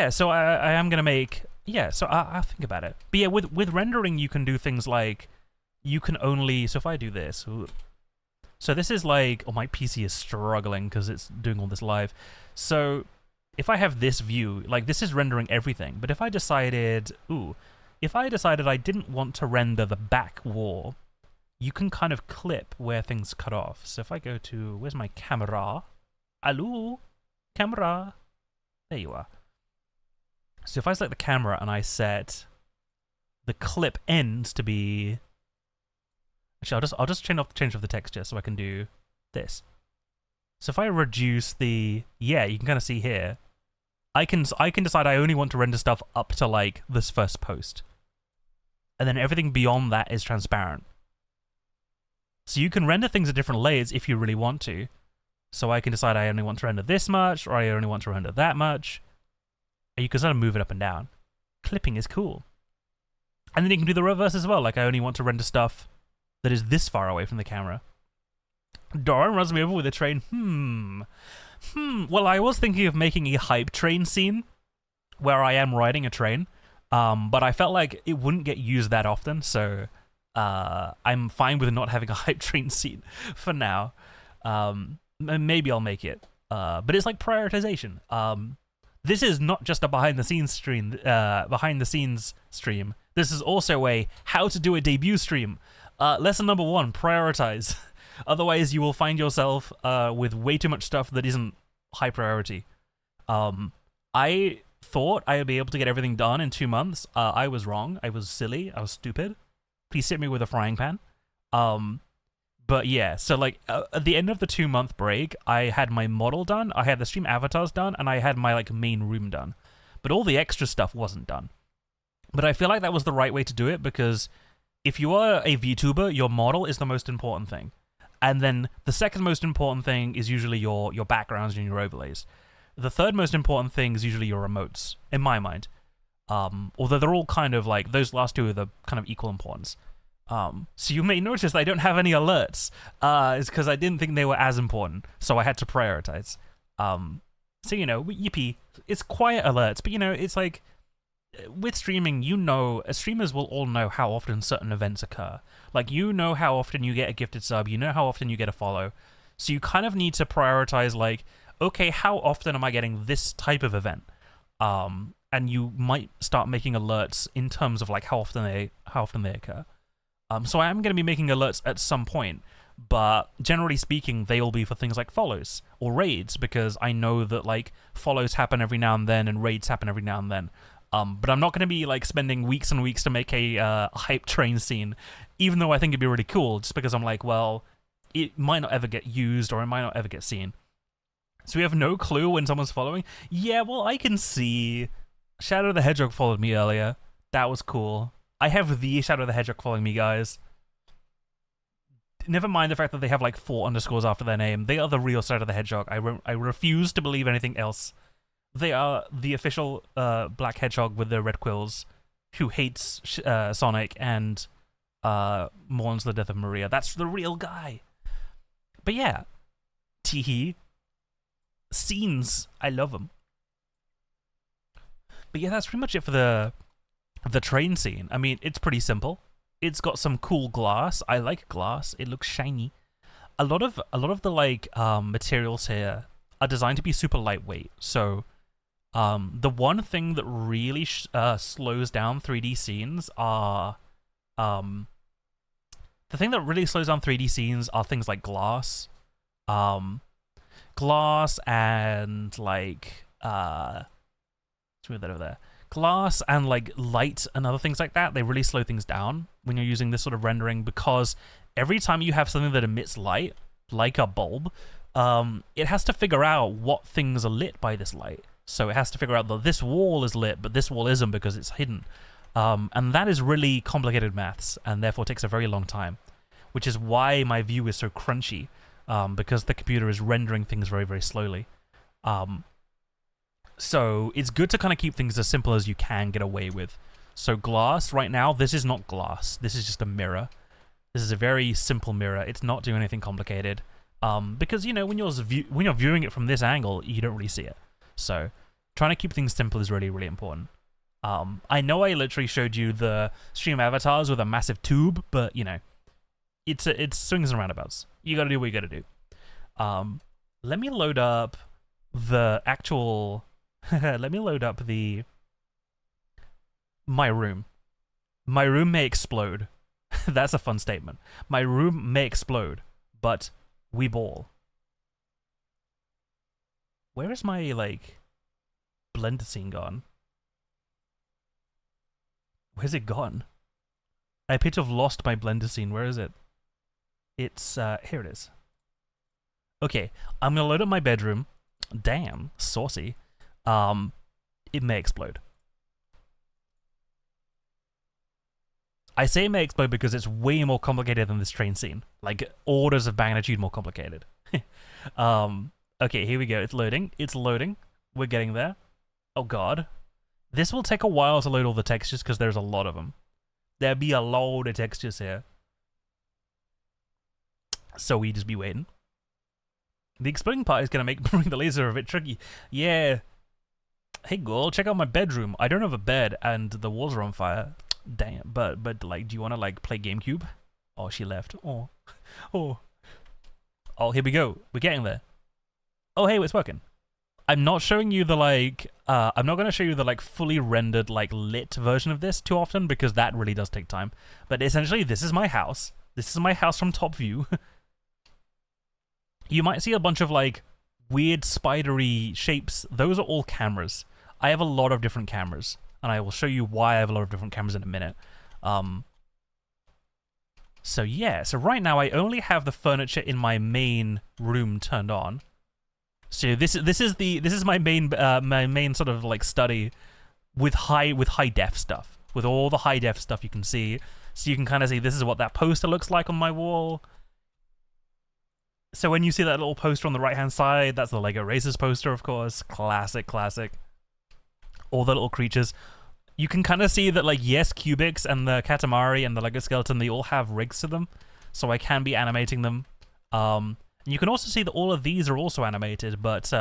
So I am gonna make. Yeah. So I'll think about it. But yeah, with rendering, you can do things like you can only. So if I do this. So this is like, oh, my PC is struggling because it's doing all this live. So if I have this view, like this is rendering everything. But if I decided, I didn't want to render the back wall, you can kind of clip where things cut off. So if I go to, where's my camera? Hello, camera. There you are. So if I select the camera and I set the clip ends to be. Actually, I'll just change off the texture so I can do this. So if I reduce the, yeah, you can kind of see here. I can decide I only want to render stuff up to like this first post, and then everything beyond that is transparent. So you can render things at different layers if you really want to. So I can decide I only want to render this much, or I only want to render that much. And you can sort of move it up and down. Clipping is cool. And then you can do the reverse as well. Like I only want to render stuff that is this far away from the camera. Dorran runs me over with a train. Well, I was thinking of making a hype train scene where I am riding a train, but I felt like it wouldn't get used that often, so I'm fine with not having a hype train scene for now. Maybe I'll make it, but it's like prioritization. This is not just a behind the scenes stream. This is also a how to do a debut stream. Lesson number 1, prioritize. Otherwise, you will find yourself with way too much stuff that isn't high priority. I thought I would be able to get everything done in 2 months. I was wrong. I was silly. I was stupid. Please hit me with a frying pan. But yeah, so like at the end of the 2-month break, I had my model done, I had the stream avatars done, and I had my like main room done. But all the extra stuff wasn't done. But I feel like that was the right way to do it because if you are a VTuber, your model is the most important thing. And then the second most important thing is usually your backgrounds and your overlays. The third most important thing is usually your emotes, in my mind. Although they're all kind of like, those last two are the kind of equal importance. So you may notice that I don't have any alerts. It's because I didn't think they were as important, so I had to prioritize. So, you know, yippee. It's quiet alerts, but, you know, it's like, with streaming, you know, streamers will all know how often certain events occur. Like, you know how often you get a gifted sub, you know how often you get a follow. So you kind of need to prioritize, like, okay, how often am I getting this type of event? And you might start making alerts in terms of like how often they occur. So I am going to be making alerts at some point, but generally speaking, they will be for things like follows or raids, because I know that like follows happen every now and then and raids happen every now and then. But I'm not going to be like spending weeks and weeks to make a hype train scene, even though I think it'd be really cool, just because I'm like, well, it might not ever get used or it might not ever get seen. So we have no clue when someone's following. Yeah, well, I can see Shadow the Hedgehog followed me earlier. That was cool. I have the Shadow the Hedgehog following me, guys. Never mind the fact that they have like 4 underscores after their name. They are the real Shadow the Hedgehog. I refuse to believe anything else. They are the official black hedgehog with the red quills who hates Sonic and mourns the death of Maria. That's the real guy. But yeah, teehee. Scenes. I love them. But yeah, that's pretty much it for the train scene. I mean, it's pretty simple. It's got some cool glass. I like glass. It looks shiny. A lot of the like materials here are designed to be super lightweight. So the one thing that really slows down 3D scenes are the thing that really slows down 3D scenes are things like glass. Glass and like let's move that over there. glass and like light and other things like that, they really slow things down when you're using this sort of rendering, because every time you have something that emits light, like a bulb, it has to figure out what things are lit by this light. So it has to figure out that this wall is lit, but this wall isn't because it's hidden. And that is really complicated maths, and therefore takes a very long time, which is why my view is so crunchy, because the computer is rendering things very, very slowly. So it's good to kind of keep things as simple as you can get away with. So glass, right now, this is not glass. This is just a mirror. This is a very simple mirror. It's not doing anything complicated. Because, you know, when you're viewing it from this angle, you don't really see it. So trying to keep things simple is really, really important. I know I literally showed you the stream avatars with a massive tube, but, you know, it's swings and roundabouts. You gotta do what you gotta do. Let me load up the actual... let me load up my room. My room may explode. That's a fun statement. My room may explode, but we ball. Where is my, like, blender scene gone? Where's it gone? I appear to have lost my blender scene. Where is it? It's, here it is. Okay, I'm gonna load up my bedroom. Damn, saucy. It may explode. I say it may explode because it's way more complicated than this train scene. Like, orders of magnitude more complicated. Okay, here we go. It's loading. It's loading. We're getting there. Oh, God. This will take a while to load all the textures because there's a lot of them. There'll be a load of textures here. So we just be waiting. The exploding part is going to bring the laser a bit tricky. Yeah. Hey, girl, check out my bedroom. I don't have a bed and the walls are on fire. Damn. But like, do you want to, like, play GameCube? Oh, she left. Oh. Oh. Oh, here we go. We're getting there. Oh, hey, it's working. I'm not showing you the, like, I'm not going to show you the, like, fully rendered, like, lit version of this too often because that really does take time. But essentially, this is my house. This is my house from top view. You might see a bunch of, like, weird spidery shapes. Those are all cameras. I have a lot of different cameras, and I will show you why I have a lot of different cameras in a minute. So yeah, so right now I only have the furniture in my main room turned on. So this is my main sort of like study with high def stuff, with all the high def stuff you can see. So you can kind of see this is what that poster looks like on my wall. So when you see that little poster on the right hand side, that's the Lego Racers poster, of course. Classic. All the little creatures. You can kind of see that, like, yes, Cubics and the Katamari and the Lego Skeleton, they all have rigs to them, so I can be animating them. And you can also see that all of these are also animated, but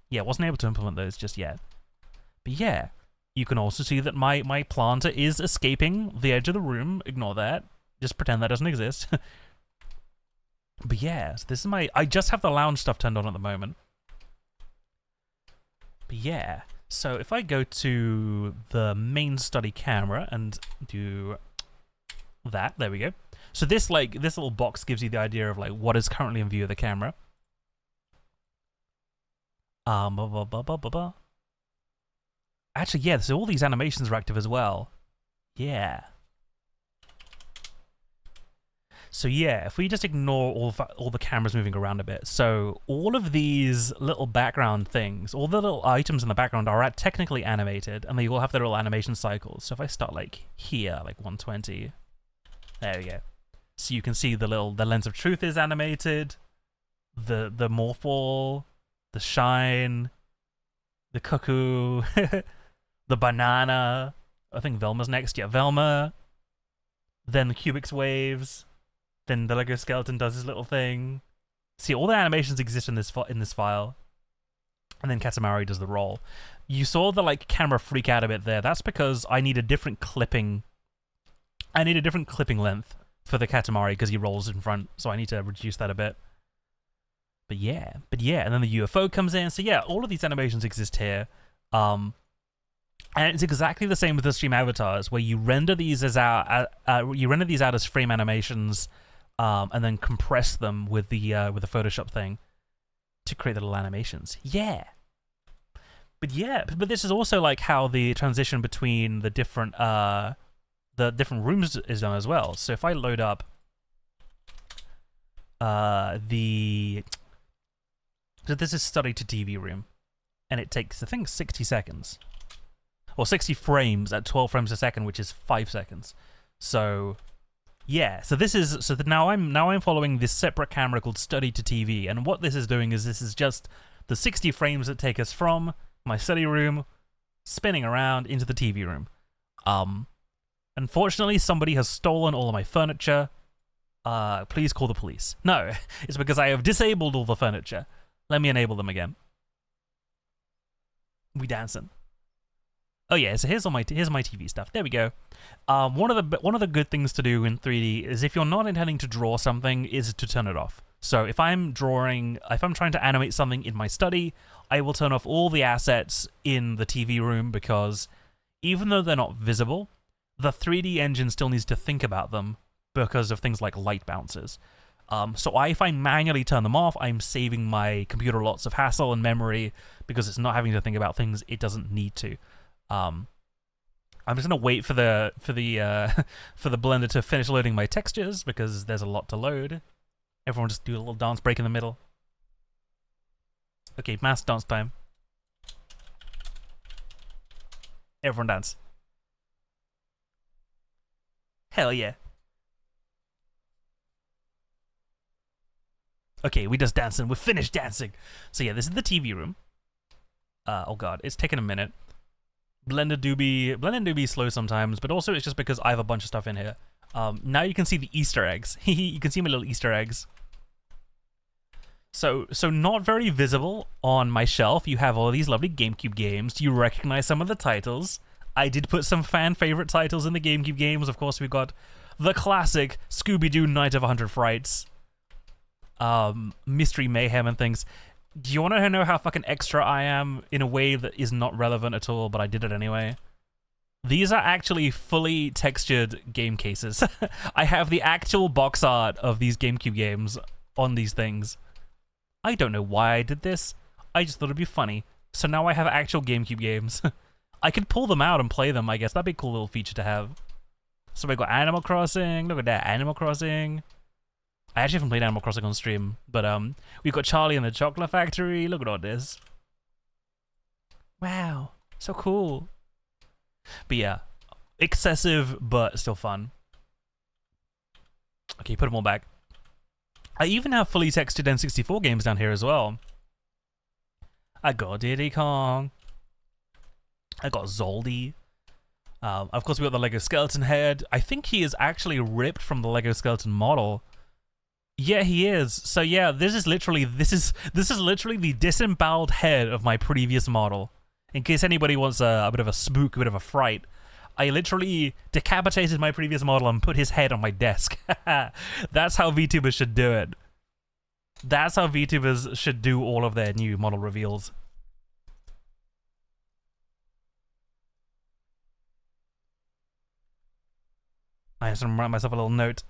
yeah, wasn't able to implement those just yet. But yeah, you can also see that my planter is escaping the edge of the room. Ignore that. Just pretend that doesn't exist. But yeah, so this is I just have the lounge stuff turned on at the moment. But yeah, so if I go to the main study camera and do that, there we go. So this little box gives you the idea of like what is currently in view of the camera. Actually, yeah, so all these animations are active as well. Yeah. So yeah, if we just ignore all the cameras moving around a bit, so all of these little background things, all the little items in the background are technically animated, and they all have their little animation cycles. So if I start like here, like 120, there we go. So you can see the lens of truth is animated, the morph ball, the shine, the cuckoo, the banana. I think Velma's next. Yeah, Velma. Then the Cubics waves. Then the Lego Skeleton does his little thing. See, all the animations exist in this file. And then Katamari does the roll. You saw the like camera freak out a bit there. That's because I need a different clipping. I need a different clipping length for the Katamari because he rolls in front. So I need to reduce that a bit. But yeah, and then the UFO comes in. So yeah, all of these animations exist here. And it's exactly the same with the stream avatars, where you render these as out as frame animations. And then compress them with the Photoshop thing to create the little animations. Yeah. But yeah, but this is also like how the transition between the different rooms is done as well. So if I load up so this is study to TV room, and it takes, I think, 60 seconds. Or 60 frames at 12 frames a second, which is 5 seconds. So yeah, so this is, so now I'm following this separate camera called study to TV, and what this is doing is this is just the 60 frames that take us from my study room spinning around into the TV room. Unfortunately, somebody has stolen all of my furniture. Please call the police. No, it's because I have disabled all the furniture. Let me enable them again. We dancing. Oh yeah, so here's my TV stuff. There we go. One of the good things to do in 3D is, if you're not intending to draw something, is to turn it off. So if I'm trying to animate something in my study, I will turn off all the assets in the TV room, because even though they're not visible, the 3D engine still needs to think about them because of things like light bounces. So if I manually turn them off, I'm saving my computer lots of hassle and memory, because it's not having to think about things it doesn't need to. I'm just gonna wait for the Blender to finish loading my textures, because there's a lot to load. Everyone just do a little dance break in the middle. Okay, mass dance time. Everyone dance. Hell yeah. Okay, we just dancing. We're finished dancing. So yeah, this is the TV room. Oh god, it's taking a minute. Blender do be slow sometimes, but also it's just because I have a bunch of stuff in here. Now you can see the Easter eggs. You can see my little Easter eggs. So not very visible on my shelf. You have all these lovely GameCube games. Do you recognize some of the titles? I did put some fan favorite titles in the GameCube games. Of course, we've got the classic Scooby-Doo Night of 100 Frights, Mystery Mayhem and things. Do you want to know how fucking extra I am in a way that is not relevant at all, but I did it anyway? These are actually fully textured game cases. I have the actual box art of these GameCube games on these things. I don't know why I did this. I just thought it'd be funny. So now I have actual GameCube games. I could pull them out and play them, I guess. That'd be a cool little feature to have. So we got Animal Crossing. Look at that, Animal Crossing. I actually haven't played Animal Crossing on stream, but we've got Charlie and the Chocolate Factory. Look at all this. Wow, so cool. But yeah, excessive, but still fun. Okay, put them all back. I even have fully textured N64 games down here as well. I got Diddy Kong. I got Zoldy. Of course, we got the Lego Skeleton head. I think he is actually ripped from the Lego Skeleton model. Yeah, he is. So yeah, this is literally the disemboweled head of my previous model. In case anybody wants a bit of a spook, a bit of a fright, I literally decapitated my previous model and put his head on my desk. That's how VTubers should do it. That's how VTubers should do all of their new model reveals. I have to write myself a little note.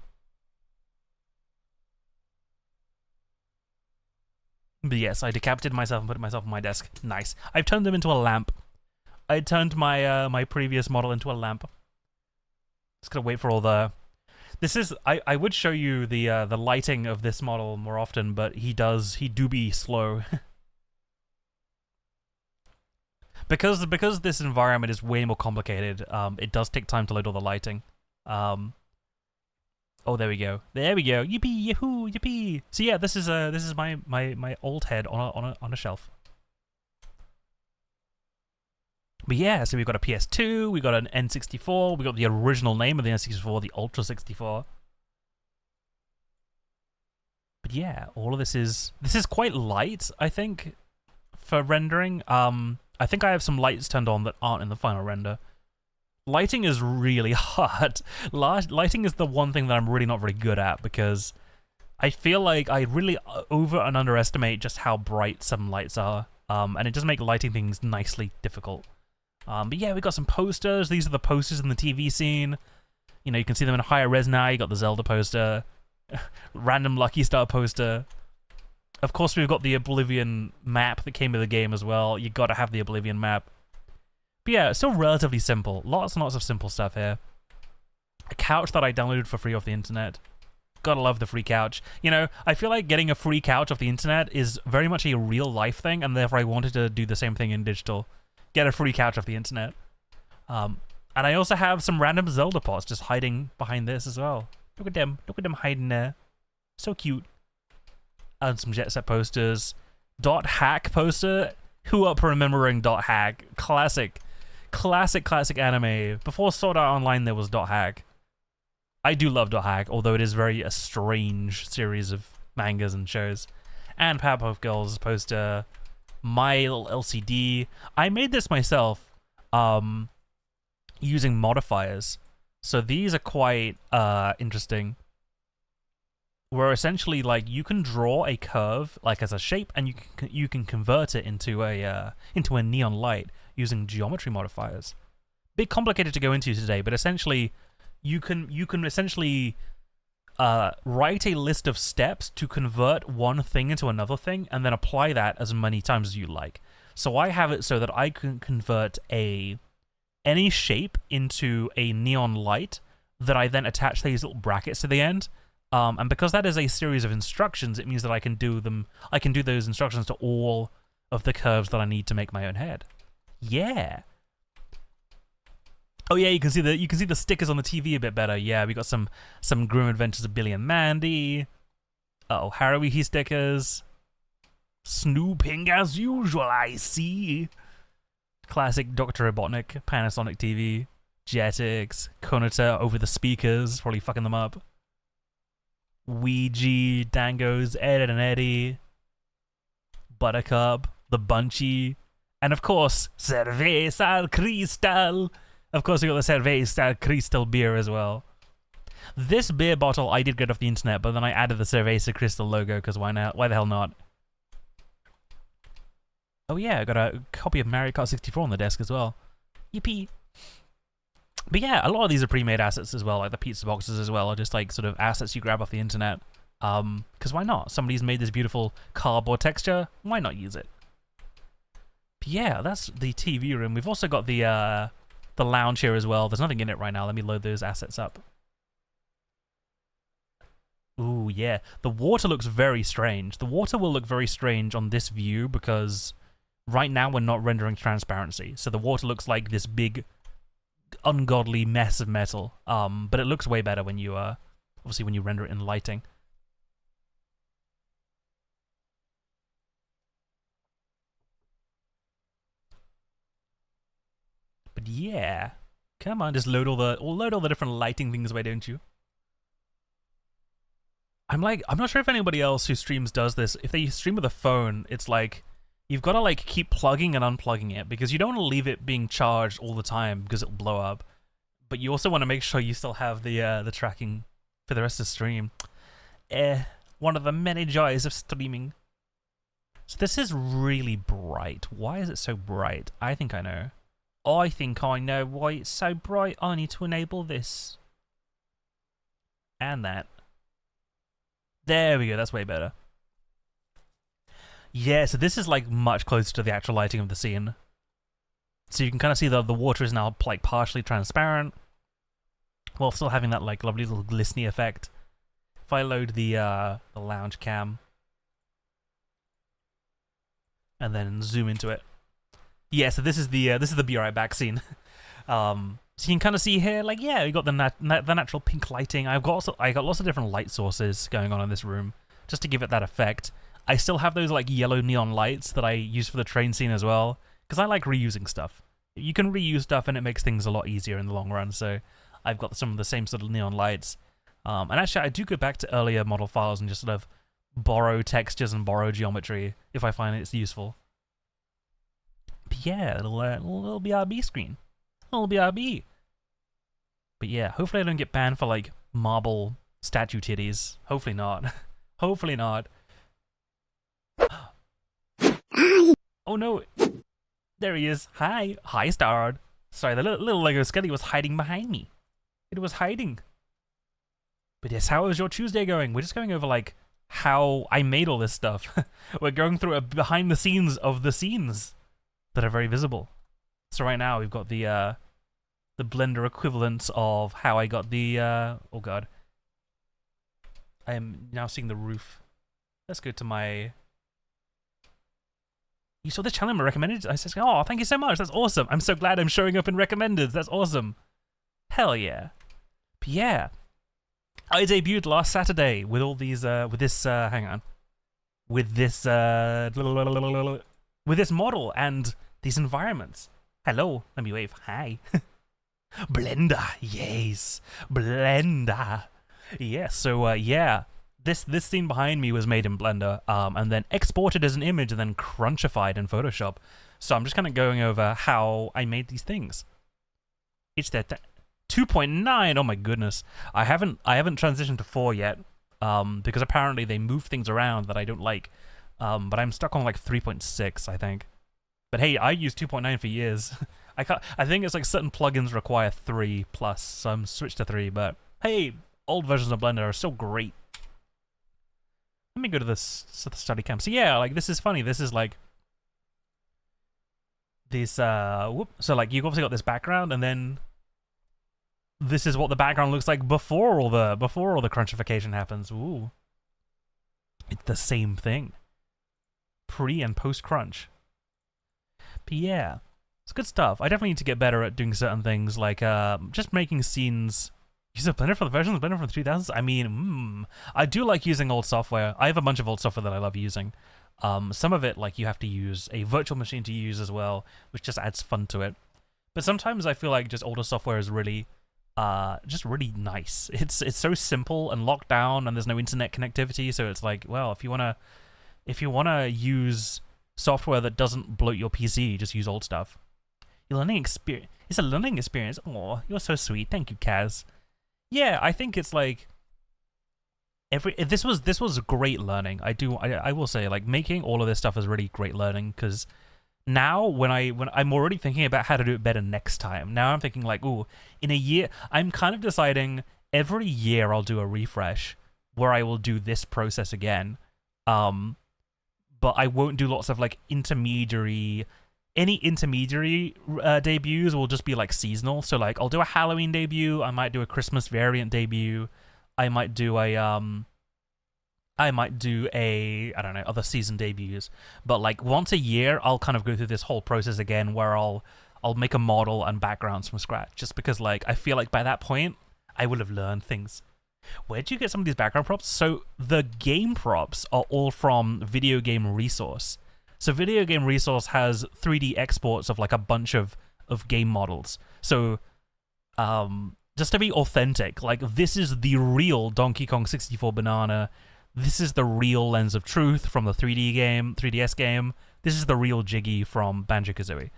But yes, I decapitated myself and put myself on my desk. Nice. I've turned them into a lamp. I turned my my previous model into a lamp. Just gonna wait for all the... This is... I would show you the lighting of this model more often, but he do be slow. because this environment is way more complicated, it does take time to load all the lighting. Oh, there we go. There we go. Yippee, yahoo, yippee. So yeah, this is my old head on a shelf. But yeah, so we've got a PS2, we got an N64, we got the original name of the N64, the Ultra 64. But yeah, all of this is quite light, I think, for rendering. I think I have some lights turned on that aren't in the final render. Lighting is really hard. Lighting is the one thing that I'm really not very good at, because I feel like I really over and underestimate just how bright some lights are, and it does make lighting things nicely difficult. But yeah, we got some posters. These are the posters in the TV scene. You know, you can see them in higher res now. You got the Zelda poster, random Lucky Star poster. Of course, we've got the Oblivion map that came with the game as well. You gotta have the Oblivion map. But yeah, it's still relatively simple. Lots and lots of simple stuff here. A couch that I downloaded for free off the internet. Gotta love the free couch. You know, I feel like getting a free couch off the internet is very much a real life thing, and therefore I wanted to do the same thing in digital. Get a free couch off the internet. And I also have some random Zelda pots just hiding behind this as well. Look at them hiding there. So cute. And some Jet Set posters. Dot Hack poster. Who up remembering Dot Hack? Classic anime. Before Sword Art Online there was Dot Hack. I do love Dot Hack, although it is very a strange series of mangas and shows. And Powerpuff Girls poster. My little LCD. I made this myself using modifiers. So these are quite interesting. Where essentially, like, you can draw a curve like as a shape, and you can convert it into a neon light using geometry modifiers. Bit complicated to go into today, but essentially, you can essentially write a list of steps to convert one thing into another thing, and then apply that as many times as you like. So I have it so that I can convert any shape into a neon light that I then attach these little brackets to the end. And because that is a series of instructions, it means that I can do those instructions to all of the curves that I need to make my own head. Yeah. Oh yeah, you can see the stickers on the TV a bit better. Yeah, we got some Grim Adventures of Billy and Mandy. Uh-oh, Haruhi stickers. Snooping as usual, I see. Classic Dr. Robotnik, Panasonic TV, Jetix, Konata over the speakers, probably fucking them up. Ouija, Dangos, Ed and Eddie, Buttercup, the Bunchy, and of course, Cerveza Cristal. Of course, we got the Cerveza Cristal beer as well. This beer bottle I did get off the internet, but then I added the Cerveza Cristal logo because why not? Why the hell not? Oh yeah, I got a copy of Mario Kart 64 on the desk as well. Yippee! But yeah, a lot of these are pre-made assets as well, like the pizza boxes as well, are just like sort of assets you grab off the internet. Because why not? Somebody's made this beautiful cardboard texture, why not use it? But yeah, that's the TV room. We've also got the lounge here as well. There's nothing in it right now. Let me load those assets up. Ooh, yeah. The water looks very strange. The water will look very strange on this view because right now we're not rendering transparency. So the water looks like this big ungodly mess of metal, but it looks way better when you obviously when you render it in lighting. But yeah, come on, just load all the different lighting things away, don't you? I'm not sure if anybody else who streams does this. If they stream with a phone, it's like you've got to like keep plugging and unplugging it because you don't want to leave it being charged all the time because it'll blow up. But you also want to make sure you still have the tracking for the rest of the stream. One of the many joys of streaming. So this is really bright. Why is it so bright? I think I know. I think I know why it's so bright. I need to enable this. And that. There we go, that's way better. Yeah, so this is like much closer to the actual lighting of the scene. So you can kind of see the water is now like partially transparent, while still having that like lovely little glistening effect. If I load the lounge cam and then zoom into it, yeah. So this is the Be Right Back scene. So you can kind of see here, like, yeah, we got the natural pink lighting. I got lots of different light sources going on in this room just to give it that effect. I still have those like yellow neon lights that I use for the train scene as well, because I like reusing stuff. You can reuse stuff and it makes things a lot easier in the long run. So I've got some of the same sort of neon lights. And actually, I do go back to earlier model files and just sort of borrow textures and borrow geometry if I find it's useful. But yeah, little BRB screen. Little BRB. But yeah, hopefully I don't get banned for like marble statue titties. Hopefully not. Hopefully not. Oh no. There he is. Hi. Hi, Starred. Sorry, the little Lego Skelly was hiding behind me. It was hiding. But yes, how is your Tuesday going? We're just going over like how I made all this stuff. We're going through a behind the scenes of the scenes that are very visible. So right now we've got the Blender equivalent of how I got the oh god. I am now seeing the roof. Let's go to my. You saw the channel I recommended? I said, oh, thank you so much. That's awesome. I'm so glad I'm showing up in recommended. That's awesome. Hell yeah. But yeah. I debuted last Saturday with all these, with this model and these environments. Hello. Let me wave. Hi. Blender. Yes. Blender. Yeah, so, yeah. This scene behind me was made in Blender, and then exported as an image and then crunchified in Photoshop. So I'm just kind of going over how I made these things. It's that 2.9. Oh my goodness, I haven't transitioned to 4 yet, because apparently they move things around that I don't like. But I'm stuck on like 3.6, I think. But hey, I used 2.9 for years. I think it's like certain plugins require 3+, so I'm switched to 3. But hey, old versions of Blender are still great. Let me go to the study cam. So yeah, like this is funny. This is like this so like you've obviously got this background, and then this is what the background looks like before all the crunchification happens. Ooh. It's the same thing. Pre and post crunch. But yeah, it's good stuff. I definitely need to get better at doing certain things, like just making scenes. Use a Blender for the versions, Blender from the 2000s? I mean, I do like using old software. I have a bunch of old software that I love using. Some of it, like, you have to use a virtual machine to use as well, which just adds fun to it. But sometimes I feel like just older software is really, just really nice. It's so simple and locked down, and there's no internet connectivity, so it's like, well, if you wanna use software that doesn't bloat your PC, just use old stuff. Your learning experience. It's a learning experience. Aw, you're so sweet. Thank you, Kaz. Yeah, I think it's like this was great learning. I will say, like, making all of this stuff is really great learning, because now when I'm already thinking about how to do it better next time. Now I'm thinking like, ooh, in a year, I'm kind of deciding every year I'll do a refresh where I will do this process again. But I won't do lots of like intermediary. Any intermediary debuts will just be like seasonal. So like I'll do a Halloween debut, I might do a Christmas variant debut, I might do a I don't know, other season debuts. But like once a year I'll kind of go through this whole process again where I'll make a model and backgrounds from scratch, just because like I feel like by that point I will have learned things. Where'd you get some of these background props? So the game props are all from Video Game Resource. So Video Game Resource has 3D exports of like a bunch of game models. So just to be authentic, like this is the real Donkey Kong 64 banana. This is the real Lens of Truth from the 3DS game. This is the real Jiggy from Banjo-Kazooie.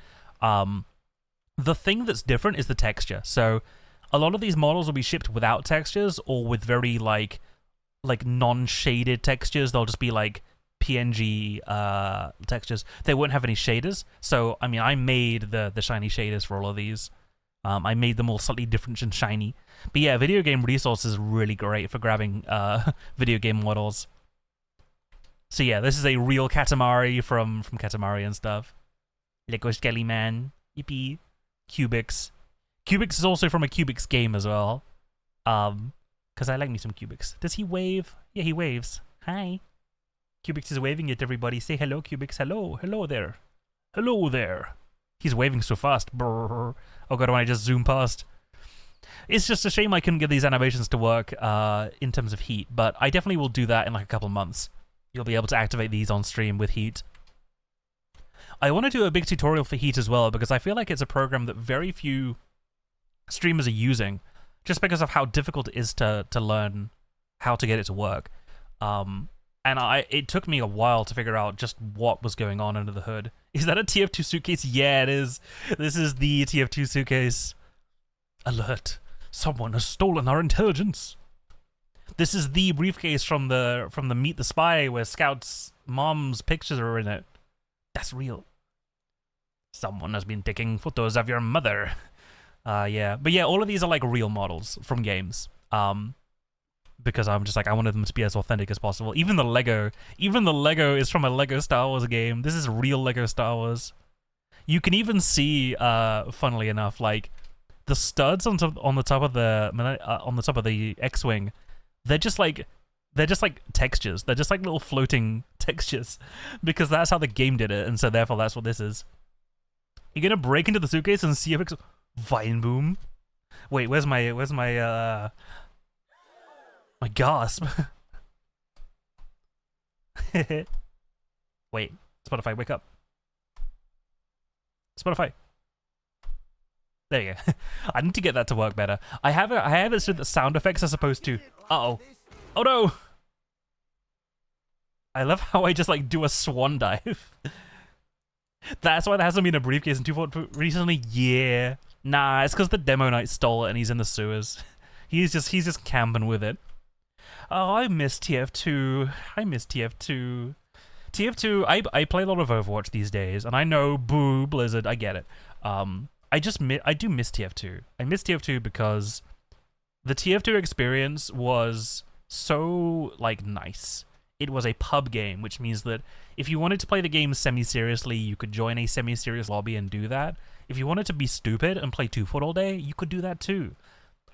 The thing that's different is the texture. So a lot of these models will be shipped without textures or with very like non-shaded textures. They'll just be like PNG textures. They won't have any shaders. So I mean, I made the shiny shaders for all of these. I made them all slightly different and shiny. But yeah, Video Game Resource is really great for grabbing video game models. So yeah, this is a real Katamari from Katamari and stuff. Lego Skelly Man. Yippee. Cubics. Cubics is also from a Cubics game as well. Because I like me some Cubics. Does he wave? Yeah, he waves. Hi. Cubics is waving at everybody. Say hello, Cubics. Hello. Hello there. Hello there. He's waving so fast. Brrr. Oh god, when I just zoom past. It's just a shame I couldn't get these animations to work in terms of heat, but I definitely will do that in like a couple months. You'll be able to activate these on stream with heat. I want to do a big tutorial for heat as well, because I feel like it's a program that very few streamers are using, just because of how difficult it is to learn how to get it to work. And it took me a while to figure out just what was going on under the hood. Is that a TF2 suitcase? Yeah, it is. This is the TF2 suitcase. Alert. Someone has stolen our intelligence. This is the briefcase from the Meet the Spy where Scout's mom's pictures are in it. That's real. Someone has been taking photos of your mother. Yeah. But yeah, all of these are like real models from games. because I'm just like, I wanted them to be as authentic as possible. Even the Lego is from a Lego Star Wars game. This is real Lego Star Wars. You can even see, funnily enough, like the studs on the top of the X-wing. They're just like textures. They're just like little floating textures, because that's how the game did it, and so therefore that's what this is. You're gonna break into the suitcase and see a Vine Boom. Wait, where's my my gasp? Wait, Spotify, wake up. Spotify. There you go. I need to get that to work better. I have it so that sound effects are supposed to. Uh-oh. Oh no! I love how I just like do a swan dive. That's why there hasn't been a briefcase in 2.4 recently. Yeah. Nah, it's because the demo knight stole it and he's in the sewers. He's just camping with it. Oh, I miss TF2. I miss TF2. TF2, I play a lot of Overwatch these days, and I know, boo, Blizzard, I get it. I do miss TF2. I miss TF2 because the TF2 experience was so, like, nice. It was a pub game, which means that if you wanted to play the game semi-seriously, you could join a semi-serious lobby and do that. If you wanted to be stupid and play 2-foot all day, you could do that too.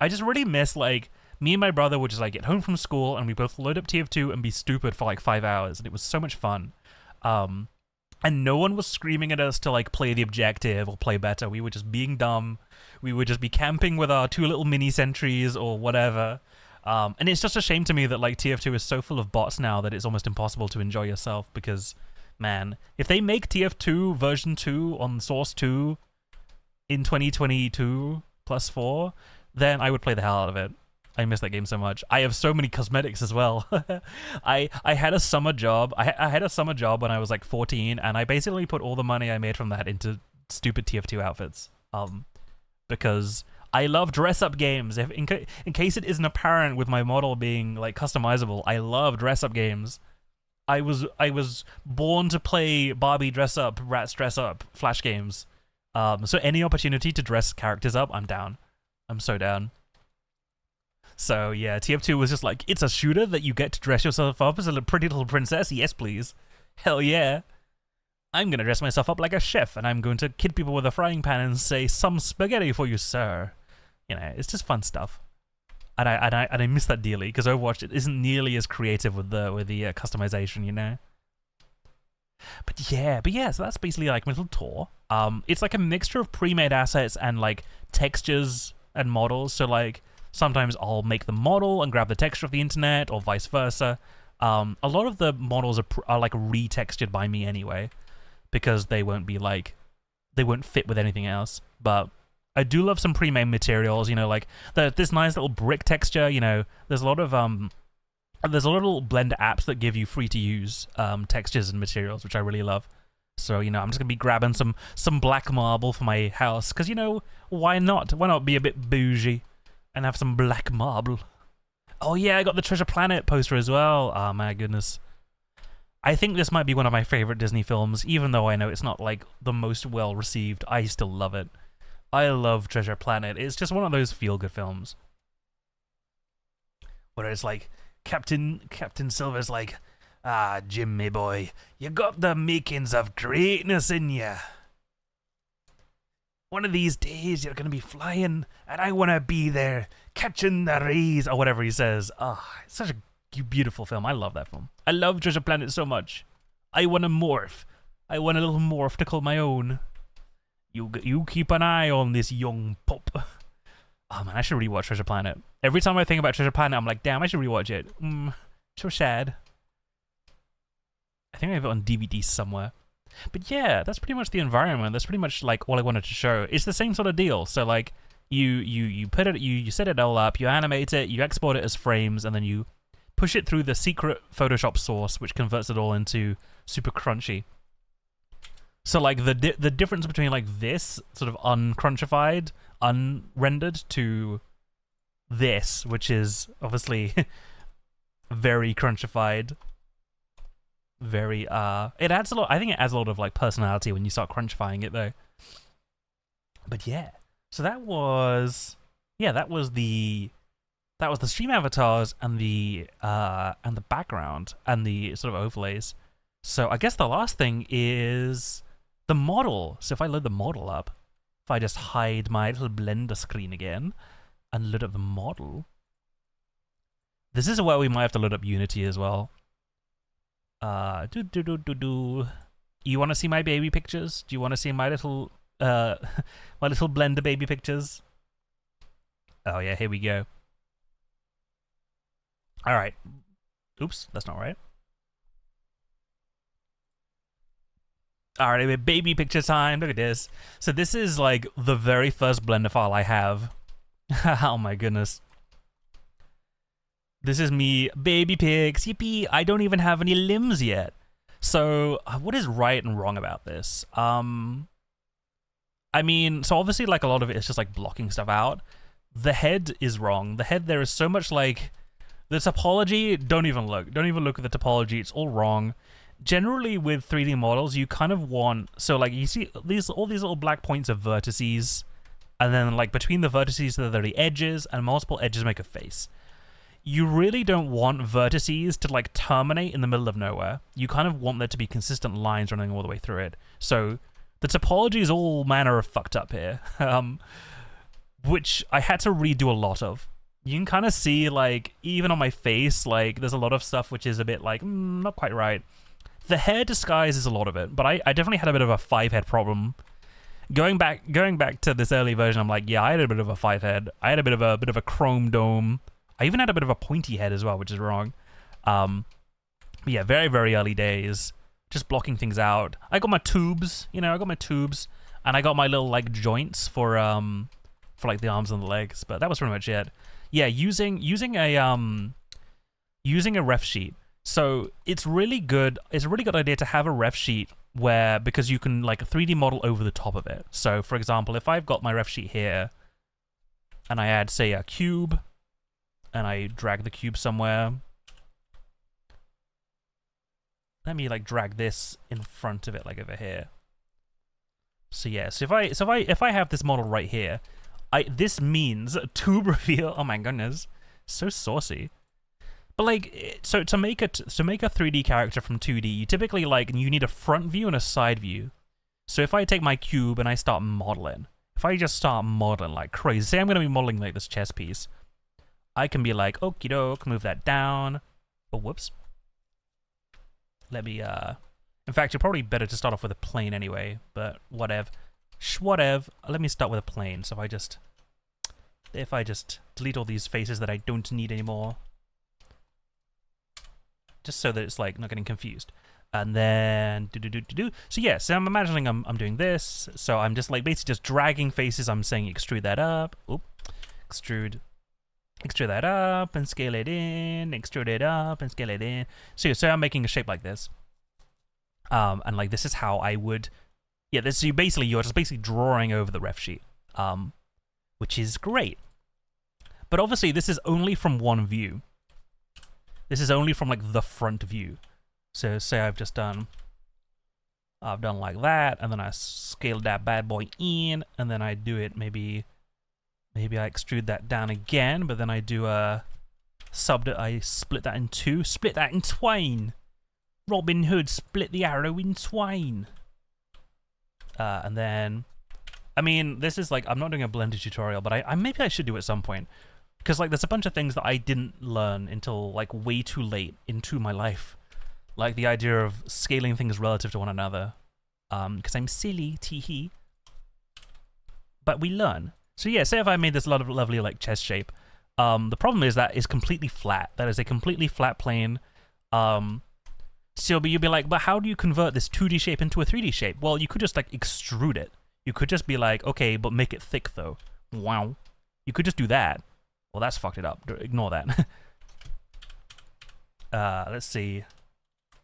I just really miss, like, me and my brother would just, like, get home from school and we both load up TF2 and be stupid for, like, 5 hours, and it was so much fun. And no one was screaming at us to, like, play the objective or play better. We were just being dumb. We would just be camping with our 2 little mini sentries or whatever. And it's just a shame to me that, like, TF2 is so full of bots now that it's almost impossible to enjoy yourself because, man, if they make TF2 version 2 on Source 2 in 2022 plus 4, then I would play the hell out of it. I miss that game so much. I have so many cosmetics as well. I had a summer job. I had a summer job when I was like 14, and I basically put all the money I made from that into stupid TF2 outfits. Because I love dress-up games. In case it isn't apparent with my model being like customizable, I love dress-up games. I was born to play Barbie dress-up, Rats dress-up, Flash games. So any opportunity to dress characters up, I'm down. I'm so down. So yeah, TF2 was just like, it's a shooter that you get to dress yourself up as a pretty little princess? Yes, please. Hell yeah. I'm gonna dress myself up like a chef, and I'm going to kid people with a frying pan and say, some spaghetti for you, sir. You know, it's just fun stuff. And I miss that dearly, because Overwatch isn't nearly as creative with the customization, you know? But yeah, so that's basically like my little tour. It's like a mixture of pre-made assets and like textures and models, so like, sometimes I'll make the model and grab the texture of the internet, or vice versa. A lot of the models are like retextured by me anyway, because they won't fit with anything else. But I do love some pre-made materials, you know, like this nice little brick texture. You know, there's a lot of little Blender apps that give you free to use textures and materials, which I really love. So, you know, I'm just gonna be grabbing some black marble for my house, because, you know, why not? Why not be a bit bougie and have some black marble? Oh yeah, I got the Treasure Planet poster as well. Oh my goodness. I think this might be one of my favorite Disney films, even though I know it's not like the most well received. I still love it. I love Treasure Planet. It's just one of those feel-good films where it's like Captain Silver's like, ah, Jim, me boy, you got the makings of greatness in ya. One of these days you're gonna be flying, and I wanna be there catching the rays, or whatever he says. Oh, it's such a beautiful film. I love that film. I love Treasure Planet so much. I wanna morph. I want a little morph to call my own. You keep an eye on this young pup. Oh man, I should rewatch Treasure Planet. Every time I think about Treasure Planet, I'm like, damn, I should rewatch it. So sad. I think I have it on DVD somewhere. But yeah, that's pretty much the environment. That's pretty much like all I wanted to show. It's the same sort of deal. So like you put it, you set it all up, you animate it, you export it as frames, and then you push it through the secret Photoshop source, which converts it all into super crunchy. So like the difference between like this sort of uncrunchified, unrendered, to this, which is obviously very crunchified. Very it adds a lot. I think it adds a lot of like personality when you start crunchifying it though. But yeah, so that was the That was the stream avatars and the background and the sort of overlays. So I guess the last thing is the model. So if I load the model up, if I just hide my little Blender screen again and load up the model, this is where we might have to load up Unity as well. You want to see my baby pictures? Do you want to see my little my little Blender baby pictures? Oh yeah, here we go. All right. Oops, that's not right. All right, baby picture time. Look at this. So this is like the very first Blender file I have. Oh my goodness. This is me, baby pics. Yippee! I don't even have any limbs yet. So what is right and wrong about this? I mean, so obviously like a lot of it is just like blocking stuff out. The head is wrong. The head, there is so much like the topology. Don't even look at the topology. It's all wrong. Generally with 3D models, you kind of want, so like you see all these little black points of vertices, and then like between the vertices there are the edges, and multiple edges make a face. You really don't want vertices to like terminate in the middle of nowhere. You kind of want there to be consistent lines running all the way through it. So the topology is all manner of fucked up here, which I had to redo a lot of. You can kind of see like even on my face, like there's a lot of stuff which is a bit like not quite right. The hair disguise is a lot of it, but I definitely had a bit of a 5-head problem. Going back to this early version, I'm like, yeah, I had a bit of a 5-head. I had a bit of a chrome dome. I even had a bit of a pointy head as well, which is wrong. But yeah, very, very early days. Just blocking things out. I got my tubes, and I got my little like joints for like the arms and the legs, but that was pretty much it. Yeah, using a ref sheet. So it's really good. It's a really good idea to have a ref sheet because you can like 3D model over the top of it. So for example, if I've got my ref sheet here and I add say a cube and I drag the cube somewhere, let me like drag this in front of it like over here. So yeah, so if I have this model right here, this means tube reveal. Oh my goodness, so saucy. But like, so to make a 3D character from 2D, you typically you need a front view and a side view. So if I take my cube and I start modeling, if I just start modeling like crazy, say I'm gonna be modeling like this chess piece, I can be like, okie doke, move that down. Oh, whoops. Let me, in fact, you're probably better to start off with a plane anyway, but whatever. Whatever. Let me start with a plane. So if I just delete all these faces that I don't need anymore, just so that it's like not getting confused. And then so yeah, so I'm imagining I'm doing this. So I'm just like basically just dragging faces. I'm saying extrude that up. Oop. Extrude that up and scale it in. Extrude it up and scale it in. So I'm making a shape like this. And like this is how I would, yeah. This you're just basically drawing over the ref sheet, which is great. But obviously this is only from one view. This is only from like the front view. So say I've done like that, and then I scaled that bad boy in, and then I do it maybe I extrude that down again, but then I do I split that in two, split that in twain. Robin Hood split the arrow in twain. And then, I mean, this is like, I'm not doing a Blender tutorial, but maybe I should do at some point. Because like there's a bunch of things that I didn't learn until like way too late into my life. Like the idea of scaling things relative to one another. Because I'm silly, tee-hee. But we learn. So yeah, say if I made this lovely like chest shape. The problem is that it's completely flat. That is a completely flat plane. So you'd be like, but how do you convert this 2D shape into a 3D shape? Well, you could just like extrude it. You could just be like, okay, but make it thick though. Wow. You could just do that. Well, that's fucked it up. Ignore that. Let's see.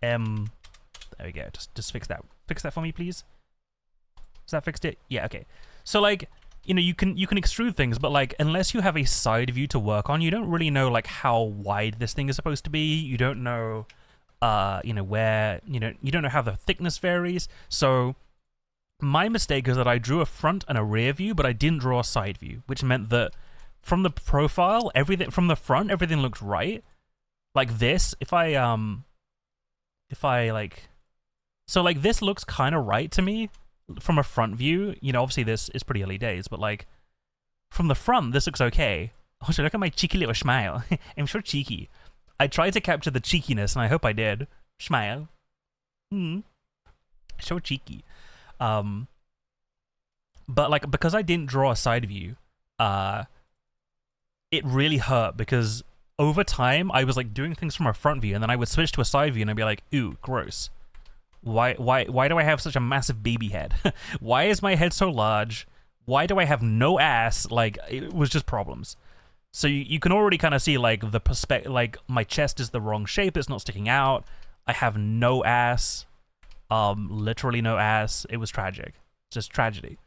There we go. Just fix that. Fix that for me, please. Has that fixed it? Yeah, okay. So like, you can extrude things, but like unless you have a side view to work on, you don't really know like how wide this thing is supposed to be. You don't know where, you don't know how the thickness varies. So my mistake is that I drew a front and a rear view, but I didn't draw a side view, which meant that from the profile, everything from the front, everything looks right. Like this, if I like, so like this looks kind of right to me from a front view. You know, obviously this is pretty early days, but like from the front, this looks okay. Also, look at my cheeky little smile. I'm so cheeky. I tried to capture the cheekiness, and I hope I did. Smile. So cheeky. But like, because I didn't draw a side view, it really hurt, because over time I was like doing things from a front view, and then I would switch to a side view and I'd be like, ooh, gross. Why do I have such a massive baby head? Why is my head so large? Why do I have no ass? Like, it was just problems. So you can already kind of see like the perspective, like my chest is the wrong shape, it's not sticking out. I have no ass. Literally no ass. It was tragic. Just tragedy.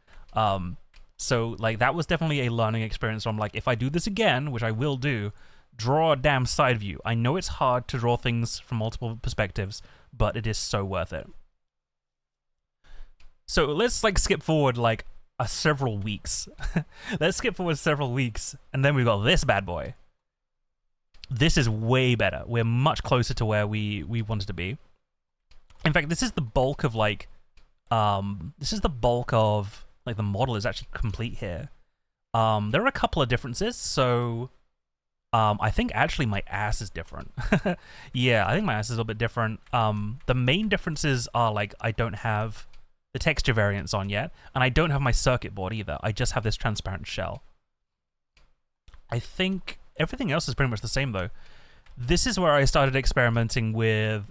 So like that was definitely a learning experience. So I'm like, if I do this again, which I will do, draw a damn side view. I know it's hard to draw things from multiple perspectives, but it is so worth it. So let's like skip forward like several weeks. Let's skip forward several weeks, and then we've got this bad boy. This is way better. We're much closer to where we wanted to be. In fact, this is the bulk of like, the model is actually complete here. There are a couple of differences. So, I think actually my ass is different. Yeah, I think my ass is a little bit different. The main differences are like, I don't have the texture variants on yet, and I don't have my circuit board either. I just have this transparent shell. I think everything else is pretty much the same though. This is where I started experimenting with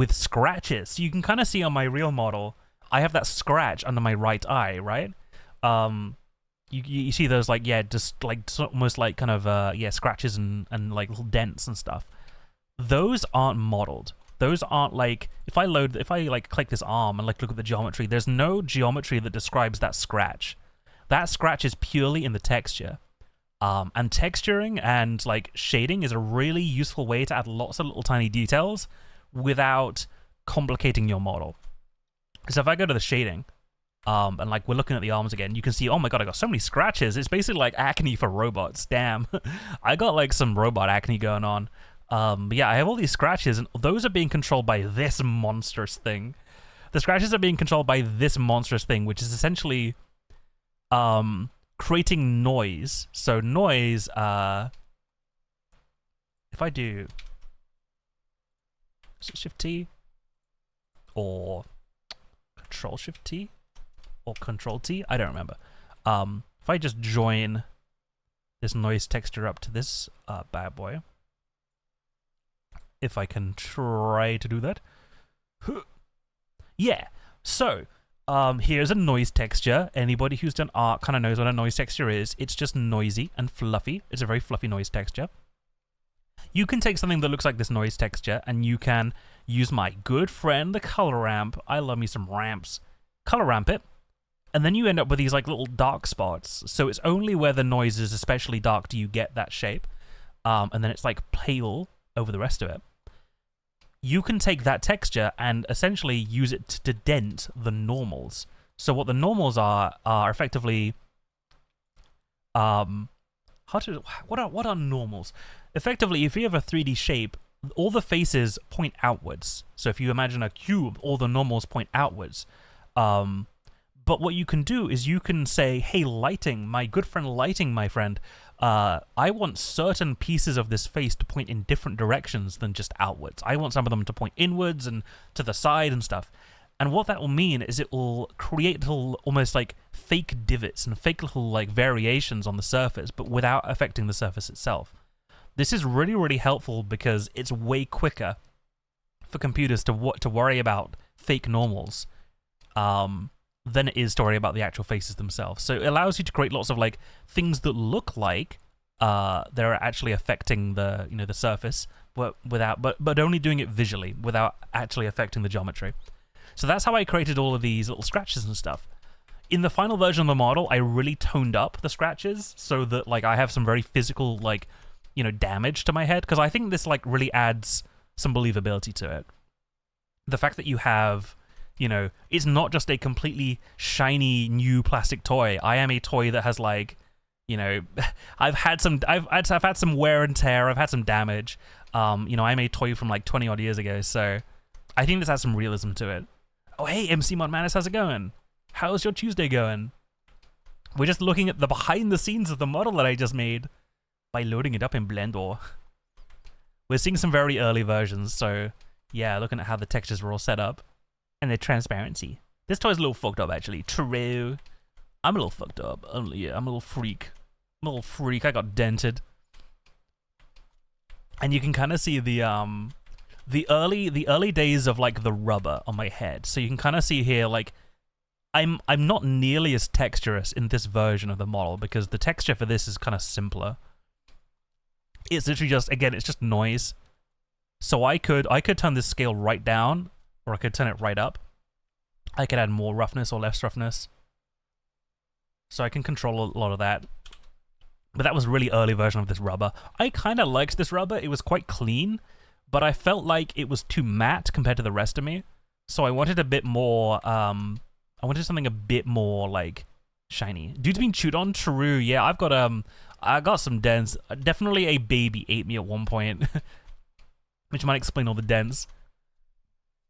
scratches. So you can kind of see on my real model, I have that scratch under my right eye, right? You see those like, yeah, just like almost like kind of yeah, scratches and like little dents and stuff. Those aren't modeled. Those aren't like, if I like click this arm and like look at the geometry, there's no geometry that describes that scratch. That scratch is purely in the texture. And texturing and like shading is a really useful way to add lots of little tiny details without complicating your model. So if I go to the shading, and like we're looking at the arms again, you can see, oh my god, I got so many scratches. It's basically like acne for robots. Damn. I got like some robot acne going on. But yeah, I have all these scratches, and those are being controlled by this monstrous thing. The scratches are being controlled by this monstrous thing, which is essentially creating noise. So noise, if I do Shift T or Control Shift T or Control T, I don't remember. If I just join this noise texture up to this bad boy, if I can try to do that. Yeah, so here's a noise texture. Anybody who's done art kind of knows what a noise texture is. It's just noisy and fluffy. It's a very fluffy noise texture. You can take something that looks like this noise texture and you can use my good friend, the color ramp. I love me some ramps. Color ramp it. And then you end up with these like little dark spots. So it's only where the noise is especially dark do you get that shape. And then it's like pale over the rest of it. You can take that texture and essentially use it to dent the normals. So what the normals are effectively what are normals? Effectively, if you have a 3D shape, all the faces point outwards. So if you imagine a cube, all the normals point outwards. But what you can do is you can say, hey, lighting, my good friend lighting, my friend, I want certain pieces of this face to point in different directions than just outwards. I want some of them to point inwards and to the side and stuff. And what that will mean is it will create little almost like fake divots and fake little like variations on the surface, but without affecting the surface itself. This is really, really helpful because it's way quicker for computers to worry about fake normals than it is to worry about the actual faces themselves. So it allows you to create lots of like things that look like they're actually affecting the the surface, but only doing it visually without actually affecting the geometry. So that's how I created all of these little scratches and stuff. In the final version of the model, I really toned up the scratches so that like I have some very physical like damage to my head, because I think this like really adds some believability to it. The fact that you have it's not just a completely shiny new plastic toy. I am a toy that has like You know, I've had some wear and tear. I've had some damage. You know, I made toy from like 20 odd years ago, so I think this has some realism to it. Oh, hey, MC Mod Manus, how's it going? How's your Tuesday going? We're just looking at the behind the scenes of the model that I just made by loading it up in Blender. We're seeing some very early versions, so yeah, looking at how the textures were all set up and the transparency. This toy's a little fucked up, actually. True. I'm a little fucked up. Yeah, I'm a little freak. I'm a little freak. I got dented. And you can kind of see the early days of like the rubber on my head. So you can kind of see here, like, I'm not nearly as texturous in this version of the model because the texture for this is kind of simpler. It's literally just, again, it's just noise. So I could turn this scale right down, or I could turn it right up. I could add more roughness or less roughness. So I can control a lot of that. But that was a really early version of this rubber. I kind of liked this rubber. It was quite clean, but I felt like it was too matte compared to the rest of me. So I wanted a bit more, I wanted something a bit more, like, shiny. Dude's been chewed on? True, yeah, I got some dents. Definitely a baby ate me at one point, which might explain all the dents.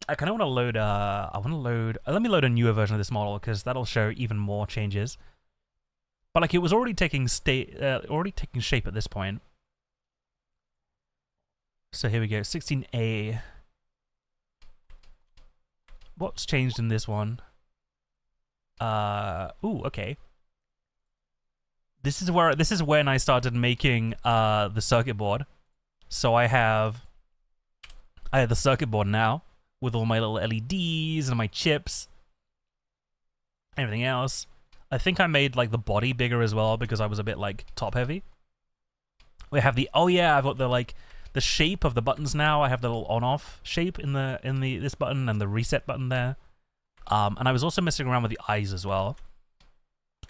I kind of want to load, let me load a newer version of this model, because that'll show even more changes. But, like, it was already taking shape at this point. So here we go, 16A. What's changed in this one? Ooh, okay. This is when I started making the circuit board. So I have the circuit board now with all my little LEDs and my chips, everything else. I think I made like the body bigger as well because I was a bit like top heavy. We have the I've got the shape of the buttons now. I have the little on-off shape in this button and the reset button there. And I was also messing around with the eyes as well.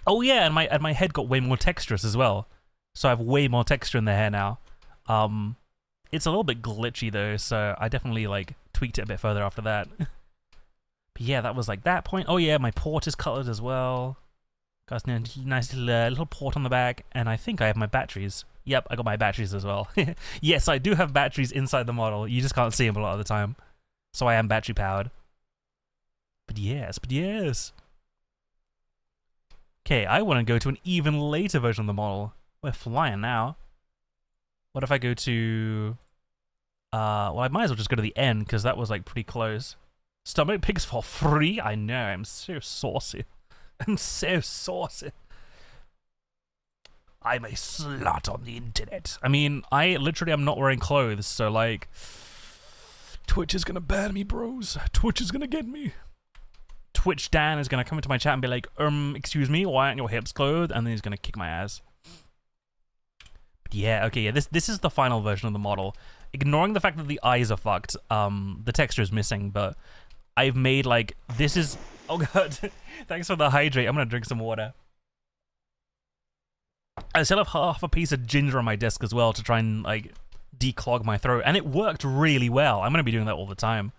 Oh yeah, and my head got way more texturous as well. So I have way more texture in the hair now. It's a little bit glitchy though, so I definitely like tweaked it a bit further after that. But yeah, that was like that point. Oh yeah, my port is colored as well. Got a nice little port on the back, and I think I have my batteries. Yep, I got my batteries as well. Yes, I do have batteries inside the model. You just can't see them a lot of the time. So I am battery powered. But yes. Okay, I want to go to an even later version of the model. We're flying now. What if I go to... well, I might as well just go to the end, because that was, like, pretty close. Stomach pics for free? I know, I'm so saucy. I'm so saucy. I'm a slut on the internet. I mean, I literally am not wearing clothes, so, like... Twitch is gonna ban me, bros. Twitch is gonna get me. Twitch Dan is gonna come into my chat and be like, excuse me, why aren't your hips clothed? And then he's gonna kick my ass. But yeah, okay, yeah, this is the final version of the model. Ignoring the fact that the eyes are fucked, the texture is missing, but I've made like, this is, oh god, thanks for the hydrate, I'm gonna drink some water. I still have half a piece of ginger on my desk as well to try and like declog my throat, and it worked really well. I'm gonna be doing that all the time.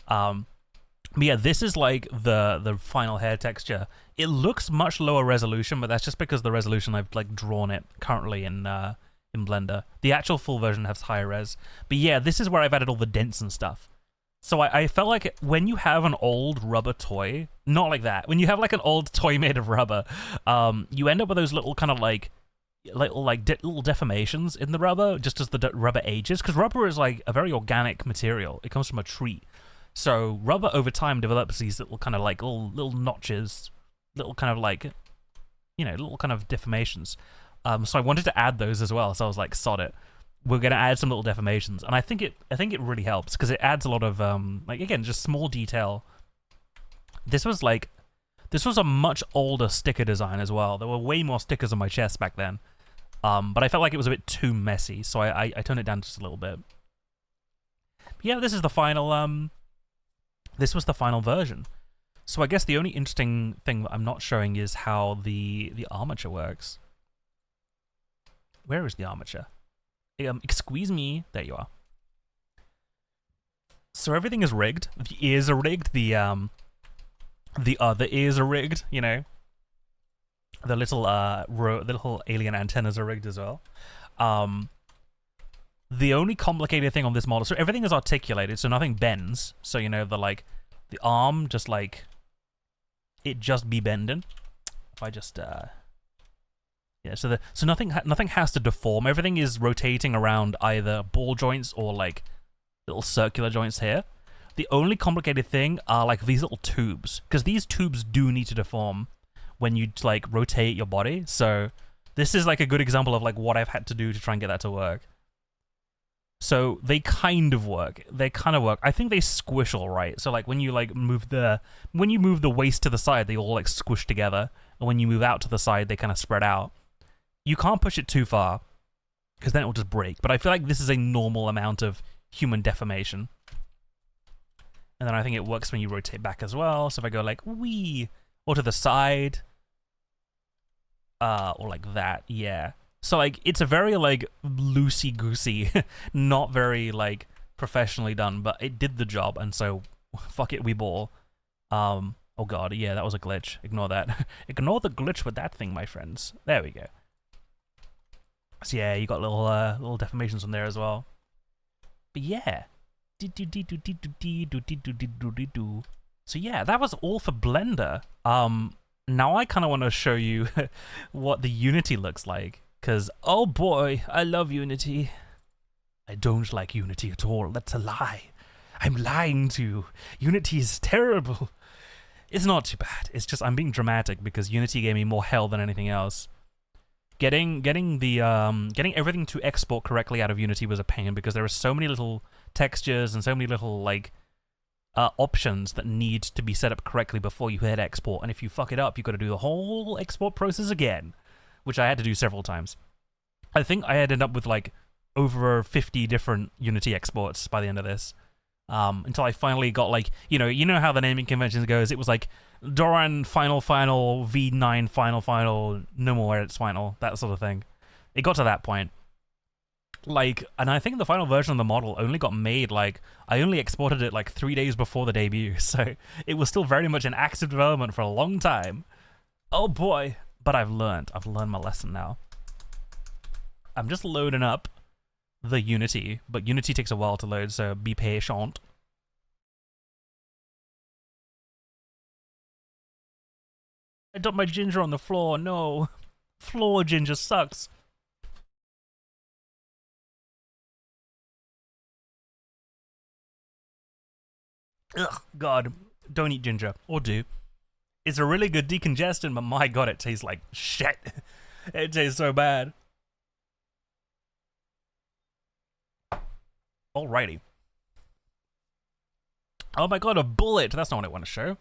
But yeah, this is like the final hair texture. It looks much lower resolution, but that's just because the resolution I've like drawn it currently in Blender. The actual full version has higher res. But yeah, this is where I've added all the dents and stuff. So I felt like when you have an old rubber toy, not like that. When you have like an old toy made of rubber, you end up with those little kind of like little deformations in the rubber just as the rubber ages, because rubber is like a very organic material. It comes from a tree. So rubber over time develops these little kind of like little notches, little kind of like, you know, little kind of deformations. So I wanted to add those as well. So I was like, sod it, we're gonna add some little deformations, and I think it really helps because it adds a lot of like, again, just small detail. This was a much older sticker design as well. There were way more stickers on my chest back then, but I felt like it was a bit too messy, so I toned it down just a little bit. But yeah, this is the final This was the final version. So I guess the only interesting thing that I'm not showing is how the armature works. Where is the armature? Excuse me. There you are. So everything is rigged. The ears are rigged. The ears are rigged, you know. The little the little alien antennas are rigged as well. The only complicated thing on this model, so everything is articulated, so nothing bends. So you know the arm just like it just be bending. If I just yeah, so nothing has to deform. Everything is rotating around either ball joints or like little circular joints here. The only complicated thing are like these little tubes, because these tubes do need to deform when you like rotate your body. So this is like a good example of like what I've had to do to try and get that to work. So they kind of work. I think they squish all right. So like when you like move the waist to the side, they all like squish together, and when you move out to the side, they kind of spread out. You can't push it too far, because then it will just break. But I feel like this is a normal amount of human deformation. And then I think it works when you rotate back as well. So if I go like wee, or to the side, or like that, yeah. So like it's a very like loosey-goosey, not very like professionally done, but it did the job, and so fuck it, we ball. Oh god, yeah, that was a glitch. Ignore that. Ignore the glitch with that thing, my friends. There we go. So yeah, you got little little deformations on there as well. But yeah. So yeah, that was all for Blender. Now I kind of want to show you what the Unity looks like, because oh boy, I love Unity. I don't like Unity at all. That's a lie. I'm lying to you. Unity is terrible. It's not too bad. It's just I'm being dramatic because Unity gave me more hell than anything else. Getting everything to export correctly out of Unity was a pain, because there are so many little textures and so many little like options that need to be set up correctly before you hit export, and if you fuck it up, you've got to do the whole export process again, which I had to do several times. I think I ended up with like over 50 different Unity exports by the end of this, until I finally got like, you know how the naming conventions goes. It was like Dorran final V9 final no more edits final, that sort of thing. It got to that point. Like, and I think the final version of the model only got made like, I only exported it like 3 days before the debut, so it was still very much in active development for a long time. Oh boy, but I've learned my lesson now. I'm just loading up the Unity, but Unity takes a while to load, so be patient. I dumped my ginger on the floor, no. Floor ginger sucks. Ugh, God, don't eat ginger, or do. It's a really good decongestant, but my god, it tastes like shit. It tastes so bad. Alrighty. Oh my god, a bullet! That's not what I want to show.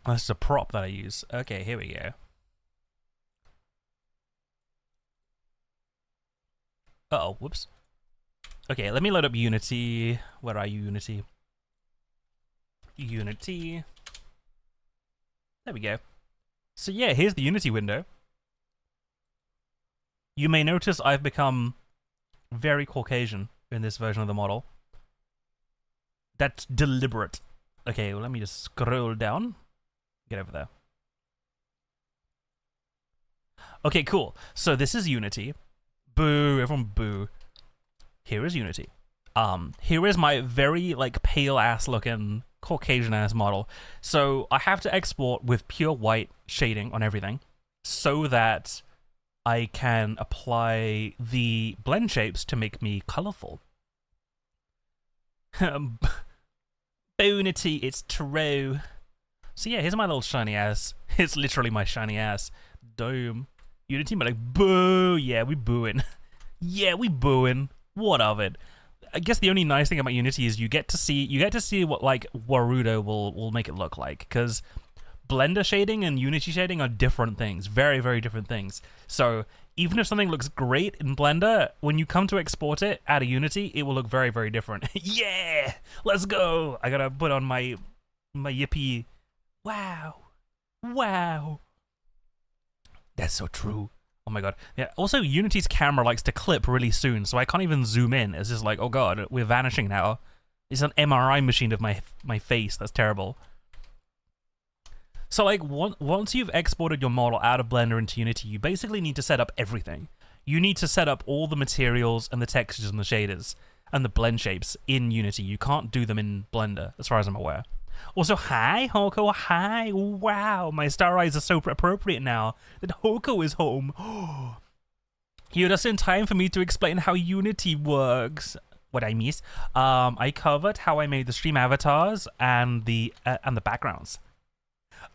That's a prop that I use. Okay, here we go. Uh-oh, whoops. Okay, let me load up Unity. Where are you, Unity? Unity. There we go. So yeah, here's the Unity window. You may notice I've become very Caucasian in this version of the model. That's deliberate. Okay, well, let me just scroll down. Get over there. Okay, cool. So this is Unity. Boo, everyone boo. Here is Unity. Here is my very like pale ass looking Caucasian ass model. So I have to export with pure white shading on everything so that I can apply the blend shapes to make me colorful. Unity, it's true. So yeah, here's my little shiny ass. It's literally my shiny ass. Damn. Unity, but like, boo! Yeah, we booing. Yeah, we booing. What of it? I guess the only nice thing about Unity is you get to see what like Warudo will make it look like, because Blender shading and Unity shading are different things, very, very different things. So even if something looks great in Blender, when you come to export it out of Unity, it will look very, very different. Yeah, let's go. I gotta put on my yippee. Wow, wow. That's so true. Oh my god. Yeah, also Unity's camera likes to clip really soon, so I can't even zoom in. It's just like, oh god, we're vanishing now. It's an MRI machine of my face. That's terrible. So like once you've exported your model out of Blender into Unity, you basically need to set up everything. You need to set up all the materials and the textures and the shaders and the blend shapes in Unity. You can't do them in Blender, as far as I'm aware. Also, hi, Hoko, hi, wow, my star eyes are so appropriate now that Hoko is home. You're just in time for me to explain how Unity works. What I miss. I covered how I made the stream avatars and the backgrounds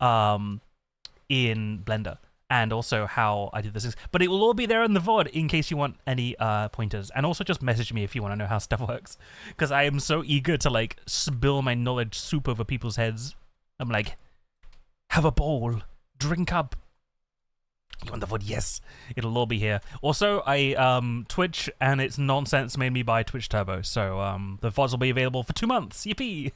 in Blender. And also how I did this. But it will all be there in the VOD in case you want any pointers. And also just message me if you want to know how stuff works. Because I am so eager to like spill my knowledge soup over people's heads. I'm like, have a bowl, drink up. You want the VOD? Yes. It'll all be here. Also, Twitch and its nonsense made me buy Twitch Turbo. So the VODs will be available for 2 months. Yippee!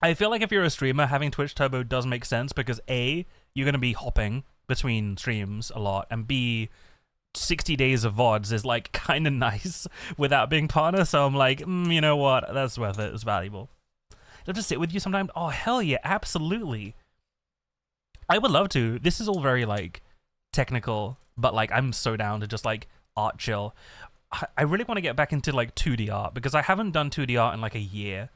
I feel like if you're a streamer, having Twitch Turbo does make sense because A, you're going to be hopping between streams a lot, and B, 60 days of VODs is like kind of nice without being partner, so I'm like, you know what, that's worth it, it's valuable. Do I have to sit with you sometime? Oh, hell yeah, absolutely. I would love to. This is all very like technical, but like I'm so down to just like art chill. I really want to get back into like 2D art because I haven't done 2D art in like a year.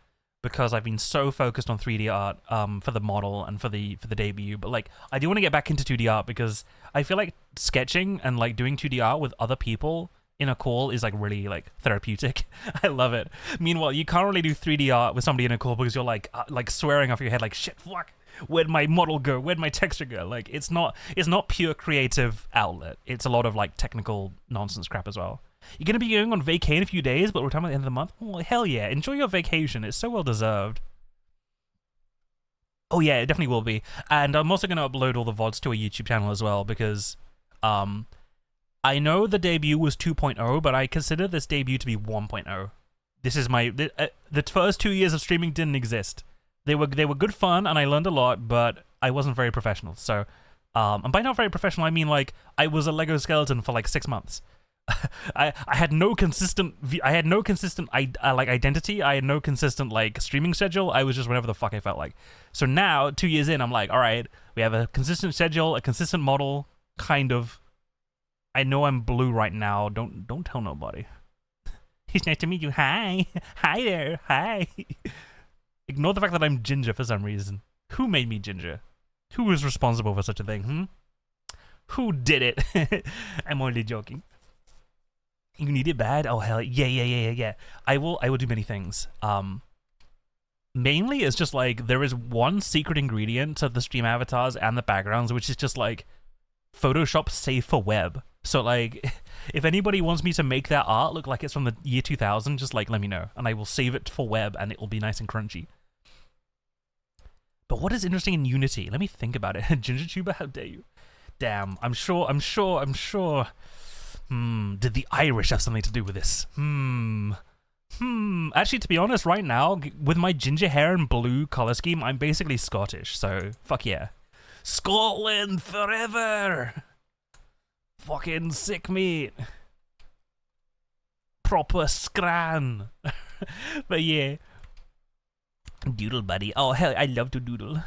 Because I've been so focused on 3D art for the model and for the debut, but like I do want to get back into 2D art because I feel like sketching and like doing 2D art with other people in a call is like really like therapeutic. I love it. Meanwhile, you can't really do 3D art with somebody in a call because you're like swearing off your head like shit, fuck, where'd my model go? Where'd my texture go? Like it's not pure creative outlet. It's a lot of like technical nonsense crap as well. You're going to be going on vacay in a few days, but we're talking about the end of the month? Oh, hell yeah. Enjoy your vacation. It's so well deserved. Oh yeah, it definitely will be. And I'm also going to upload all the VODs to a YouTube channel as well because I know the debut was 2.0, but I consider this debut to be 1.0. This is the first 2 years of streaming didn't exist. They were good fun and I learned a lot, but I wasn't very professional. So, and by not very professional, I mean like I was a Lego skeleton for like 6 months. I had no consistent identity. I had no consistent like streaming schedule. I was just whatever the fuck I felt like. So now 2 years in, I'm like, all right, we have a consistent schedule, a consistent model, kind of. I know I'm blue right now. Don't tell nobody. It's nice to meet you. Hi there. Hi. Ignore the fact that I'm ginger for some reason. Who made me ginger? Who was responsible for such a thing? Who did it? I'm only joking. You need it bad? Oh hell yeah. I will do many things. Mainly it's just like there is one secret ingredient to the stream avatars and the backgrounds, which is just like Photoshop save for web. So like if anybody wants me to make that art look like it's from the year 2000, just like let me know and I will save it for web and it will be nice and crunchy. But what is interesting in Unity? Let me think about it. Ginger Tuber, how dare you? Damn, I'm sure. Did the Irish have something to do with this? Actually, to be honest, right now, with my ginger hair and blue color scheme, I'm basically Scottish, so fuck yeah. Scotland forever! Fucking sick meat. Proper scran. But yeah. Doodle buddy. Oh hell, I love to doodle.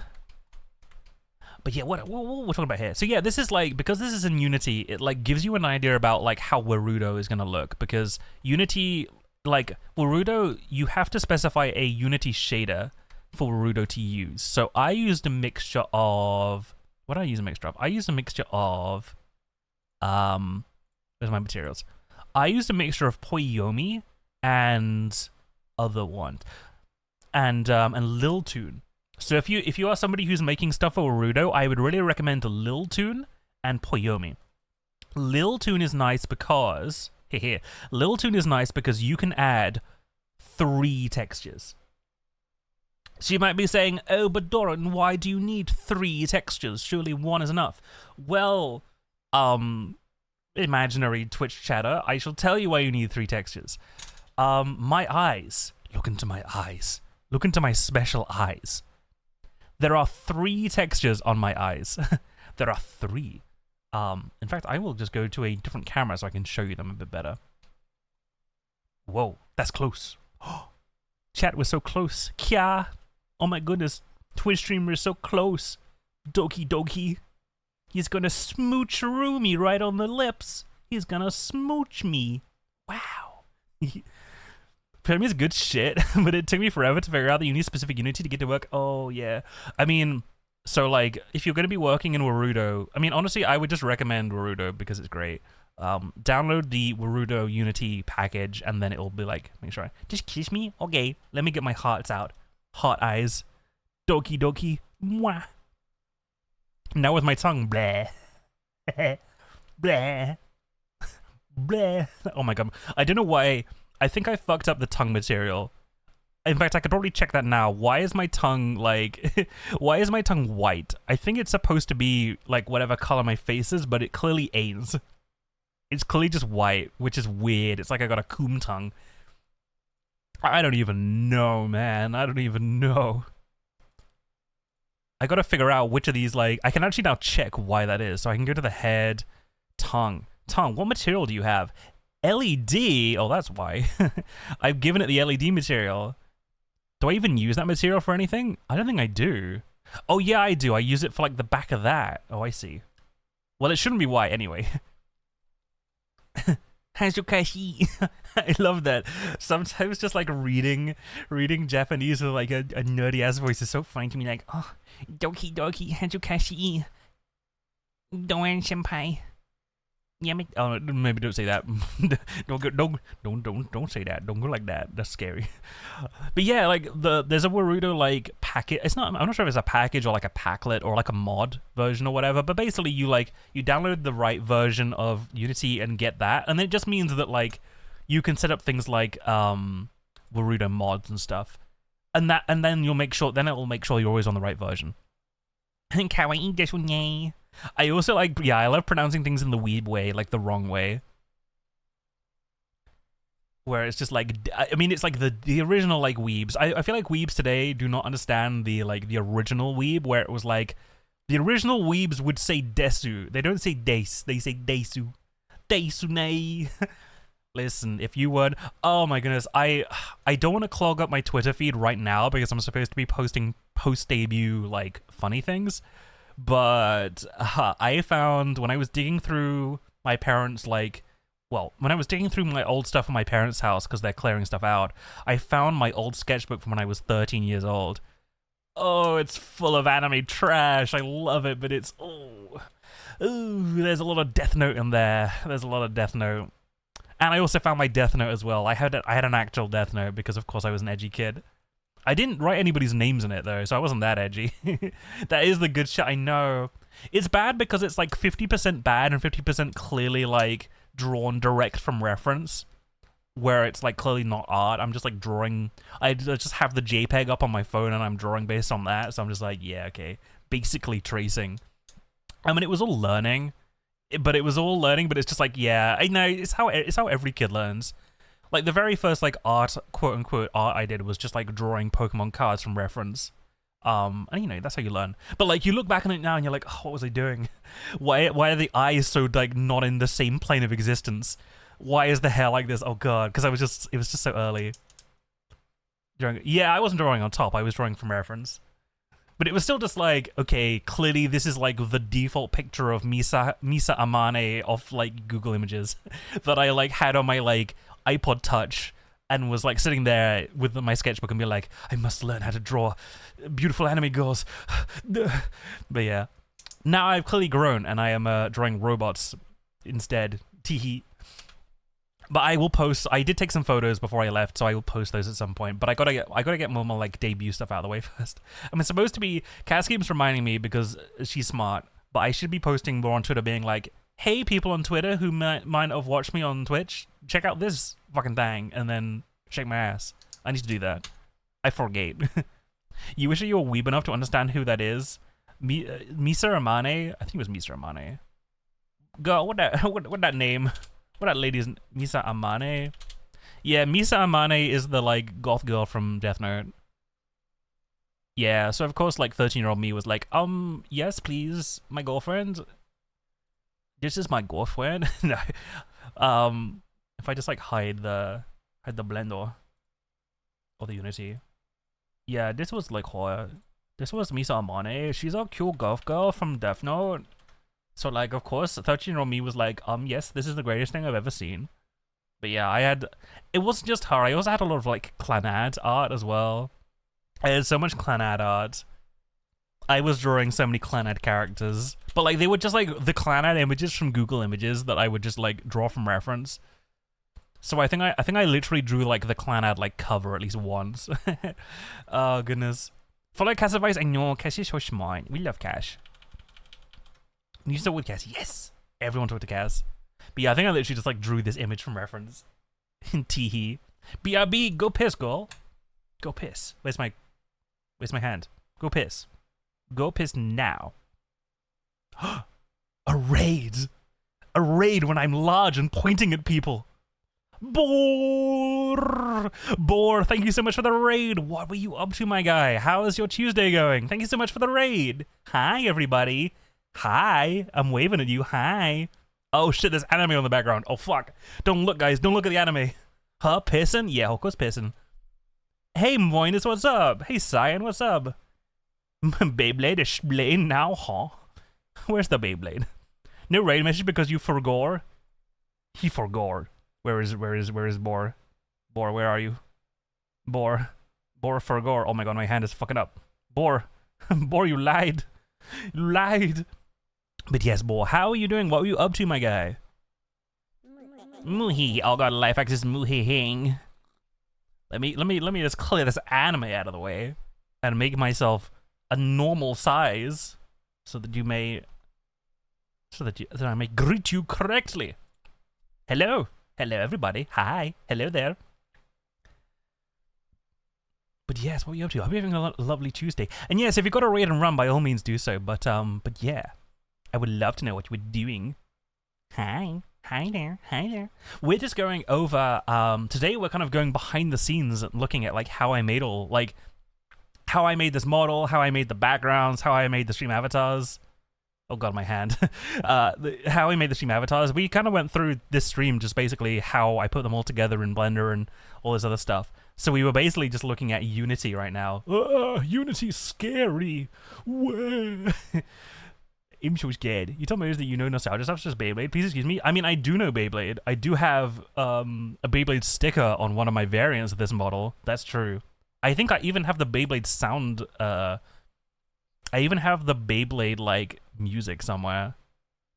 But yeah, what we're talking about here. So yeah, this is like, because this is in Unity, it like gives you an idea about like how Warudo is gonna look, because Unity, like Warudo, you have to specify a Unity shader for Warudo to use. So I used a mixture of, what did I use a mixture of? I used a mixture of, where's my materials? I used a mixture of Poyomi and other one, and Lil Tune. So if you are somebody who's making stuff for Warudo, I would really recommend Lil Tune and Poyomi. Lil Tune is nice because Lil Tune is nice because you can add 3 textures. So you might be saying, oh, but Dorran, why do you need 3 textures? Surely 1 is enough. Well, imaginary Twitch chatter, I shall tell you why you need 3 textures. My eyes. Look into my eyes. Look into my special eyes. There are 3 textures on my eyes. There are 3. In fact, I will just go to a different camera so I can show you them a bit better. Whoa, that's close. Chat was so close. Kya. Oh my goodness. Twitch streamer is so close. Doki doki. He's gonna smoocheroo me right on the lips. He's gonna smooch me. Wow. Premium is good shit, but it took me forever to figure out that you need specific Unity to get to work. Oh, yeah. I mean, so, like, if you're going to be working in Warudo, I mean, honestly, I would just recommend Warudo because it's great. Download the Warudo Unity package, and then it'll be like, make sure, just kiss me? Okay, let me get my hearts out. Heart eyes. Doki doki. Mwah. Now with my tongue, bleh. Bleh. Bleh. Oh my god. I don't know why. I think I fucked up the tongue material. In fact, I could probably check that now. Why is my tongue, like... why is my tongue white? I think it's supposed to be, like, whatever color my face is, but it clearly ain't. It's clearly just white, which is weird. It's like I got a coom tongue. I don't even know, man. I don't even know. I gotta figure out which of these, like... I can actually now check why that is. So I can go to the head, tongue. Tongue, what material do you have? LED? Oh, that's why. I've given it the LED material. Do I even use that material for anything? I don't think I do. Oh, yeah, I do. I use it for, like, the back of that. Oh, I see. Well, it shouldn't be white anyway. Hazukashi. I love that. Sometimes just, like, reading Japanese with, like, a nerdy-ass voice is so funny to me. Like, oh, doki doki, Hazukashi. Dorran senpai. Yeah, oh, maybe don't say that. don't say that. Don't go like that. That's scary. But yeah, like there's a Warudo like packet. It's not. I'm not sure if it's a package or like a packlet or like a mod version or whatever. But basically, you download the right version of Unity and get that, and it just means that like you can set up things like Warudo mods and stuff, and then you'll make sure. Then it will make sure you're always on the right version. Kawaii desu ne. I also like, yeah, I love pronouncing things in the weeb way, like the wrong way. Where it's just like, I mean, it's like the original like weebs. I feel like weebs today do not understand the original weeb, where it was like, the original weebs would say desu. They don't say des, they say desu. Desu ne. Listen, if you would, oh my goodness, I don't want to clog up my Twitter feed right now because I'm supposed to be posting post-debut like funny things. But I found when I was digging through my parents' when I was digging through my old stuff in my parents' house because they're clearing stuff out, I found my old sketchbook from when I was 13 years old. Oh, it's full of anime trash. I love it, but it's there's a lot of Death Note in there. There's a lot of Death Note, and I also found my Death Note as well. I had an actual Death Note because of course I was an edgy kid. I didn't write anybody's names in it, though, so I wasn't that edgy. That is the good shit, I know. It's bad because it's, like, 50% bad and 50% clearly, like, drawn direct from reference, where it's, like, clearly not art. I'm just, like, drawing... I just have the JPEG up on my phone, and I'm drawing based on that, so I'm just like, yeah, okay. Basically tracing. I mean, it was all learning, but it's just like, yeah, I know, it's how every kid learns. Like, the very first, like, art, quote-unquote, art I did was just, like, drawing Pokemon cards from reference. And, you know, that's how you learn. But, like, you look back on it now and you're like, oh, what was I doing? Why are the eyes so, like, not in the same plane of existence? Why is the hair like this? Oh, God. Because it was just so early. Yeah, I wasn't drawing on top. I was drawing from reference. But it was still just like, okay, clearly this is, like, the default picture of Misa Amane off, like, Google Images that I, like, had on my, like, iPod Touch and was like sitting there with my sketchbook and be like, I must learn how to draw beautiful anime girls. But yeah, now I've clearly grown and I am drawing robots instead. Teehee. But I will post. I did take some photos before I left, so I will post those at some point. But I gotta get more like debut stuff out of the way first. I mean, supposed to be. Cass keeps reminding me because she's smart, but I should be posting more on Twitter, being like, hey, people on Twitter who might have watched me on Twitch, check out this fucking thing, and then shake my ass. I need to do that. I forget. You wish you were weeb enough to understand who that is? Misa Amane? I think it was Misa Amane. Girl, what that name? What that lady's Misa Amane? Yeah, Misa Amane is the, like, goth girl from Death Note. Yeah, so of course, like, 13-year-old me was like, yes, please, my girlfriend. This is my girlfriend. No. If I just like hide the blender or the Unity. Yeah, this was like horror. This was Misa Amane. She's a cute golf girl from Death Note. So, like, of course, 13-year-old me was like, yes, this is the greatest thing I've ever seen. But yeah, it wasn't just her. I also had a lot of, like, Clanad art as well. I had so much Clanad art. I was drawing so many Clanad characters. But, like, they were just, like, the Clanad images from Google Images that I would just, like, draw from reference. So I think I literally drew, like, the Clanad, like, cover at least once. Oh, goodness. Follow Cass advice. I know, Cass is so smart. We love Cash. You still with Cass? Yes! Everyone talked to Cass. But yeah, I think I literally just, like, drew this image from reference. Teehee. BRB, go piss, girl. Go piss. Where's my hand? Go piss. Go piss now. A raid! A raid when I'm large and pointing at people. Boar! Boar, thank you so much for the raid. What were you up to, my guy? How is your Tuesday going? Thank you so much for the raid. Hi, everybody. Hi. I'm waving at you. Hi. Oh, shit, there's anime on the background. Oh, fuck. Don't look, guys. Don't look at the anime. Huh? Pissing? Yeah, Hoko's pissing. Hey, Moinus, what's up? Hey, Cyan, what's up? Beyblade is splaying now, huh? Where's the Beyblade? No raid message because you forgore? He forgore. Where is Boar? Boar, where are you? Boar forgore. Oh my god, my hand is fucking up. Boar. Boar, you lied. You lied. But yes, Boar, how are you doing? What were you up to, my guy? Muhi. Oh god, life axis muhi-hing. Let me just clear this anime out of the way and make myself a normal size so that I may greet you correctly. Hello. Hello, everybody. Hi. Hello there. But yes, what are you up to? I hope you're having a lovely Tuesday. And yes, if you've got a raid and run, by all means do so. But yeah, I would love to know what you were doing. Hi. Hi there. Hi there. We're just going over, today we're kind of going behind the scenes and looking at, like, how I made how I made this model, how I made the backgrounds, how I made the stream avatars. Oh god, my hand. How I made the stream avatars. We kind of went through this stream just basically how I put them all together in Blender and all this other stuff. So we were basically just looking at Unity right now. Unity's scary. I'm so scared. You told me that you know nostalgia stuff's just Beyblade. Please excuse me. I mean, I do know Beyblade. I do have a Beyblade sticker on one of my variants of this model. That's true. I think I even have the Beyblade sound, I even have the Beyblade, like, music somewhere.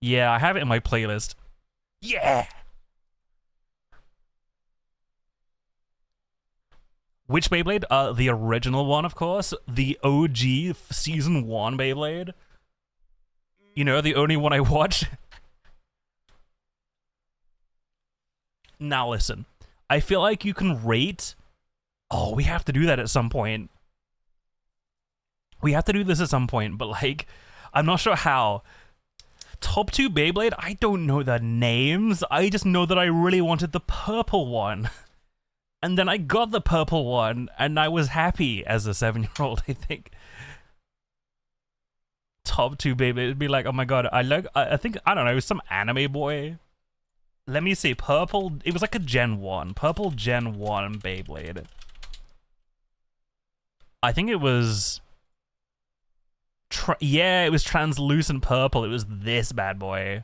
Yeah, I have it in my playlist. Yeah! Which Beyblade? The original one, of course. The OG Season 1 Beyblade. You know, the only one I watched. Now listen. I feel like you can rate... Oh, we have to do that at some point. We have to do this at some point, but, like, I'm not sure how. Top 2 Beyblade, I don't know the names. I just know that I really wanted the purple one. And then I got the purple one, and I was happy as a 7-year-old, I think. Top 2 Beyblade, it'd be like, oh my god, I think, I don't know, some anime boy. Let me see, purple, it was like a Gen 1. Purple Gen 1 Beyblade. I think it was... yeah, it was translucent purple. It was this bad boy.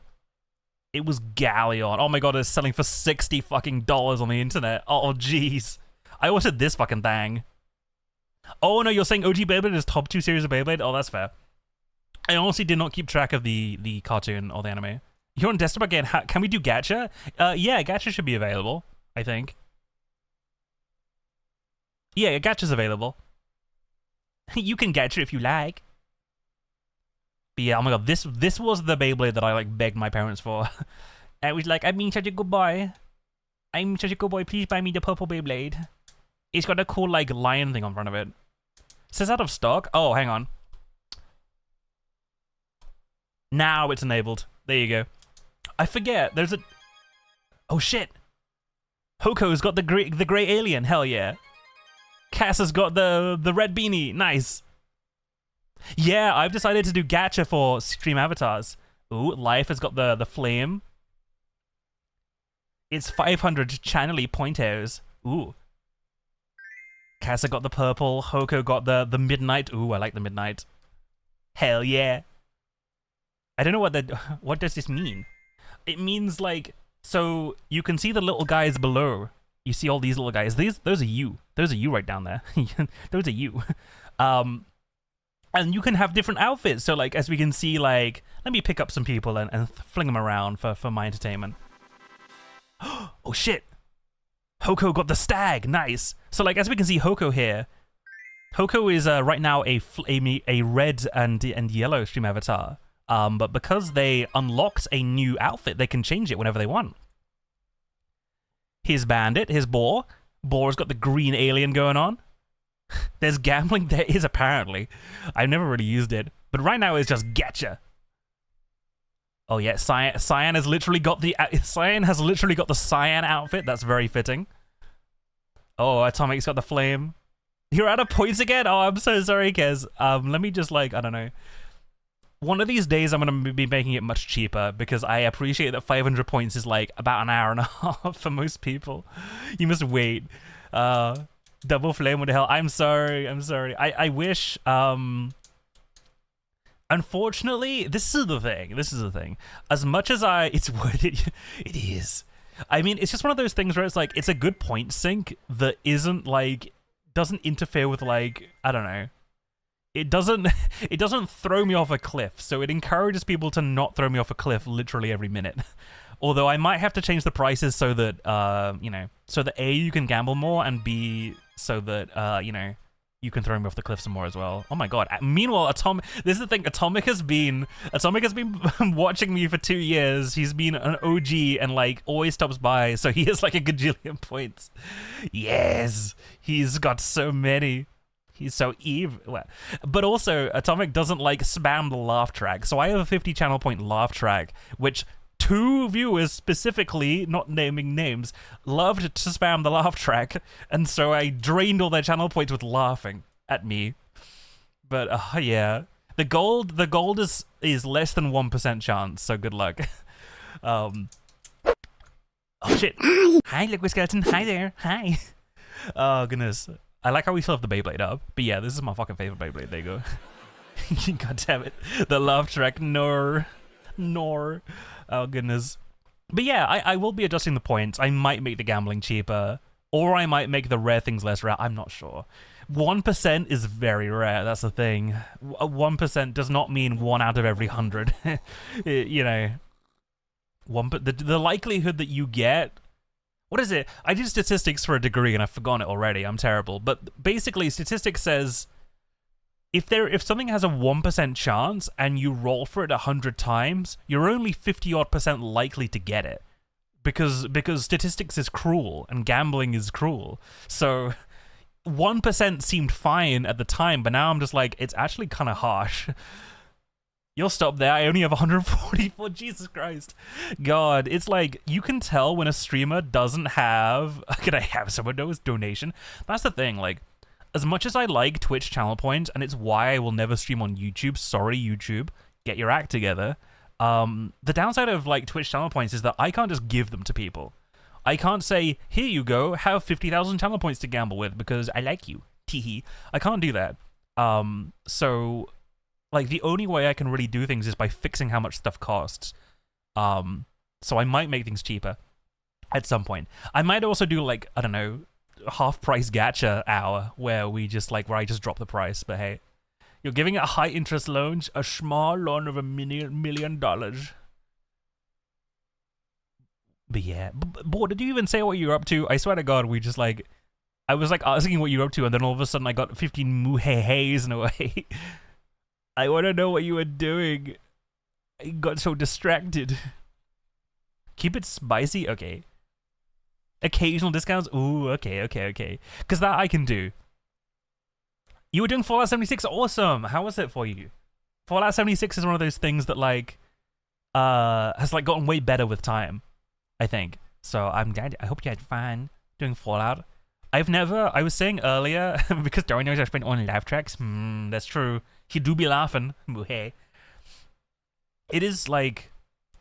It was Galleon. Oh my god, it's selling for $60 fucking on the internet. Oh jeez. I wanted this fucking thing. Oh no, you're saying OG Beyblade is top 2 series of Beyblade? Oh, that's fair. I honestly did not keep track of the cartoon or the anime. You're on desktop again. Can we do gacha? Yeah, gacha should be available, I think. Yeah, gacha's available. You can gacha if you like. But yeah, oh my god, this was the Beyblade that I, like, begged my parents for. I was like, I'm being such a good boy. I'm such a good boy, please buy me the purple Beyblade. It's got a cool, like, lion thing on front of it. It says out of stock? Oh, hang on. Now it's enabled. There you go. I forget, there's a... Oh shit! Hoko's got the grey alien, hell yeah. Cass has got the red beanie, nice. Yeah, I've decided to do gacha for stream avatars. Ooh, Life has got the flame. It's 500 channely pointos. Ooh. Kasa got the purple. Hoko got the midnight. Ooh, I like the midnight. Hell yeah. I don't know what does this mean? It means like, so you can see the little guys below. You see all these little guys. Those are you. Those are you right down there. Those are you. And you can have different outfits. So like, as we can see, like, let me pick up some people and fling them around for my entertainment. Oh shit. Hoko got the stag. Nice. So like, as we can see, Hoko here. Hoko is right now a red and yellow stream avatar. But because they unlocked a new outfit, they can change it whenever they want. Here's Bandit. Here's Boar. Boar's got the green alien going on. There's gambling. There is apparently. I've never really used it, but right now it's just getcha. Oh yeah, Cyan has literally got the Cyan outfit. That's very fitting. Oh, Atomic's got the flame. You're out of points again? Oh, I'm so sorry, Kez. Let me just like, I don't know. One of these days I'm going to be making it much cheaper because I appreciate that 500 points is like about an hour and a half for most people. You must wait. Double flame, what the hell? I'm sorry. I wish, unfortunately, this is the thing. As much as it's worth it, it is. I mean, it's just one of those things where it's like, it's a good point sync that isn't like, doesn't interfere with like, I don't know. It doesn't throw me off a cliff, so it encourages people to not throw me off a cliff literally every minute. Although I might have to change the prices so that, you know, so that A, you can gamble more, and B, so that, you know, you can throw me off the cliff some more as well. Oh my god. Meanwhile, this is the thing, Atomic has been watching me for 2 years. He's been an OG and, like, always stops by, so he has, like, a gajillion points. Yes! He's got so many. He's so evil. But also, Atomic doesn't, like, spam the laugh track. So I have a 50 channel point laugh track, which 2 viewers specifically, not naming names, loved to spam the laugh track. And so I drained all their channel points with laughing at me. But, yeah. The gold is less than 1% chance, so good luck. Oh, shit. Hi, Liquid Skeleton. Hi there. Hi. Oh, goodness. I like how we still have the Beyblade up. But yeah, this is my fucking favorite Beyblade. There you go. God damn it. The laugh track. Nor. Oh, goodness. But yeah, I will be adjusting the points. I might make the gambling cheaper. Or I might make the rare things less rare. I'm not sure. 1% is very rare. That's the thing. 1% does not mean 1 out of every 100. You know. The likelihood that you get... What is it? I did statistics for a degree and I've forgotten it already. I'm terrible. But basically, statistics says if something has a 1% chance and you roll for it 100 times, you're only 50-odd% likely to get it. Because statistics is cruel and gambling is cruel. So 1% seemed fine at the time, but now I'm just like, it's actually kind of harsh. You'll stop there. I only have 144. Jesus Christ. God, it's like, you can tell when a streamer doesn't have... Can I have someone know his donation? That's the thing, like, as much as I like Twitch channel points, and it's why I will never stream on YouTube, sorry YouTube, get your act together, the downside of, like, Twitch channel points is that I can't just give them to people. I can't say, here you go, have 50,000 channel points to gamble with because I like you. Teehee. I can't do that. So... Like, the only way I can really do things is by fixing how much stuff costs. So I might make things cheaper at some point. I might also do, like, I don't know, half-price gacha hour where I just drop the price. But hey, you're giving it a high-interest loan, a small loan of $1 million. But yeah. Boy, did you even say what you're up to? I swear to God, we just, like... I was, like, asking what you're up to, and then all of a sudden I got 15 muhehe's in a way. I want to know what you were doing. I got so distracted. Keep it spicy? Okay. Occasional discounts? Ooh, okay. Because that I can do. You were doing Fallout 76? Awesome! How was it for you? Fallout 76 is one of those things that, like, has, like, gotten way better with time, I think. So I'm glad. I hope you had fun doing Fallout. I was saying earlier, because Dorran knows I spent on live tracks. That's true. He do be laughing. Hey. It is like,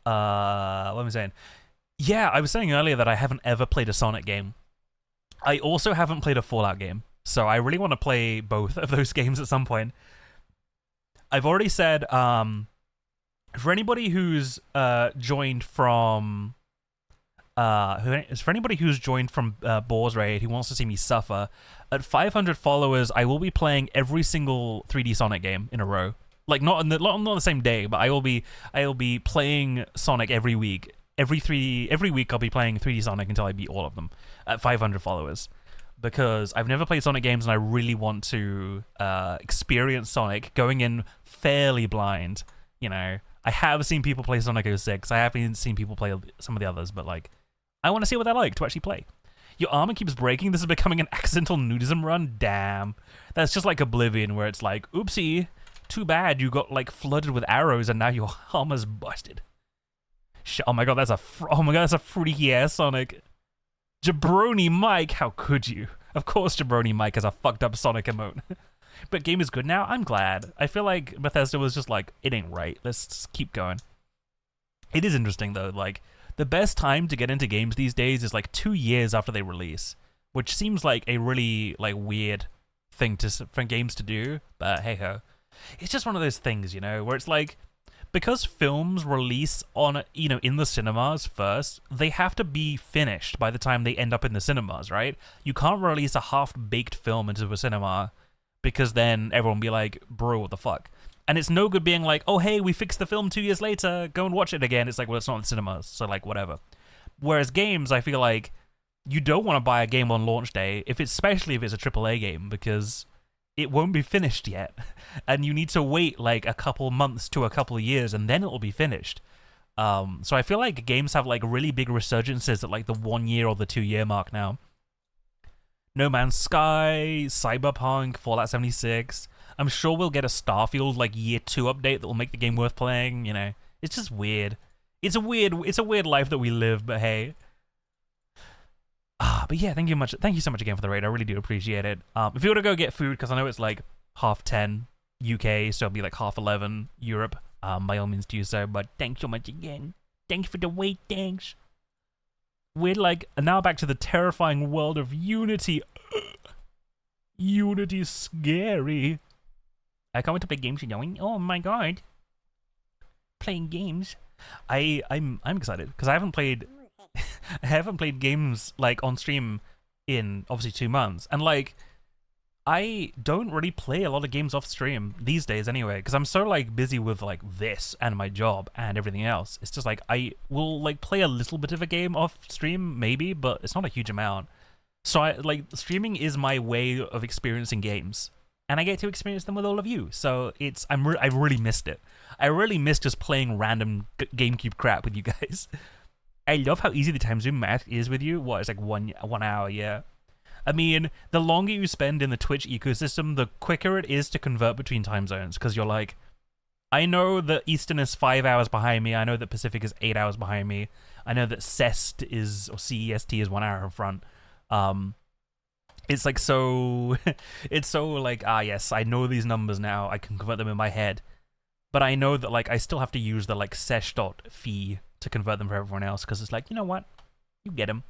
what am I saying? Yeah, I was saying earlier that I haven't ever played a Sonic game. I also haven't played a Fallout game. So I really want to play both of those games at some point. I've already said, for anybody who's joined from Boar's Raid who wants to see me suffer, at 500 followers, I will be playing every single 3D Sonic game in a row. Like not on the same day, but I will be playing Sonic every week. Every week I'll be playing 3D Sonic until I beat all of them at 500 followers. Because I've never played Sonic games and I really want to experience Sonic going in fairly blind. You know, I have seen people play Sonic 06. I haven't seen people play some of the others, but like, I want to see what they're like to actually play. Your armor keeps breaking. This is becoming an accidental nudism run. Damn, that's just like Oblivion, where it's like, oopsie, too bad you got like flooded with arrows and now your armor's busted. Oh my god, that's a freaky ass Sonic. Jabroni Mike, how could you? Of course Jabroni Mike has a fucked up Sonic emote. But game is good now? I'm glad. I feel like Bethesda was just like, it ain't right. Let's just keep going. It is interesting though, like, the best time to get into games these days is like 2 years after they release, which seems like a really like weird thing for games to do, but hey ho. It's just one of those things, you know, where it's like, because films release on, you know, in the cinemas first, they have to be finished by the time they end up in the cinemas, right? You can't release a half-baked film into a cinema because then everyone will be like, bro, what the fuck? And it's no good being like, oh, hey, we fixed the film 2 years later, go and watch it again. It's like, well, it's not in cinemas, so like, whatever. Whereas games, I feel like you don't want to buy a game on launch day, especially if it's a AAA game, because it won't be finished yet, and you need to wait like a couple months to a couple of years, and then it will be finished. So I feel like games have like really big resurgences at like the 1 year or the 2 year mark now. No Man's Sky, Cyberpunk, Fallout 76. I'm sure we'll get a Starfield like year 2 update that will make the game worth playing. You know, it's just weird. It's a weird life that we live. But hey. But yeah, thank you so much again for the raid. I really do appreciate it. If you want to go get food, because I know it's like 10:30 UK, so it'll be like 11:30 Europe. By all means do so. But thanks so much again. Thanks for the wait. Thanks. We're like now back to the terrifying world of Unity. Unity's scary. I can't wait to play games. You know? Oh my god, playing games. I'm excited because I haven't played games like on stream in obviously 2 months, and like I don't really play a lot of games off stream these days anyway, because I'm so like busy with like this and my job and everything else. It's just like I will like play a little bit of a game off stream maybe, but it's not a huge amount. So I like streaming is my way of experiencing games, and I get to experience them with all of you. So it's I really missed it. I really missed just playing random GameCube crap with you guys. I love how easy the time zone math is with you. What, it's like one hour, yeah. I mean, the longer you spend in the Twitch ecosystem, the quicker it is to convert between time zones, because you're like, I know that Eastern is 5 hours behind me, I know that Pacific is 8 hours behind me, I know that CEST is, or CEST is 1 hour in front. It's like so, it's so like, yes, I know these numbers now, I can convert them in my head, but I know that like I still have to use the like sesh.fee to convert them for everyone else, because it's like, you know what, you get them.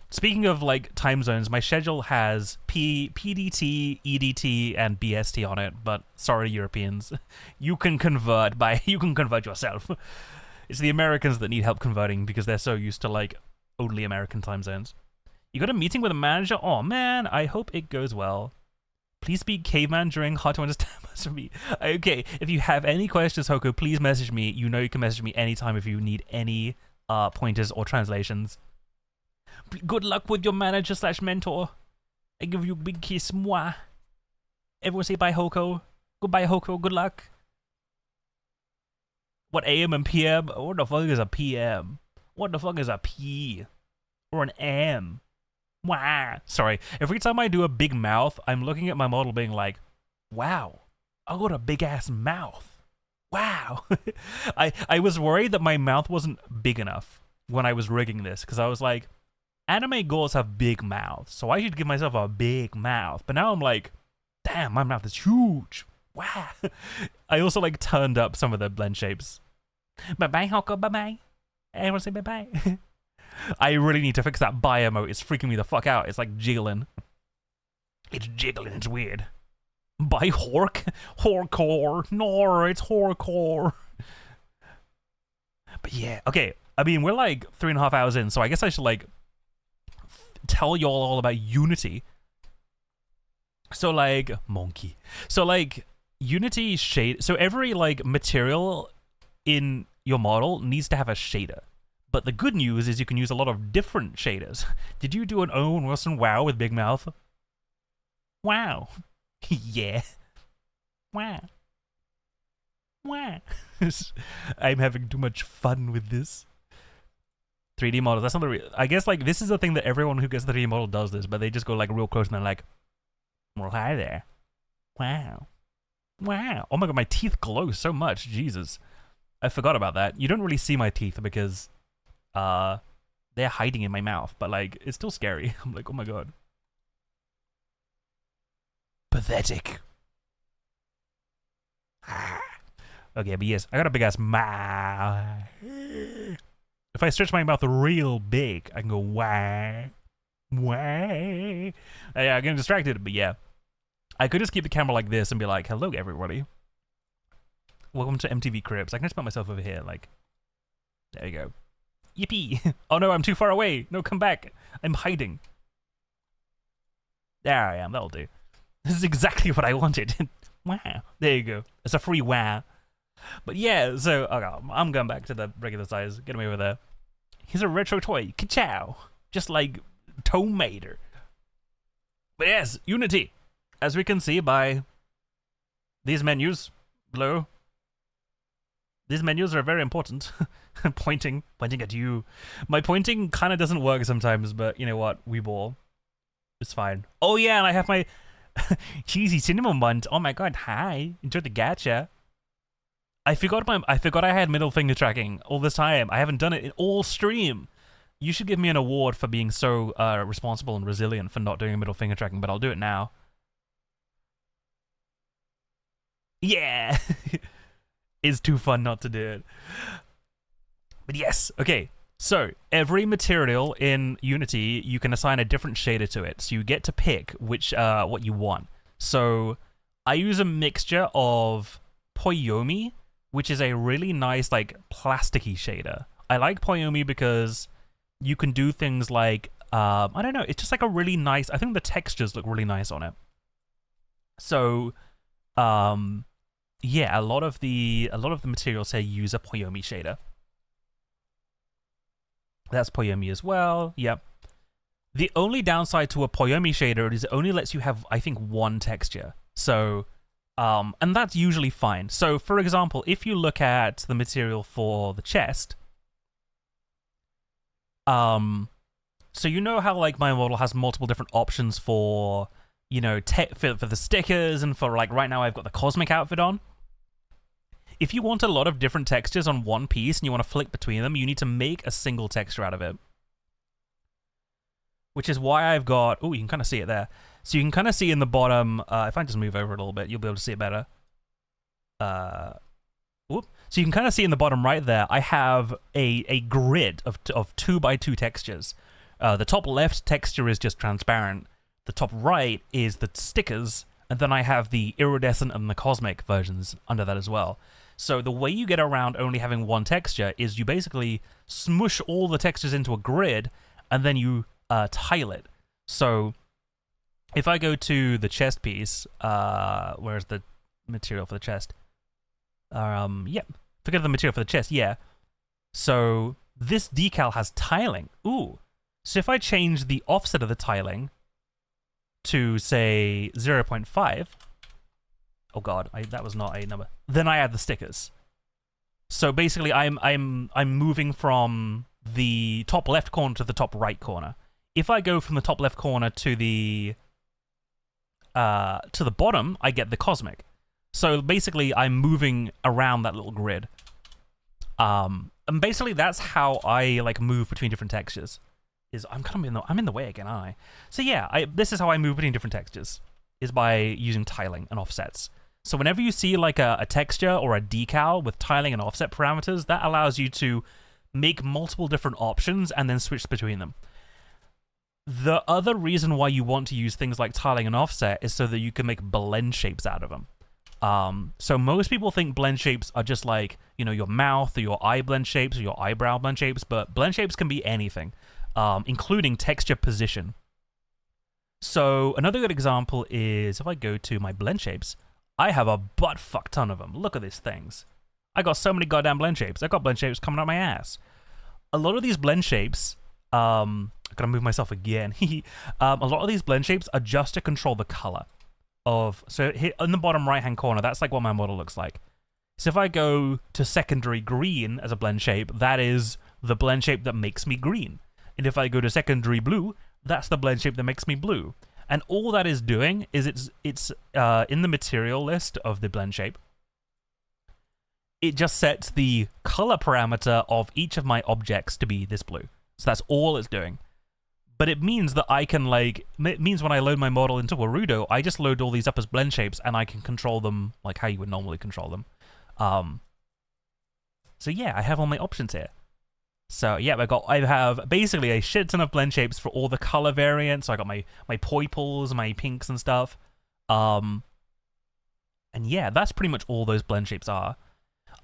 Speaking of like time zones, my schedule has PDT, EDT, and BST on it, but sorry Europeans, you can convert yourself. It's the Americans that need help converting because they're so used to like only American time zones. You got a meeting with a manager? Oh man, I hope it goes well. Please speak caveman during hard to understand for me. Okay, if you have any questions, Hoko, please message me. You know you can message me anytime if you need any pointers or translations. Good luck with your manager/mentor. I give you a big kiss, moi. Everyone say bye, Hoko. Goodbye, Hoko. Good luck. What, AM and PM? What the fuck is a PM? What the fuck is a P? Or an M? Wow. Sorry. Every time I do a big mouth, I'm looking at my model being like, wow, I got a big ass mouth. Wow. I was worried that my mouth wasn't big enough when I was rigging this, because I was like, anime girls have big mouths, so I should give myself a big mouth. But now I'm like, damn, my mouth is huge. Wow. I also like turned up some of the blend shapes. Bye-bye, Hoko, bye-bye. Everyone say bye-bye. I really need to fix that bye emote. It's freaking me the fuck out. It's like jiggling. It's jiggling, it's weird. By Hork? Horrorcore. No, it's horrorcore. But yeah, okay. I mean, we're like 3.5 hours in, so I guess I should like tell y'all all about Unity. So like, monkey. So like, Unity shade. So every like material in your model needs to have a shader. But the good news is you can use a lot of different shaders. Did you do an Owen Wilson wow with Big Mouth? Wow. Yeah. Wow. Wow. I'm having too much fun with this. 3D models. That's not the I guess like this is the thing that everyone who gets the 3D model does this, but they just go like real close and they're like, well, hi there. Wow. Wow. Oh my god, my teeth glow so much. Jesus. I forgot about that. You don't really see my teeth because they're hiding in my mouth, but like it's still scary. I'm like, oh my god. Pathetic. Okay, but yes, I got a big ass mouth. If I stretch my mouth real big, I can go wah, wah. Yeah, I'm getting distracted, but yeah. I could just keep the camera like this and be like, hello, everybody. Welcome to MTV Cribs. I can just put myself over here, like, there you go. Yippee. Oh no, I'm too far away. No, come back. I'm hiding. There I am, that'll do. This is exactly what I wanted. Wow. There you go. It's a free wow. But yeah, so okay, I'm going back to the regular size. Get him over there. He's a retro toy. Ka-chow. Just like Tomater. But yes, Unity. As we can see by these menus below. These menus are very important. pointing at you. My pointing kind of doesn't work sometimes, but you know what? We ball. It's fine. Oh yeah, and I have my cheesy cinnamon buns. Oh my god, hi. Enjoy the gacha. I forgot I had middle finger tracking all this time. I haven't done it in all stream. You should give me an award for being so responsible and resilient for not doing middle finger tracking, but I'll do it now. Yeah. It's too fun not to do it. But yes, okay. So, every material in Unity, you can assign a different shader to it. So you get to pick which what you want. So, I use a mixture of Poyomi, which is a really nice, like, plasticky shader. I like Poyomi because you can do things like, I don't know, it's just like a really nice, I think the textures look really nice on it. So, yeah, a lot of the materials here use a Poyomi shader. That's Poyomi as well. Yep. The only downside to a Poyomi shader is it only lets you have, I think, one texture. So, and that's usually fine. So, for example, if you look at the material for the chest, so you know how like my model has multiple different options for, you know, for the stickers and for like right now I've got the cosmic outfit on. If you want a lot of different textures on one piece and you want to flick between them, you need to make a single texture out of it. Which is why I've got... Oh, you can kind of see it there. So you can kind of see in the bottom... if I just move over a little bit, you'll be able to see it better. Whoop. So you can kind of see in the bottom right there, I have a grid of 2x2 textures. The top left texture is just transparent. The top right is the stickers. And then I have the iridescent and the cosmic versions under that as well. So the way you get around only having one texture is you basically smush all the textures into a grid and then you tile it. So if I go to the chest piece, where's the material for the chest? Yeah, forget the material for the chest, yeah. So this decal has tiling. Ooh. So if I change the offset of the tiling to say 0.5, oh god, that was not a number. Then I add the stickers. So basically, I'm moving from the top left corner to the top right corner. If I go from the top left corner to the bottom, I get the cosmic. So basically, I'm moving around that little grid. And basically, that's how I like move between different textures. I'm in the way again, aren't I? So yeah, this is how I move between different textures, is by using tiling and offsets. So whenever you see like a texture or a decal with tiling and offset parameters, that allows you to make multiple different options and then switch between them. The other reason why you want to use things like tiling and offset is so that you can make blend shapes out of them. So most people think blend shapes are just like, your mouth or your eye blend shapes or your eyebrow blend shapes, but blend shapes can be anything, including texture position. So another good example is if I go to my blend shapes, I have a butt fuck ton of them. Look at these things. I got so many goddamn blend shapes. I got blend shapes coming out my ass. A lot of these blend shapes, I gotta move myself again. A lot of these blend shapes are just to control the color. So here in the bottom right hand corner, that's like what my model looks like. So if I go to secondary green as a blend shape, that is the blend shape that makes me green. And if I go to secondary blue, that's the blend shape that makes me blue. And all that is doing is it's in the material list of the blend shape. It just sets the color parameter of each of my objects to be this blue. So that's all it's doing. But it means that I can it means when I load my model into Warudo, I just load all these up as blend shapes and I can control them like how you would normally control them. So yeah, I have all my options here. So yeah, I have basically a shit ton of blend shapes for all the color variants. So I got my purples, my pinks and stuff. And yeah, that's pretty much all those blend shapes are.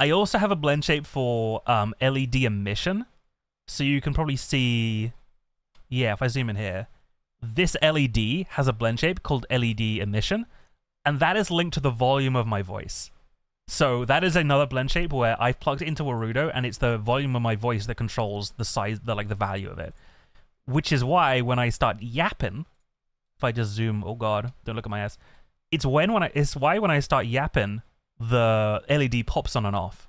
I also have a blend shape for LED emission. So you can probably see, yeah, if I zoom in here, this LED has a blend shape called LED emission, and that is linked to the volume of my voice. So that is another blend shape where I've plugged it into Warudo, and it's the volume of my voice that controls the size, the value of it. Which is why when I start yapping, if I just zoom, oh god, don't look at my ass. It's why when I start yapping, the LED pops on and off,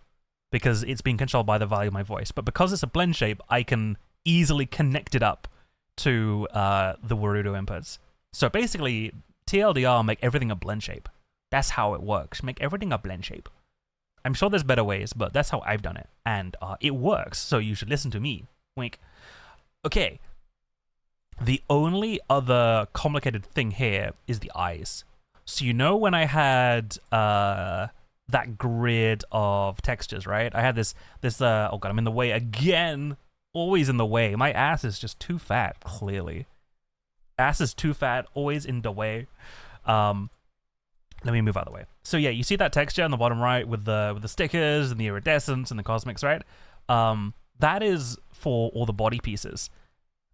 because it's being controlled by the value of my voice. But because it's a blend shape, I can easily connect it up to the Warudo inputs. So basically, TLDR make everything a blend shape. That's how it works. Make everything a blend shape. I'm sure there's better ways, but that's how I've done it. And it works, so you should listen to me. Wink. Okay. The only other complicated thing here is the eyes. So when I had that grid of textures, right? I had this oh god, I'm in the way again. Always in the way. My ass is just too fat, clearly. Ass is too fat, always in the way. Let me move out of the way. So yeah, you see that texture on the bottom right with the stickers and the iridescence and the cosmics, right? That is for all the body pieces.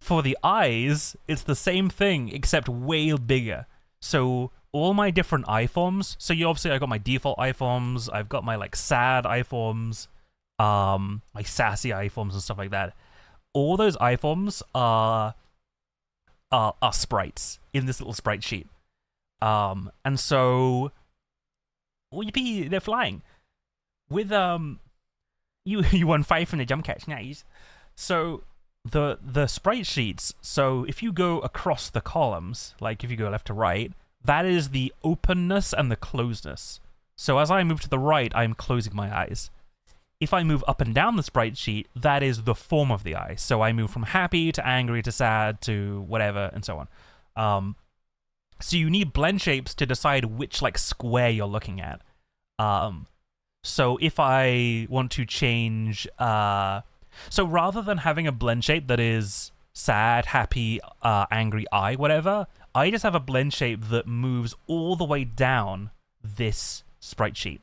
For the eyes, it's the same thing, except way bigger. So all my different eye forms, so I got my default eye forms, I've got my sad eye forms, my sassy eye forms and stuff like that. All those eye forms are sprites in this little sprite sheet. And so they're flying. With you won 5 from the jump catch, nice. So the sprite sheets, so if you go across the columns, like if you go left to right, that is the openness and the closedness. So as I move to the right, I'm closing my eyes. If I move up and down the sprite sheet, that is the form of the eye. So I move from happy to angry to sad to whatever and so on. So you need blend shapes to decide which square you're looking at. So if I want to change, so rather than having a blend shape that is sad, happy, angry, eye, whatever, I just have a blend shape that moves all the way down this sprite sheet.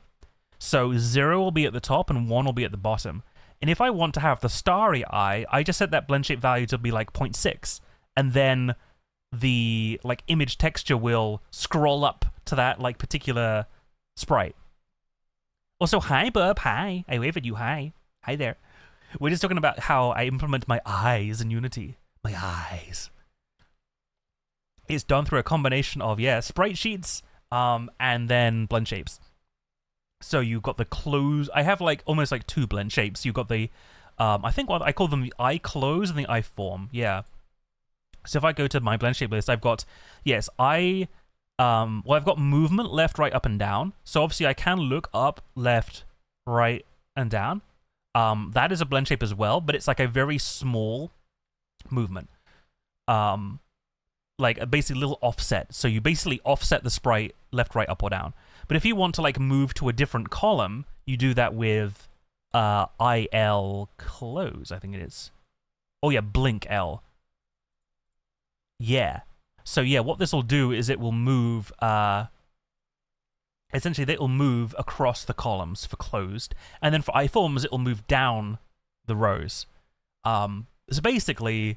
So 0 will be at the top and 1 will be at the bottom. And if I want to have the starry eye, I just set that blend shape value to be 0.6, and then the image texture will scroll up to that particular sprite. Also, hi Bub, hi. I wave at you, hi. Hi there. We're just talking about how I implement my eyes in Unity. My eyes. It's done through a combination of sprite sheets and then blend shapes. So you've got the close. I have almost 2 blend shapes. You've got the I think what I call them the eye close and the eye form. Yeah. So if I go to my blend shape list, I've got I've got movement left, right, up, and down. So obviously I can look up, left, right, and down. That is a blend shape as well, but it's a very small movement. Basically a little offset. So you basically offset the sprite left, right, up, or down. But if you want to move to a different column, you do that with IL close, I think it is. Oh yeah, blink L. Yeah. So yeah, what this will do is it will move, essentially it will move across the columns for closed, and then for iForms it will move down the rows. So basically,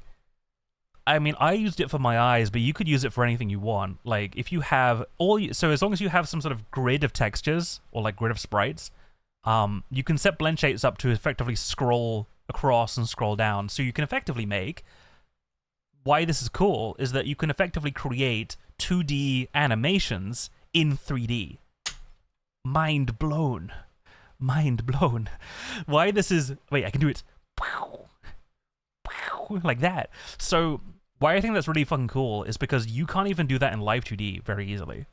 I mean, I used it for my eyes, but you could use it for anything you want. Like, if you have so as long as you have some sort of grid of textures, or like grid of sprites, you can set blend shapes up to effectively scroll across and scroll down. So you can effectively make, why this is cool is that you can effectively create 2D animations in 3D. Mind blown. Mind blown. Why this is, wait, I can do it like that. So why I think that's really fucking cool is because you can't even do that in Live 2D very easily.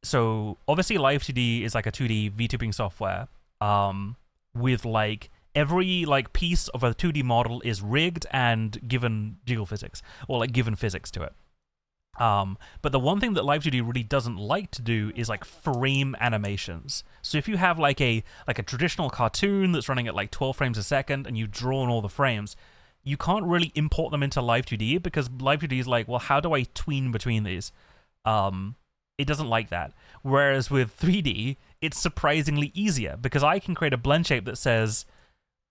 So obviously Live 2D is like a 2D VTubing software, with like every like piece of a 2D model is rigged and given jiggle physics, or like given physics to it. But the one thing that Live 2D really doesn't like to do is like frame animations. So if you have like a traditional cartoon that's running at like 12 frames a second and you've drawn all the frames, you can't really import them into Live 2D because Live 2D is like, well, how do I tween between these? It doesn't like that. Whereas with 3D, it's surprisingly easier because I can create a blend shape that says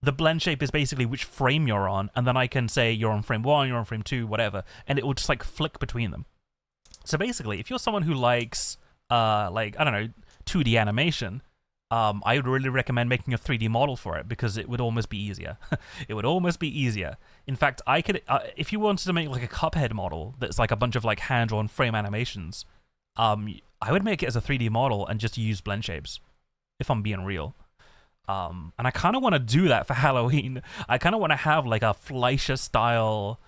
the blend shape is basically which frame you're on, and then I can say you're on frame 1, you're on frame 2, whatever, and it will just like flick between them. So basically, if you're someone who likes, like, I don't know, 2D animation, I would really recommend making a 3D model for it because it would almost be easier. It would almost be easier. In fact, I could, if you wanted to make like a Cuphead model that's like a bunch of like hand-drawn frame animations, I would make it as a 3D model and just use blend shapes, if I'm being real. And I kind of want to do that for Halloween. I kind of want to have like a Fleischer-style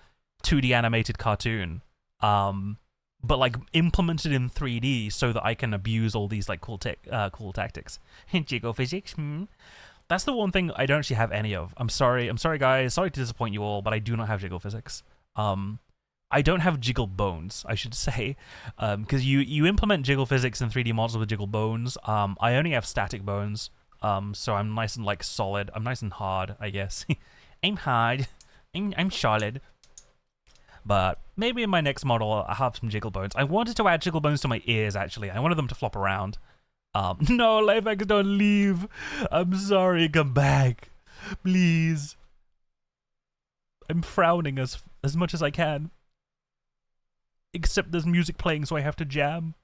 2D animated cartoon, but like implemented in 3D so that I can abuse all these like cool tactics. Jiggle physics. That's the one thing I don't actually have any of. I'm sorry guys. Sorry to disappoint you all, but I do not have jiggle physics. I don't have jiggle bones, I should say, because you implement jiggle physics in 3D models with jiggle bones. I only have static bones. So I'm nice and like solid. I'm nice and hard, I guess. I'm hard. I'm solid. But maybe in my next model I'll have some jiggle bones. I wanted to add jiggle bones to my ears, actually. I wanted them to flop around. No, Lifex, don't leave. I'm sorry, come back. Please. I'm frowning as much as I can. Except there's music playing, so I have to jam.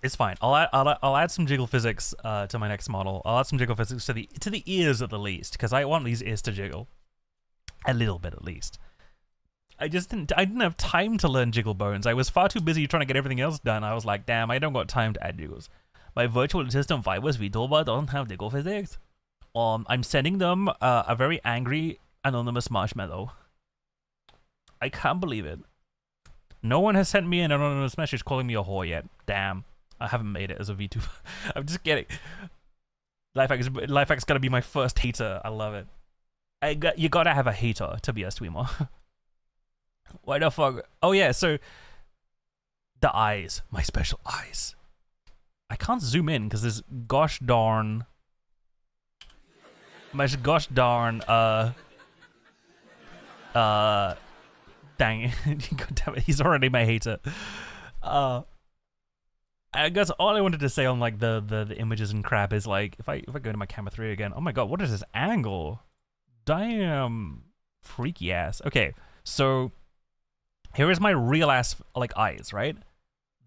It's fine. I'll add some jiggle physics to my next model. I'll add some jiggle physics to the ears at the least, because I want these ears to jiggle a little bit at least. I didn't have time to learn jiggle bones. I was far too busy trying to get everything else done. I was like, damn, I don't got time to add jiggles. My virtual assistant Virus VTuber doesn't have jiggle physics. I'm sending them a very angry anonymous marshmallow. I can't believe it. No one has sent me an anonymous message calling me a whore yet. Damn. I haven't made it as a VTuber. I'm just kidding. Lifehack's gonna be my first hater. I love it. You gotta have a hater to be a streamer. Why the fuck? Oh yeah, so the eyes, my special eyes. I can't zoom in because this gosh darn, dang it. God damn it, he's already my hater. I guess all I wanted to say on like the images and crap is like if I go to my camera 3 again, oh my god, what is this angle? Damn, freaky ass. Okay, so here is my real ass like eyes, right?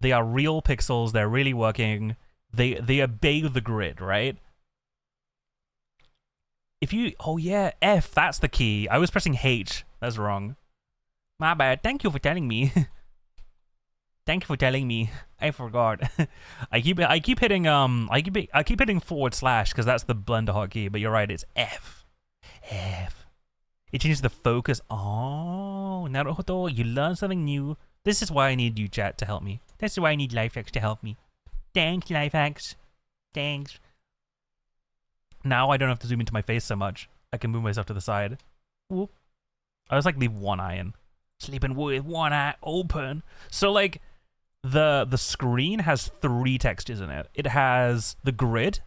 They are real pixels. They're really working. They obey the grid, right? If you, oh yeah, F, that's the key. I was pressing H. That's wrong. My bad. Thank you for telling me. Thank you for telling me. I forgot. I keep hitting I keep hitting / because that's the blender hotkey. But you're right. It's F. F. It changes the focus. Oh, Naruto, you learn something new. This is why I need you, chat, to help me. This is why I need Lifehacks to help me. Thanks, Lifehacks. Thanks. Now I don't have to zoom into my face so much. I can move myself to the side. Whoop. I just like leave one eye in. Sleeping with one eye open. So like the screen has 3 textures in it. It has the grid,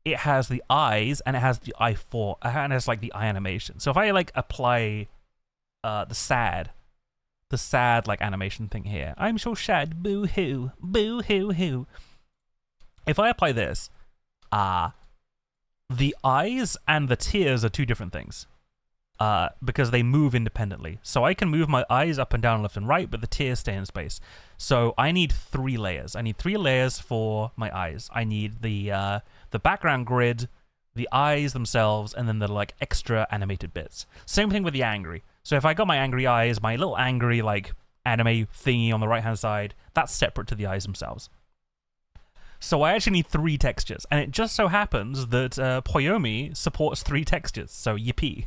it has the eyes and it has the eye for and it's like the eye animation. So if I like apply the sad like animation thing here, I'm so sad, boo hoo, boo hoo hoo. If I apply this, the eyes and the tears are two different things. Because they move independently. So I can move my eyes up and down, left and right, but the tears stay in space. So I need 3 layers. I need 3 layers for my eyes. I need the background grid, the eyes themselves, and then the like extra animated bits. Same thing with the angry. So if I got my angry eyes, my little angry like anime thingy on the right hand side, that's separate to the eyes themselves. So I actually need 3 textures, and it just so happens that Poyomi supports 3 textures. So yippee.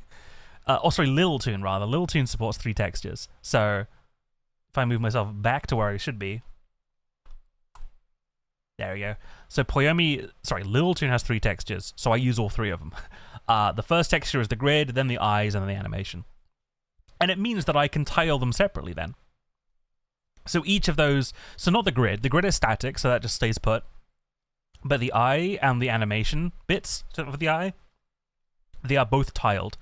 Sorry, Little Toon rather. Little Toon supports 3 textures. So if I move myself back to where I should be, there we go. So Little Toon has 3 textures, so I use all 3 of them. The first texture is the grid, then the eyes, and then the animation. And it means that I can tile them separately then. So each of those, so not the grid is static, so that just stays put. But the eye and the animation bits for the eye, they are both tiled.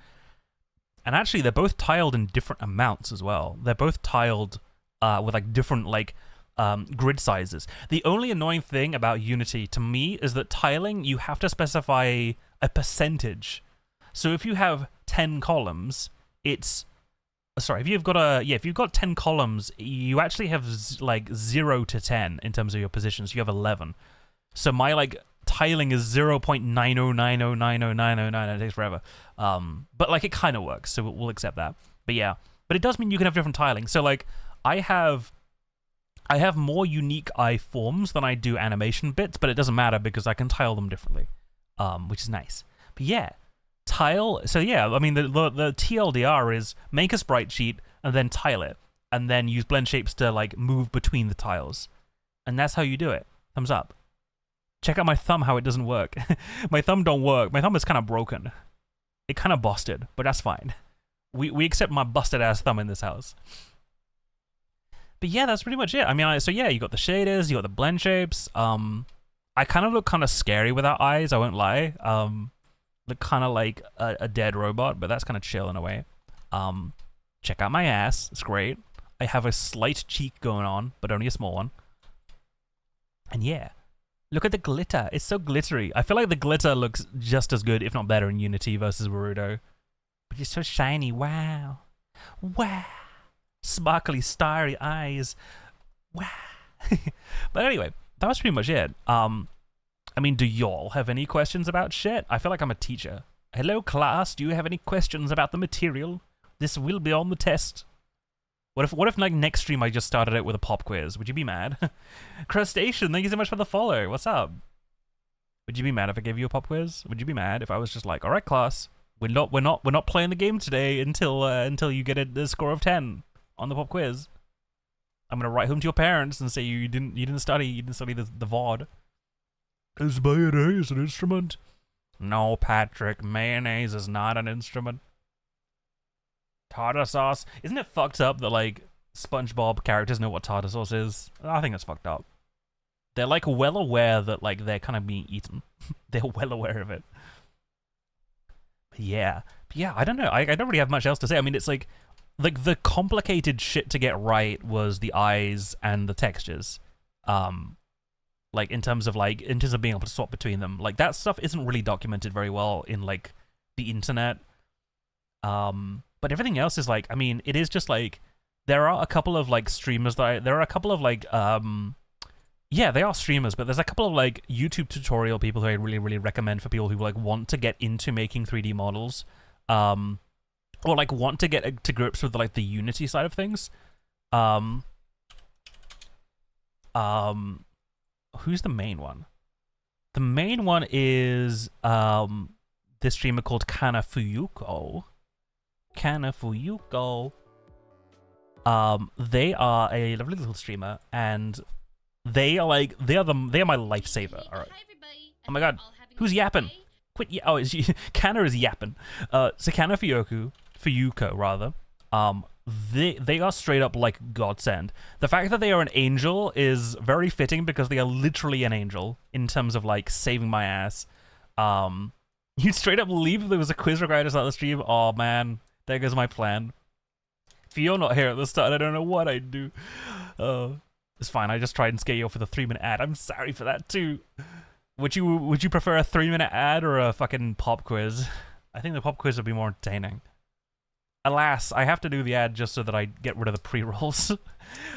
And actually, they're both tiled in different amounts as well. They're both tiled with like different like grid sizes. The only annoying thing about Unity to me is that tiling, you have to specify a percentage. So if you have 10 columns, if you've got 10 columns, you actually have like 0 to 10 in terms of your positions. You have 11. So my like tiling is 0.909090909, and it takes forever. But like it kind of works, so we'll accept that. But yeah, but it does mean you can have different tiling. So like I have more unique eye forms than I do animation bits, but it doesn't matter because I can tile them differently, which is nice. But yeah, tile. So yeah, I mean the TLDR is make a sprite sheet and then tile it, and then use blend shapes to like move between the tiles, and that's how you do it. Thumbs up. Check out my thumb, how it doesn't work. My thumb don't work. My thumb is kind of broken. It kind of busted, but that's fine. We accept my busted ass thumb in this house. But yeah, that's pretty much it. I mean, so yeah, you got the shaders, you got the blend shapes. I kind of look kind of scary without eyes, I won't lie. Look kind of like a dead robot, but that's kind of chill in a way. Check out my ass. It's great. I have a slight cheek going on, but only a small one. And yeah. Look at the glitter. It's so glittery. I feel like the glitter looks just as good, if not better, in Unity versus Naruto. But it's so shiny. Wow. Wow. Sparkly, starry eyes. Wow. But anyway, that was pretty much it. I mean, do y'all have any questions about shit? I feel like I'm a teacher. Hello, class. Do you have any questions about the material? This will be on the test. What if like next stream I just started it with a pop quiz? Would you be mad? Crustacean, thank you so much for the follow. What's up? Would you be mad if I gave you a pop quiz? Would you be mad if I was just like, all right, class, we're not playing the game today until you get a score of 10 on the pop quiz. I'm gonna write home to your parents and say you didn't study the VOD. Is mayonnaise an instrument? No, Patrick, mayonnaise is not an instrument. Tartar sauce. Isn't it fucked up that like SpongeBob characters know what tartar sauce is? I think that's fucked up. They're like well aware that like they're kind of being eaten. They're well aware of it. But yeah, I don't know. I don't really have much else to say. I mean, it's like the complicated shit to get right was the eyes and the textures. Like in terms of being able to swap between them. Like that stuff isn't really documented very well in like the internet. But everything else is like, I mean, it is just like, there are a couple of like streamers there are a couple of like, yeah, they are streamers, but there's a couple of like YouTube tutorial people who I really, really recommend for people who like want to get into making 3D models, or like want to get to grips with like the Unity side of things. Who's the main one? The main one is this streamer called Kanafuyuko. They are a lovely little streamer, and they are my lifesaver. All right. Oh my god, who's yapping? Quit! Oh, Kana is yapping. So Fuyuko rather. They are straight up like godsend. The fact that they are an angel is very fitting because they are literally an angel in terms of like saving my ass. You straight up leave if there was a quiz required to start the stream. Oh man, there goes my plan. If you're not here at the start, I don't know what I'd do. It's fine. I just tried and scare you off with a 3-minute ad. I'm sorry for that too. Would you prefer a 3-minute ad or a fucking pop quiz? I think the pop quiz would be more entertaining. Alas, I have to do the ad just so that I get rid of the pre-rolls.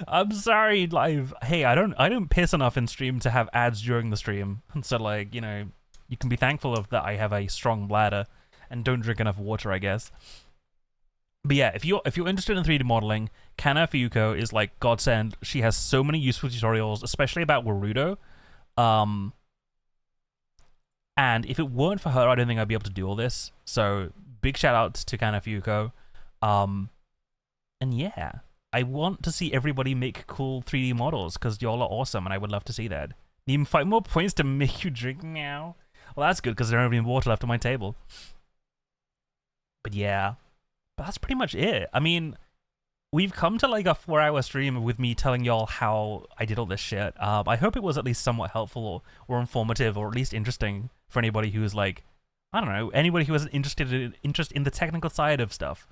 I'm sorry, live. Hey, I don't piss enough in stream to have ads during the stream. So like, you know, you can be thankful of that I have a strong bladder and don't drink enough water, I guess. But yeah, if you're interested in 3D modeling, Kana Fuyuko is like godsend. She has so many useful tutorials, especially about Warudo. And if it weren't for her, I don't think I'd be able to do all this. So big shout out to Kana Fuyuko. And yeah, I want to see everybody make cool 3D models because y'all are awesome and I would love to see that. Need 5 more points to make you drink now. Well, that's good because there aren't any water left on my table. But yeah, but that's pretty much it. I mean, we've come to like a 4-hour stream with me telling y'all how I did all this shit. I hope it was at least somewhat helpful or informative or at least interesting for anybody who is like, I don't know, anybody who has an interest in the technical side of stuff.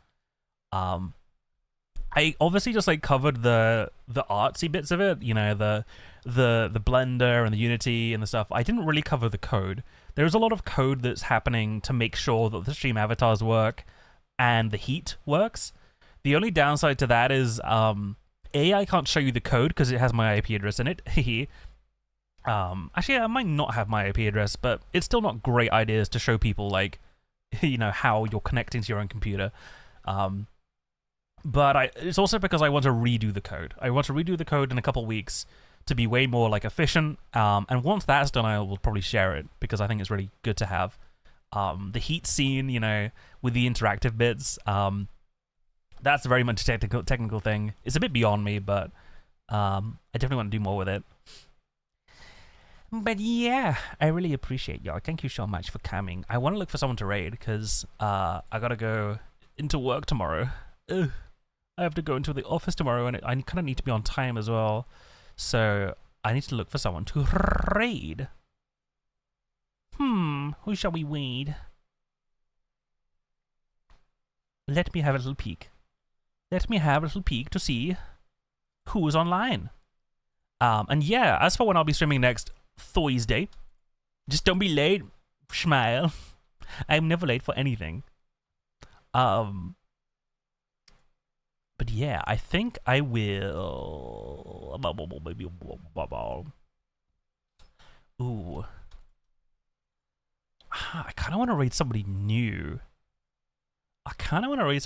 I obviously just like covered the artsy bits of it, you know, the Blender and the Unity and the stuff. I didn't really cover the code. There's a lot of code that's happening to make sure that the stream avatars work and the heat works. The only downside to that is I can't show you the code because it has my IP address in it. Actually, I might not have my IP address, but it's still not great ideas to show people like, you know, how you're connecting to your own computer. But it's also because I want to redo the code. I want to redo the code in a couple weeks to be way more like efficient. And once that's done, I will probably share it because I think it's really good to have. The heat scene, you know, with the interactive bits, that's very much a technical thing. It's a bit beyond me, but I definitely want to do more with it. But yeah, I really appreciate y'all. Thank you so much for coming. I want to look for someone to raid because I gotta go into work tomorrow. Ugh. I have to go into the office tomorrow, and I kind of need to be on time as well. So I need to look for someone to raid. Who shall we raid? Let me have a little peek. Let me have a little peek to see who is online. And yeah, as for when I'll be streaming next Thursday, just don't be late. Smile. I'm never late for anything. But yeah, I think I will. Ooh. I kind of want to raid somebody new. Because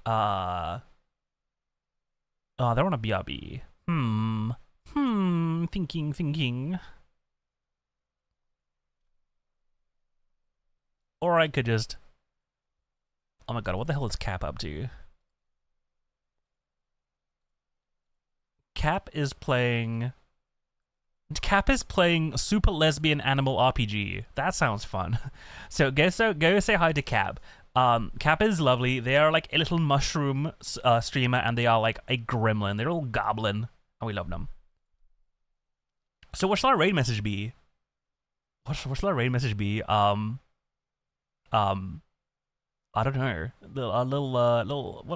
they're on a BRB. Thinking. Or I could just... Oh my god, what the hell is Cap up to? Cap is playing Super Lesbian Animal RPG. That sounds fun. So go say hi to Cap. Cap is lovely. They are like a little mushroom streamer, and they are like a gremlin. They're a little goblin, and we love them. So what shall our raid message be? What shall our raid message be? I don't know.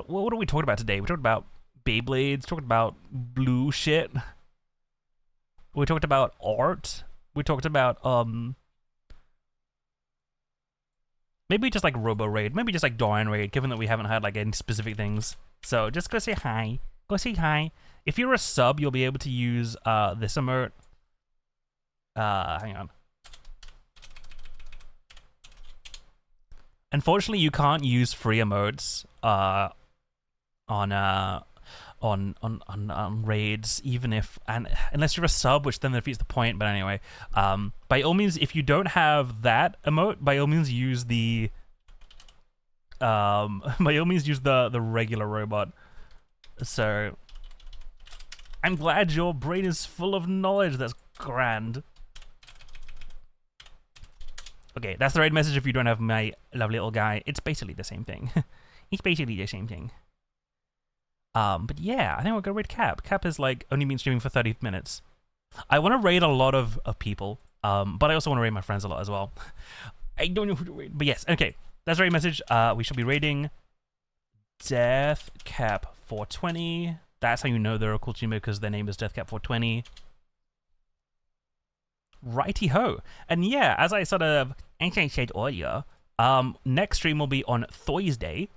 What are we talking about today? We talked about Beyblades. Talked about blue shit. We talked about art. We talked about maybe just like Robo Raid. Maybe just like Dorran Raid. Given that we haven't had like any specific things, so just go say hi. Go say hi. If you're a sub, you'll be able to use this emote. Hang on. Unfortunately, you can't use free emotes on raids, even if unless you're a sub, which then defeats the point. But anyway, by all means, if you don't have that emote, by all means use the the regular robot. So I'm glad your brain is full of knowledge. That's grand. Okay, that's the raid message if you don't have my lovely little guy. It's basically the same thing. It's basically the same thing. But yeah, I think we'll go raid Cap. Cap is like only been streaming for 30 minutes. I want to raid a lot of people. But I also want to raid my friends a lot as well. I don't know who to raid, but yes, okay. That's raid message. We shall be raiding Death Cap 420. That's how you know they're a cool team because their name is Death Cap 420. Righty ho. And yeah, as I sort of said earlier, next stream will be on Thursday.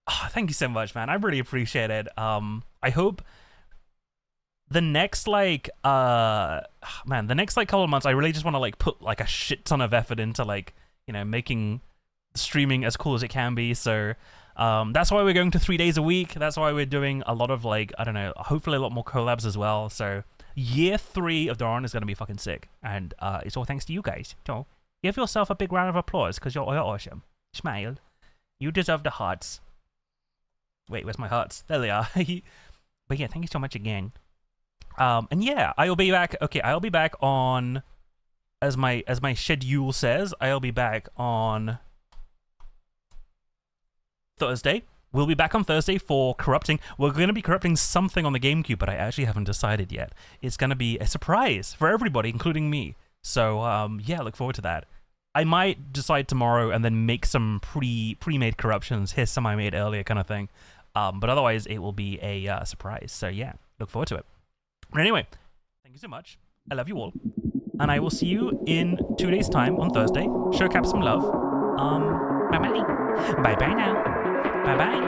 Oh, thank you so much, man. I really appreciate it. I hope the next like the next like couple of months, I really just want to like put like a shit ton of effort into like, you know, making streaming as cool as it can be. So that's why we're going to 3 days a week. That's why we're doing a lot of like, I don't know, hopefully a lot more collabs as well. So year 3 of Dorran is going to be fucking sick. And it's all thanks to you guys. So give yourself a big round of applause because you're awesome. Smile. You deserve the hearts. Wait, where's my hearts? There they are. But yeah, thank you so much again. And yeah, I'll be back. Okay, I'll be back on, as my schedule says, I'll be back on Thursday. We'll be back on Thursday for corrupting. We're going to be corrupting something on the GameCube, but I actually haven't decided yet. It's going to be a surprise for everybody, including me. So yeah, look forward to that. I might decide tomorrow and then make some pre-made corruptions. Here's some I made earlier, kind of thing. But otherwise, it will be a surprise. So yeah, look forward to it. But anyway, thank you so much. I love you all. And I will see you in 2 days' time on Thursday. Show Cap some love. Bye-bye. Bye-bye now. Bye-bye.